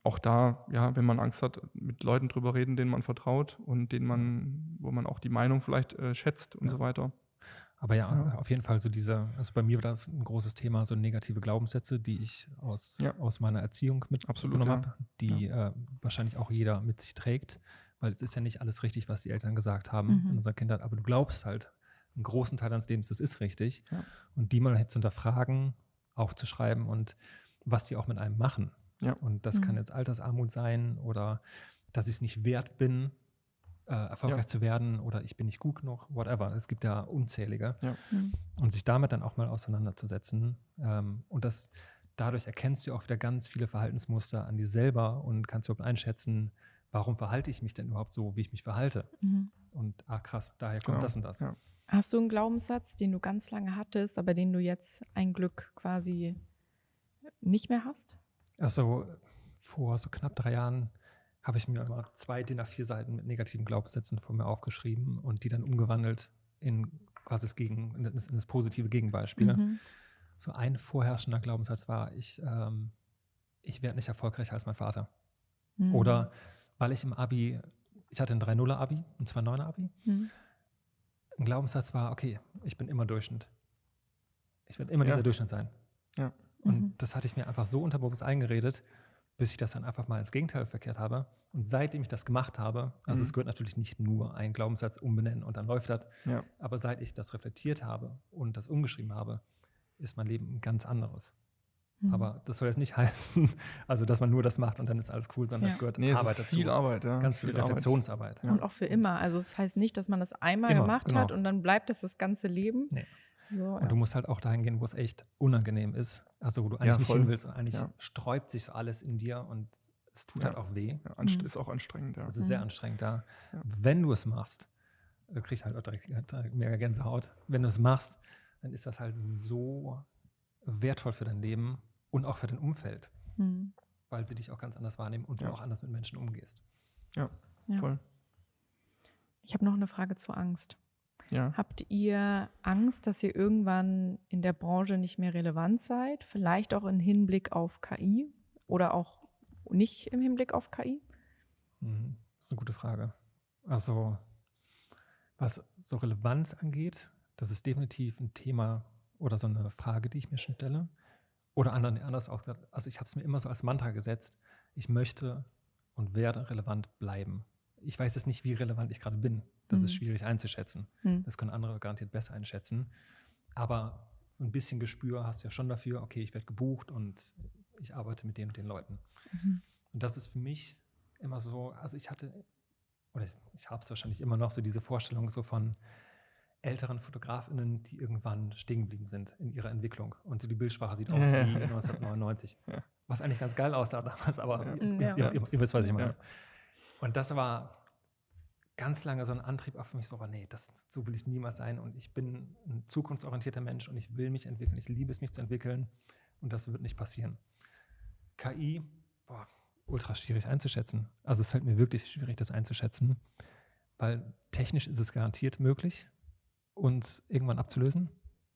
auch da, wenn man Angst hat, mit Leuten drüber reden, denen man vertraut und wo man auch die Meinung vielleicht schätzt und so weiter. Aber auf jeden Fall also bei mir war das ein großes Thema, so negative Glaubenssätze, die ich aus meiner Erziehung mitgenommen habe, die wahrscheinlich auch jeder mit sich trägt, weil es ist ja nicht alles richtig, was die Eltern gesagt haben in unserer Kindheit, aber du glaubst halt einen großen Teil deines Lebens, das ist richtig. Ja. Und die mal jetzt hinterfragen, aufzuschreiben und was die auch mit einem machen. Ja. Und das kann jetzt Altersarmut sein oder dass ich es nicht wert bin, erfolgreich zu werden oder ich bin nicht gut genug, whatever. Es gibt ja unzählige. Ja. Und sich damit dann auch mal auseinanderzusetzen. Und dadurch erkennst du auch wieder ganz viele Verhaltensmuster an dir selber und kannst überhaupt einschätzen, warum verhalte ich mich denn überhaupt so, wie ich mich verhalte. Und krass, daher kommt das und das. Ja. Hast du einen Glaubenssatz, den du ganz lange hattest, aber den du jetzt ein Glück quasi nicht mehr hast? Also vor so knapp 3 Jahren habe ich mir immer 2 DIN A4 Seiten mit negativen Glaubenssätzen von mir aufgeschrieben und die dann umgewandelt in quasi in das positive Gegenbeispiel. So ein vorherrschender Glaubenssatz war, ich werde nicht erfolgreicher als mein Vater. Oder weil ich im Abi, ich hatte ein 3,0er Abi, ein 2,9er Abi. Ein Glaubenssatz war, okay, ich bin immer Durchschnitt. Ich werde immer dieser Durchschnitt sein. Ja. Und das hatte ich mir einfach so unterbewusst eingeredet, bis ich das dann einfach mal ins Gegenteil verkehrt habe. Und seitdem ich das gemacht habe, also es gehört natürlich nicht nur einen Glaubenssatz umbenennen und dann läuft das, aber seit ich das reflektiert habe und das umgeschrieben habe, ist mein Leben ein ganz anderes. Aber das soll jetzt nicht heißen, also dass man nur das macht und dann ist alles cool, sondern es gehört Arbeit dazu. Viel Arbeit, ganz viel Reflexionsarbeit. Und auch für immer. Also es heißt nicht, dass man das einmal gemacht hat und dann bleibt es das ganze Leben. Nee. So, und du musst halt auch dahin gehen, wo es echt unangenehm ist. Also wo du eigentlich nicht hin willst. Und eigentlich sträubt sich so alles in dir und es tut halt auch weh. Ja, ist auch anstrengend, Es ist sehr anstrengend da. Ja. Wenn du es machst, du kriegst halt auch direkt mega Gänsehaut. Wenn du es machst, dann ist das halt so wertvoll für dein Leben und auch für dein Umfeld. Weil sie dich auch ganz anders wahrnehmen und du auch anders mit Menschen umgehst. Ja, voll. Ich habe noch eine Frage zur Angst. Ja. Habt ihr Angst, dass ihr irgendwann in der Branche nicht mehr relevant seid? Vielleicht auch im Hinblick auf KI oder auch nicht im Hinblick auf KI? Das ist eine gute Frage. Also, was so Relevanz angeht, das ist definitiv ein Thema oder so eine Frage, die ich mir schon stelle. Oder anders auch gesagt, also ich habe es mir immer so als Mantra gesetzt, ich möchte und werde relevant bleiben. Ich weiß jetzt nicht, wie relevant ich gerade bin. Das ist schwierig einzuschätzen. Das können andere garantiert besser einschätzen. Aber so ein bisschen Gespür hast du ja schon dafür, okay, ich werde gebucht und ich arbeite mit den und den Leuten. Und das ist für mich immer so, also ich habe es wahrscheinlich immer noch, so diese Vorstellung so von älteren FotografInnen, die irgendwann stehen geblieben sind in ihrer Entwicklung. Und so die Bildsprache sieht aus wie 1999. Ja. Was eigentlich ganz geil aussah damals, aber Ja. ihr wisst, was ich meine. Ja. Und das war ganz lange so ein Antrieb auch für mich, so, aber nee, so will ich niemals sein. Und ich bin ein zukunftsorientierter Mensch und ich will mich entwickeln. Ich liebe es, mich zu entwickeln. Und das wird nicht passieren. KI, ultra schwierig einzuschätzen. Also es fällt mir wirklich schwierig, das einzuschätzen, weil technisch ist es garantiert möglich, uns irgendwann abzulösen.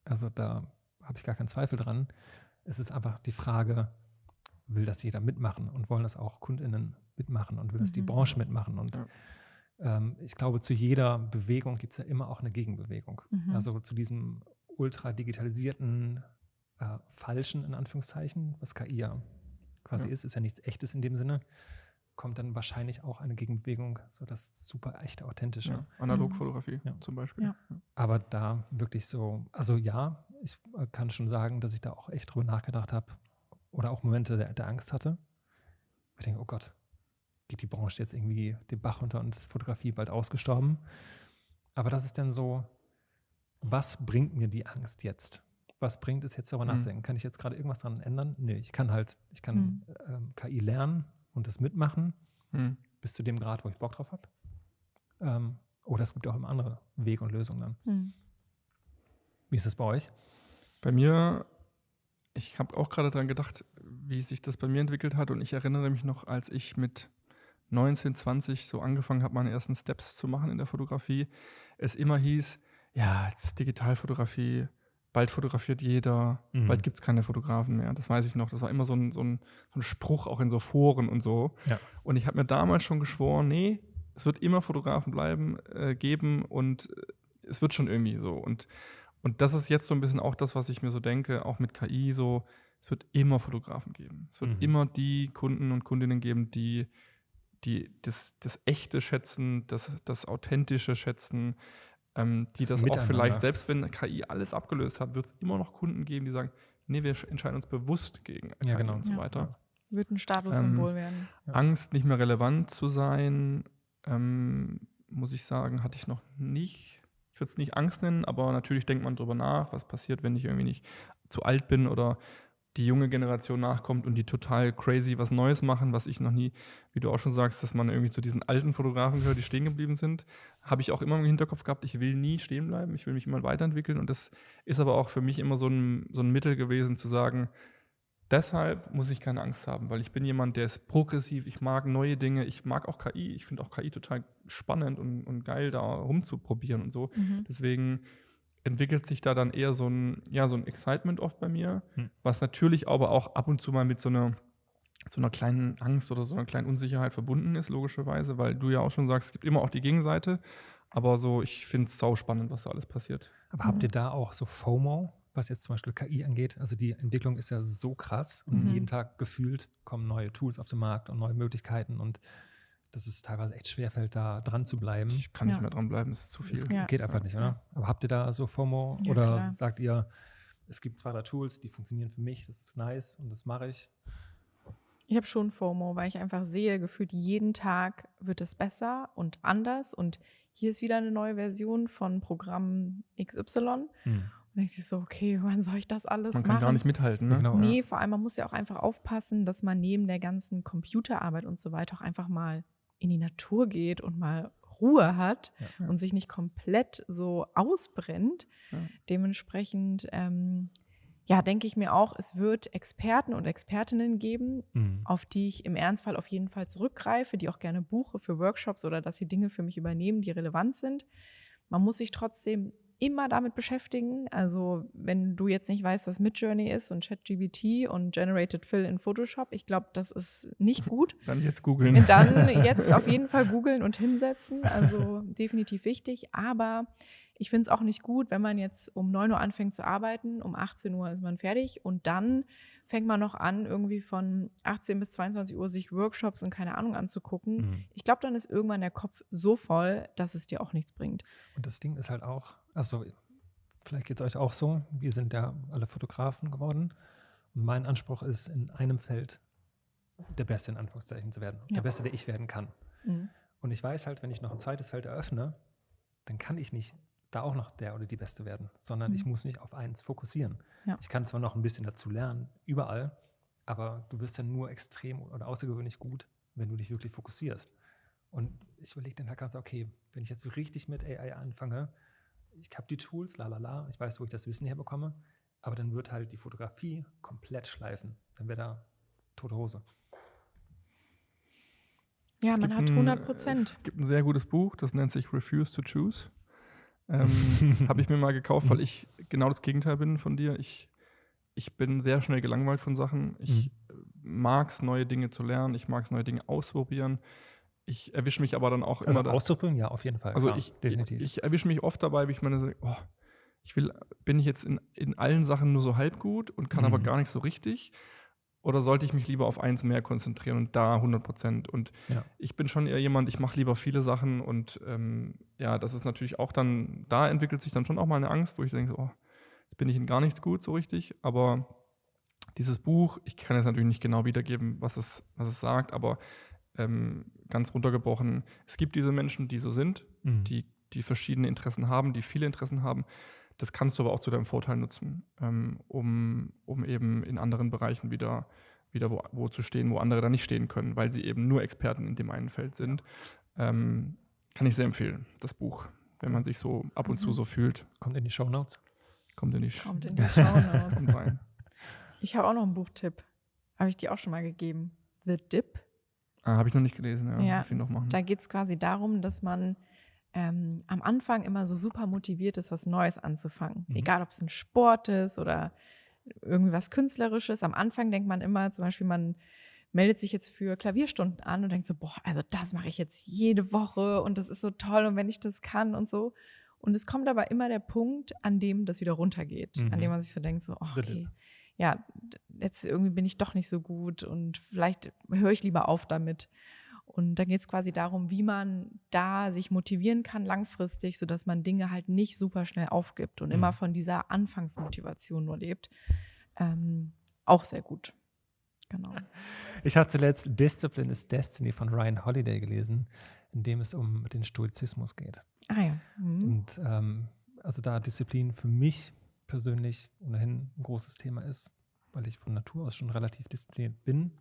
Also da habe ich gar keinen Zweifel dran. Es ist einfach die Frage, will das jeder mitmachen und wollen das auch KundInnen mitmachen und will das die Branche mitmachen? Und ich glaube, zu jeder Bewegung gibt es ja immer auch eine Gegenbewegung. Also zu diesem ultra digitalisierten, falschen, in Anführungszeichen, was KI ja quasi ist ja nichts Echtes in dem Sinne, kommt dann wahrscheinlich auch eine Gegenbewegung, so das super echte, authentische. Ja, Analogfotografie zum Beispiel. Ja. Aber da wirklich so, also ja, ich kann schon sagen, dass ich da auch echt drüber nachgedacht habe oder auch Momente der Angst hatte. Ich denke, oh Gott, geht die Branche jetzt irgendwie den Bach runter und ist Fotografie bald ausgestorben? Aber das ist dann so, was bringt mir die Angst jetzt? Was bringt es jetzt, darüber nachzudenken? Kann ich jetzt gerade irgendwas dran ändern? Nee, ich kann KI lernen und das mitmachen, bis zu dem Grad, wo ich Bock drauf habe. Oder es gibt auch immer andere Wege und Lösungen dann. Wie ist das bei euch? Bei mir, ich habe auch gerade daran gedacht, wie sich das bei mir entwickelt hat. Und ich erinnere mich noch, als ich mit 19, 20 so angefangen habe, meine ersten Steps zu machen in der Fotografie, es immer hieß, ja, jetzt ist Digitalfotografie, bald fotografiert jeder, bald gibt es keine Fotografen mehr. Das weiß ich noch. Das war immer so ein Spruch auch in so Foren und so. Ja. Und ich habe mir damals schon geschworen, nee, es wird immer Fotografen geben und es wird schon irgendwie so. Und das ist jetzt so ein bisschen auch das, was ich mir so denke, auch mit KI so, es wird immer Fotografen geben. Es wird immer die Kunden und Kundinnen geben, die das Echte schätzen, das Authentische schätzen, die das auch vielleicht, selbst wenn KI alles abgelöst hat, wird es immer noch Kunden geben, die sagen, nee, wir entscheiden uns bewusst gegen KI und so weiter. Wird ein Statussymbol werden. Angst, nicht mehr relevant zu sein, muss ich sagen, hatte ich noch nicht. Ich würde es nicht Angst nennen, aber natürlich denkt man drüber nach, was passiert, wenn ich irgendwie nicht zu alt bin oder die junge Generation nachkommt und die total crazy was Neues machen, was ich noch nie, wie du auch schon sagst, dass man irgendwie zu diesen alten Fotografen gehört, die stehen geblieben sind, habe ich auch immer im Hinterkopf gehabt, ich will nie stehen bleiben, ich will mich immer weiterentwickeln und das ist aber auch für mich immer so ein Mittel gewesen, zu sagen, deshalb muss ich keine Angst haben, weil ich bin jemand, der ist progressiv, ich mag neue Dinge, ich mag auch KI, ich finde auch KI total spannend und geil, da rumzuprobieren und so. Deswegen entwickelt sich da dann eher so ein Excitement oft bei mir, was natürlich aber auch ab und zu mal mit so einer kleinen Angst oder so einer kleinen Unsicherheit verbunden ist, logischerweise, weil du ja auch schon sagst, es gibt immer auch die Gegenseite, aber so, ich finde es sau spannend, was da alles passiert. Aber habt ihr da auch so FOMO, was jetzt zum Beispiel KI angeht? Also die Entwicklung ist ja so krass und jeden Tag gefühlt kommen neue Tools auf den Markt und neue Möglichkeiten und dass es teilweise echt schwerfällt, da dran zu bleiben. Ich kann nicht mehr dran bleiben, es ist zu viel. Es geht einfach nicht, oder? Aber habt ihr da so FOMO oder klar. Sagt ihr, es gibt 2, 3 Tools, die funktionieren für mich, das ist nice und das mache ich? Ich habe schon FOMO, weil ich einfach sehe, gefühlt jeden Tag wird es besser und anders und hier ist wieder eine neue Version von Programm XY. Und dann denke ich so, okay, wann soll ich das alles machen? Man kann gar nicht mithalten, ne? Genau, nee, vor allem, man muss ja auch einfach aufpassen, dass man neben der ganzen Computerarbeit und so weiter auch einfach mal in die Natur geht und mal Ruhe hat und sich nicht komplett so ausbrennt. Ja. Dementsprechend, denke ich mir auch, es wird Experten und Expertinnen geben, auf die ich im Ernstfall auf jeden Fall zurückgreife, die auch gerne buche für Workshops oder dass sie Dinge für mich übernehmen, die relevant sind. Man muss sich trotzdem immer damit beschäftigen. Also wenn du jetzt nicht weißt, was Midjourney ist und ChatGPT und Generated Fill in Photoshop, ich glaube, das ist nicht gut. Dann jetzt googeln. Dann jetzt auf jeden Fall googeln und hinsetzen. Also definitiv wichtig. Aber ich finde es auch nicht gut, wenn man jetzt um 9 Uhr anfängt zu arbeiten, um 18 Uhr ist man fertig und dann fängt man noch an, irgendwie von 18 bis 22 Uhr sich Workshops und keine Ahnung anzugucken. Mhm. Ich glaube, dann ist irgendwann der Kopf so voll, dass es dir auch nichts bringt. Und das Ding ist halt auch, also vielleicht geht es euch auch so, wir sind ja alle Fotografen geworden. Und mein Anspruch ist, in einem Feld der Beste in Anführungszeichen zu werden. Ja. Der Beste, der ich werden kann. Mhm. Und ich weiß halt, wenn ich noch ein zweites Feld eröffne, dann kann ich nicht da auch noch der oder die Beste werden, sondern ich muss mich auf eins fokussieren. Ja. Ich kann zwar noch ein bisschen dazu lernen, überall, aber du wirst ja nur extrem oder außergewöhnlich gut, wenn du dich wirklich fokussierst. Und ich überlege dann halt ganz, okay, wenn ich jetzt so richtig mit AI anfange, ich habe die Tools, ich weiß, wo ich das Wissen herbekomme, aber dann wird halt die Fotografie komplett schleifen. Dann wäre da tote Hose. Ja, man hat 100%. Es gibt ein sehr gutes Buch, das nennt sich Refuse to Choose. Habe ich mir mal gekauft, weil ich genau das Gegenteil bin von dir. Ich bin sehr schnell gelangweilt von Sachen. Ich mag es, neue Dinge zu lernen. Ich mag es, neue Dinge auszuprobieren. Ich erwische mich aber dann auch Also immer auszuprobieren, ja, auf jeden Fall. Also klar, definitiv. ich erwische mich oft dabei, wie ich meine, so, bin ich jetzt in allen Sachen nur so halb gut und kann aber gar nicht so richtig? Oder sollte ich mich lieber auf eins mehr konzentrieren und da 100%? Und ich bin schon eher jemand, ich mache lieber viele Sachen und das ist natürlich auch dann, da entwickelt sich dann schon auch mal eine Angst, wo ich denke, jetzt bin ich in gar nichts gut so richtig, aber dieses Buch, ich kann jetzt natürlich nicht genau wiedergeben, was es sagt, aber ganz runtergebrochen, es gibt diese Menschen, die so sind, die verschiedene Interessen haben, die viele Interessen haben. Das kannst du aber auch zu deinem Vorteil nutzen, um eben in anderen Bereichen wieder wo zu stehen, wo andere da nicht stehen können, weil sie eben nur Experten in dem einen Feld sind. Kann ich sehr empfehlen, das Buch, wenn man sich so ab und zu so fühlt. Kommt in die Shownotes. Kommt in die Shownotes. Kommt rein. Ich habe auch noch einen Buchtipp. Habe ich dir auch schon mal gegeben. The Dip. Habe ich noch nicht gelesen, Ja, muss ich noch machen. Da geht es quasi darum, dass man am Anfang immer so super motiviert ist, was Neues anzufangen. Egal, ob es ein Sport ist oder irgendwie was Künstlerisches. Am Anfang denkt man immer, zum Beispiel, man meldet sich jetzt für Klavierstunden an und denkt so, also das mache ich jetzt jede Woche und das ist so toll und wenn ich das kann und so. Und es kommt aber immer der Punkt, an dem das wieder runtergeht, an dem man sich so denkt, so, okay, ja, jetzt irgendwie bin ich doch nicht so gut und vielleicht höre ich lieber auf damit. Und da geht es quasi darum, wie man da sich motivieren kann langfristig, sodass man Dinge halt nicht super schnell aufgibt und immer von dieser Anfangsmotivation nur lebt. Auch sehr gut. Genau. Ich habe zuletzt Discipline is Destiny von Ryan Holiday gelesen, in dem es um den Stoizismus geht. Ah ja. Und also da Disziplin für mich persönlich ohnehin ein großes Thema ist, weil ich von Natur aus schon relativ diszipliniert bin.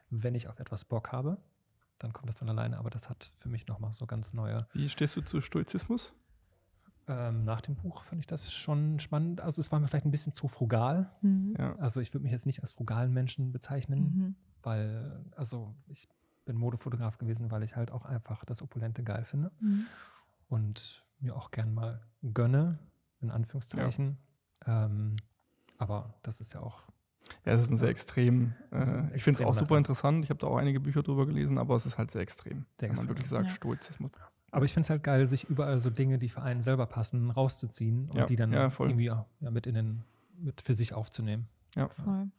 Wenn ich auf etwas Bock habe, dann kommt das von alleine, aber das hat für mich nochmal so ganz neue. Wie stehst du zu Stoizismus? Nach dem Buch fand ich das schon spannend. Also es war mir vielleicht ein bisschen zu frugal. Ja. Also ich würde mich jetzt nicht als frugalen Menschen bezeichnen, weil, also ich bin Modefotograf gewesen, weil ich halt auch einfach das Opulente geil finde und mir auch gern mal gönne, in Anführungszeichen. Aber das ist ja auch. Ja, es ist ein sehr extrem. Ich finde es auch super interessant. Ich habe da auch einige Bücher drüber gelesen, aber es ist halt sehr extrem, wenn man wirklich sagt, Stoizismus. Aber ich finde es halt geil, sich überall so Dinge, die für einen selber passen, rauszuziehen und die dann irgendwie mit für sich aufzunehmen. Ja, voll.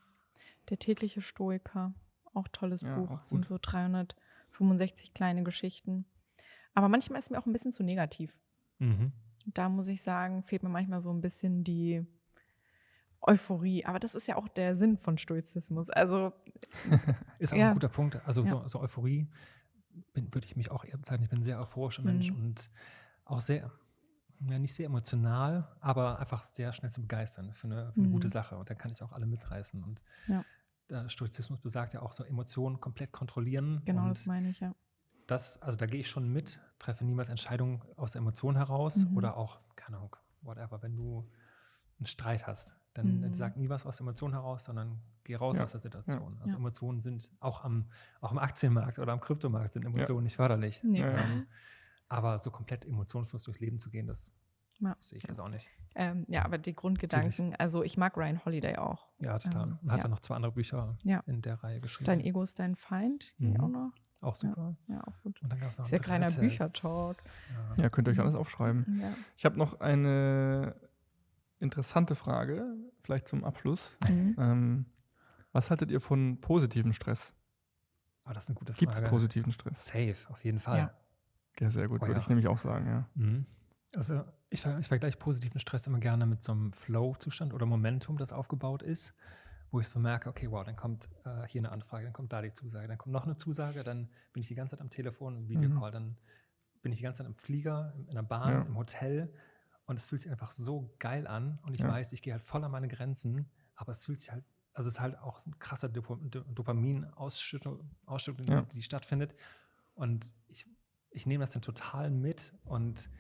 Der tägliche Stoiker, auch tolles Buch. Das sind so 365 kleine Geschichten. Aber manchmal ist es mir auch ein bisschen zu negativ. Da muss ich sagen, fehlt mir manchmal so ein bisschen die Euphorie. Aber das ist ja auch der Sinn von Stoizismus. Also ist auch ein guter Punkt. Also so Euphorie würde ich mich auch eher bezeichnen. Ich bin ein sehr euphorischer Mensch und auch sehr, nicht sehr emotional, aber einfach sehr schnell zu begeistern für eine gute Sache. Und da kann ich auch alle mitreißen. Und der Stoizismus besagt ja auch so Emotionen komplett kontrollieren. Genau, und das meine ich, ja. Also da gehe ich schon mit, treffe niemals Entscheidungen aus der Emotion heraus oder auch, keine Ahnung, whatever, wenn du einen Streit hast, dann sag nie was aus der Emotion heraus, sondern geh raus aus der Situation. Also Emotionen sind auch am Aktienmarkt oder am Kryptomarkt sind Emotionen nicht förderlich. Nee. Aber so komplett emotionslos durchs Leben zu gehen, das sehe ich jetzt auch nicht. Ja, aber die Grundgedanken, also ich mag Ryan Holiday auch. Ja, total. Und hat dann noch 2 andere Bücher in der Reihe geschrieben. Dein Ego ist dein Feind, auch noch. Auch super. Ja, auch gut. Und dann gab es noch Sehr kleiner Büchertalk. Ja, könnt ihr euch alles aufschreiben. Ja. Ich habe noch eine interessante Frage, vielleicht zum Abschluss. Was haltet ihr von positivem Stress? Oh, das ist eine gute Frage. Gibt es positiven Stress? Safe, auf jeden Fall. Ja, sehr gut, würde ich nämlich auch sagen, ja. Also ich vergleiche positiven Stress immer gerne mit so einem Flow-Zustand oder Momentum, das aufgebaut ist, wo ich so merke, okay, wow, dann kommt hier eine Anfrage, dann kommt da die Zusage, dann kommt noch eine Zusage, dann bin ich die ganze Zeit am Telefon, im Videocall, dann bin ich die ganze Zeit im Flieger, in der Bahn, im Hotel und es fühlt sich einfach so geil an und ich weiß, ich gehe halt voll an meine Grenzen, aber es fühlt sich halt, also es ist halt auch ein krasser Dopaminausschüttung, die stattfindet und ich nehme das dann total mit und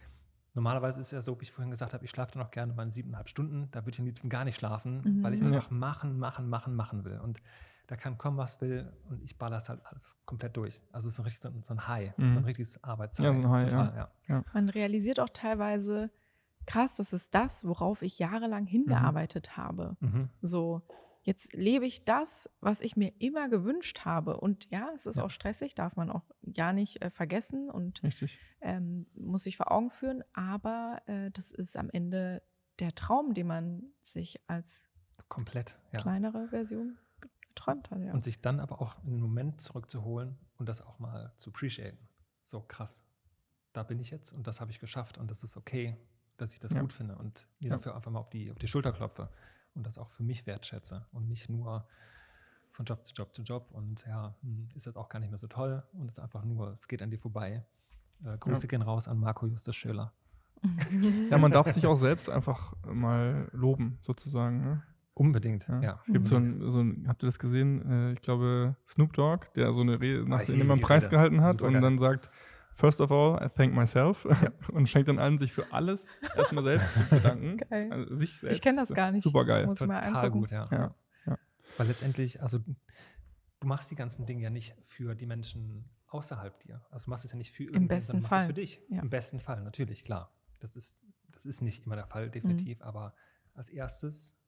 normalerweise ist es ja so, wie ich vorhin gesagt habe, ich schlafe dann auch gerne mal 7,5 Stunden, da würde ich am liebsten gar nicht schlafen, weil ich einfach machen will und da kann kommen, was will und ich baller es halt alles komplett durch. Also es ist so ein High, so ein richtiges Arbeitshigh. Ja, so ein High, total, ja. Man realisiert auch teilweise, krass, das ist das, worauf ich jahrelang hingearbeitet habe. So, jetzt lebe ich das, was ich mir immer gewünscht habe. Und ja, es ist auch stressig, darf man auch ja nicht vergessen und muss sich vor Augen führen. Aber das ist am Ende der Traum, den man sich als komplett kleinere Version geträumt hat. Ja. Und sich dann aber auch in den Moment zurückzuholen und das auch mal zu appreciaten. So krass, da bin ich jetzt und das habe ich geschafft und das ist okay, dass ich das gut finde und mir dafür einfach mal auf die Schulter klopfe. Und das auch für mich wertschätze und nicht nur von Job zu Job zu Job und ist das auch gar nicht mehr so toll und es ist einfach nur, es geht an dir vorbei. Grüße gehen raus an Marco Justus Schöler. Ja, man darf sich auch selbst einfach mal loben, sozusagen. Ne? Unbedingt, Es gibt habt ihr das gesehen? Ich glaube, Snoop Dogg, der so eine Rede nach einem Preis gehalten hat und dann sagt, first of all, I thank myself und fängt dann an, sich für alles erstmal selbst zu bedanken. Geil. Also sich selbst. Ich kenne das gar nicht. Super geil. Total gut, ja. Weil letztendlich, also du machst die ganzen Dinge ja nicht für die Menschen außerhalb dir. Also du machst es ja nicht für irgendwen, sondern machst es für dich. Ja. Im besten Fall, natürlich, klar. Das ist nicht immer der Fall, definitiv, aber als erstes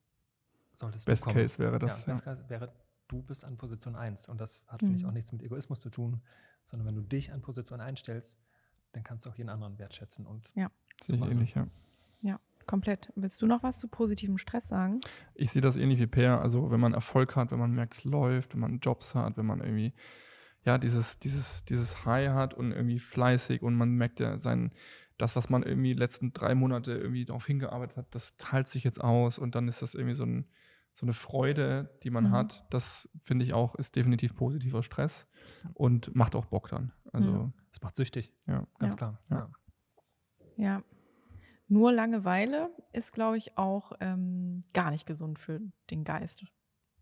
solltest Best du kommen. Case wäre das. Best Case wäre, du bist an Position 1 und das hat, finde ich, auch nichts mit Egoismus zu tun, sondern wenn du dich an Position einstellst, dann kannst du auch jeden anderen wertschätzen und sehe ich ähnlich, Ja, komplett. Willst du noch was zu positivem Stress sagen? Ich sehe das ähnlich wie Per, also wenn man Erfolg hat, wenn man merkt, es läuft, wenn man Jobs hat, wenn man irgendwie dieses High hat und irgendwie fleißig und man merkt ja das, was man irgendwie die letzten 3 Monate irgendwie darauf hingearbeitet hat, das teilt sich jetzt aus und dann ist das irgendwie so eine Freude, die man hat, das finde ich auch, ist definitiv positiver Stress und macht auch Bock dann. Also es macht süchtig, ganz klar. Ja. Nur Langeweile ist, glaube ich, auch gar nicht gesund für den Geist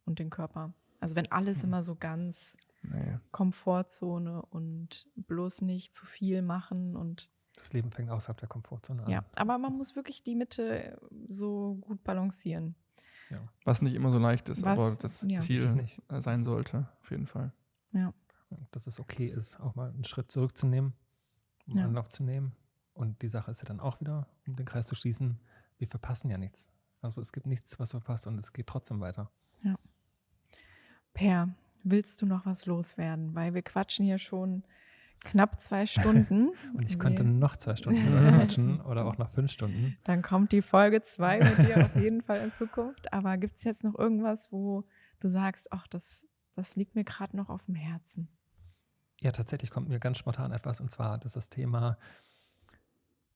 und den Körper. Also wenn alles immer so ganz Komfortzone und bloß nicht zu viel machen und das Leben fängt außerhalb der Komfortzone an. Ja, aber man muss wirklich die Mitte so gut balancieren. Ja. Was nicht immer so leicht ist, aber das Ziel sein sollte, auf jeden Fall. Ja. Dass es okay ist, auch mal einen Schritt zurückzunehmen, Anlauf zu nehmen. Und die Sache ist ja dann auch wieder, um den Kreis zu schließen, wir verpassen ja nichts. Also es gibt nichts, was verpasst und es geht trotzdem weiter. Ja. Per, willst du noch was loswerden? Weil wir quatschen hier schon knapp 2 Stunden. Und ich könnte noch 2 Stunden quatschen oder auch noch 5 Stunden. Dann kommt die Folge 2 mit dir auf jeden Fall in Zukunft. Aber gibt es jetzt noch irgendwas, wo du sagst, ach, das liegt mir gerade noch auf dem Herzen? Ja, tatsächlich kommt mir ganz spontan etwas, und zwar, dass das Thema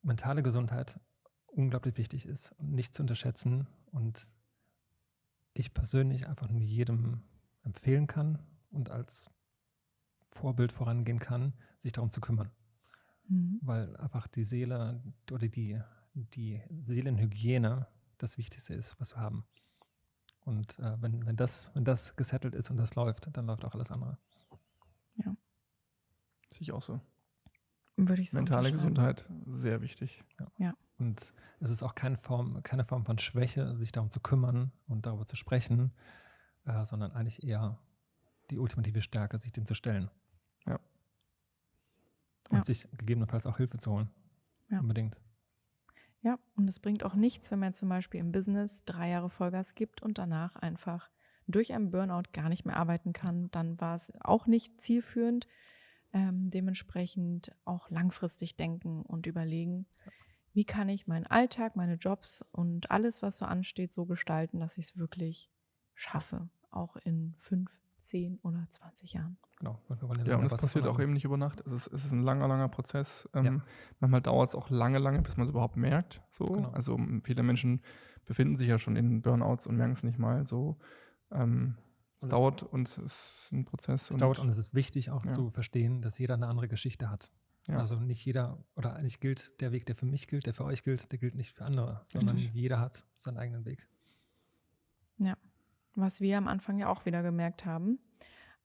mentale Gesundheit unglaublich wichtig ist und nicht zu unterschätzen. Und ich persönlich einfach nur jedem empfehlen kann und als Vorbild vorangehen kann, sich darum zu kümmern. Weil einfach die Seele oder die Seelenhygiene das Wichtigste ist, was wir haben. Und wenn das gesettelt ist und das läuft, dann läuft auch alles andere. Ja. Sehe ich auch so. Würde ich so Mentale Gesundheit, sehr wichtig. Ja. Und es ist auch keine Form von Schwäche, sich darum zu kümmern und darüber zu sprechen, sondern eigentlich eher die ultimative Stärke, sich dem zu stellen. Ja. Und Ja. sich gegebenenfalls auch Hilfe zu holen. Ja. Unbedingt. Ja, und es bringt auch nichts, wenn man zum Beispiel im Business 3 Jahre Vollgas gibt und danach einfach durch einen Burnout gar nicht mehr arbeiten kann. Dann war es auch nicht zielführend. Dementsprechend auch langfristig denken und überlegen, wie kann ich meinen Alltag, meine Jobs und alles, was so ansteht, so gestalten, dass ich es wirklich schaffe, auch in 5, 10 oder 20 Jahren. Genau. Und wir wollen Ja, lange und es was passiert davon auch haben. eben nicht über Nacht. Es ist ein langer, langer Prozess. Ja. Manchmal dauert es auch lange, bis man es überhaupt merkt. So. Genau. Also viele Menschen befinden sich ja schon in Burnouts und merken es nicht mal. So. Es Und es- dauert und es ist ein Prozess. Es dauert und es ist wichtig auch Ja. zu verstehen, dass jeder eine andere Geschichte hat. Ja. Also nicht jeder, oder eigentlich gilt der Weg, der für mich gilt, der für euch gilt, der gilt nicht für andere, sondern Richtig. jeder hat seinen eigenen Weg. Was wir am Anfang ja auch wieder gemerkt haben.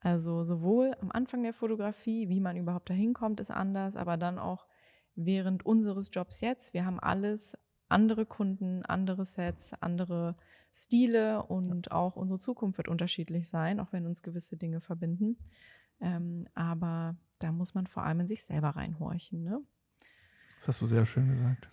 Also sowohl am Anfang der Fotografie, wie man überhaupt dahin kommt, ist anders, aber dann auch während unseres Jobs jetzt. Wir haben alles, andere Kunden, andere Sets, andere Stile und auch unsere Zukunft wird unterschiedlich sein, auch wenn uns gewisse Dinge verbinden. Aber da muss man vor allem in sich selber reinhorchen, ne? Das hast du sehr schön gesagt.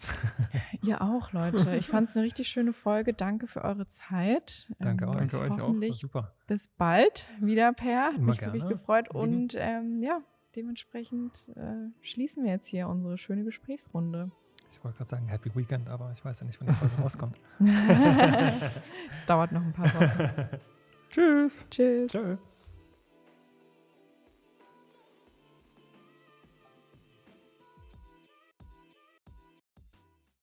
Ihr auch, Leute. Ich fand es eine richtig schöne Folge. Danke für eure Zeit. Danke euch. Danke euch auch. War Hoffentlich super. bis bald wieder, Per. Hat Immer mich wirklich gerne. gefreut. Lieben. Und ja, dementsprechend schließen wir jetzt hier unsere schöne Gesprächsrunde. Ich wollte gerade sagen Happy Weekend, aber ich weiß ja nicht, wann die Folge rauskommt. Dauert noch ein paar Wochen. Tschüss. Tschüss. Tschö.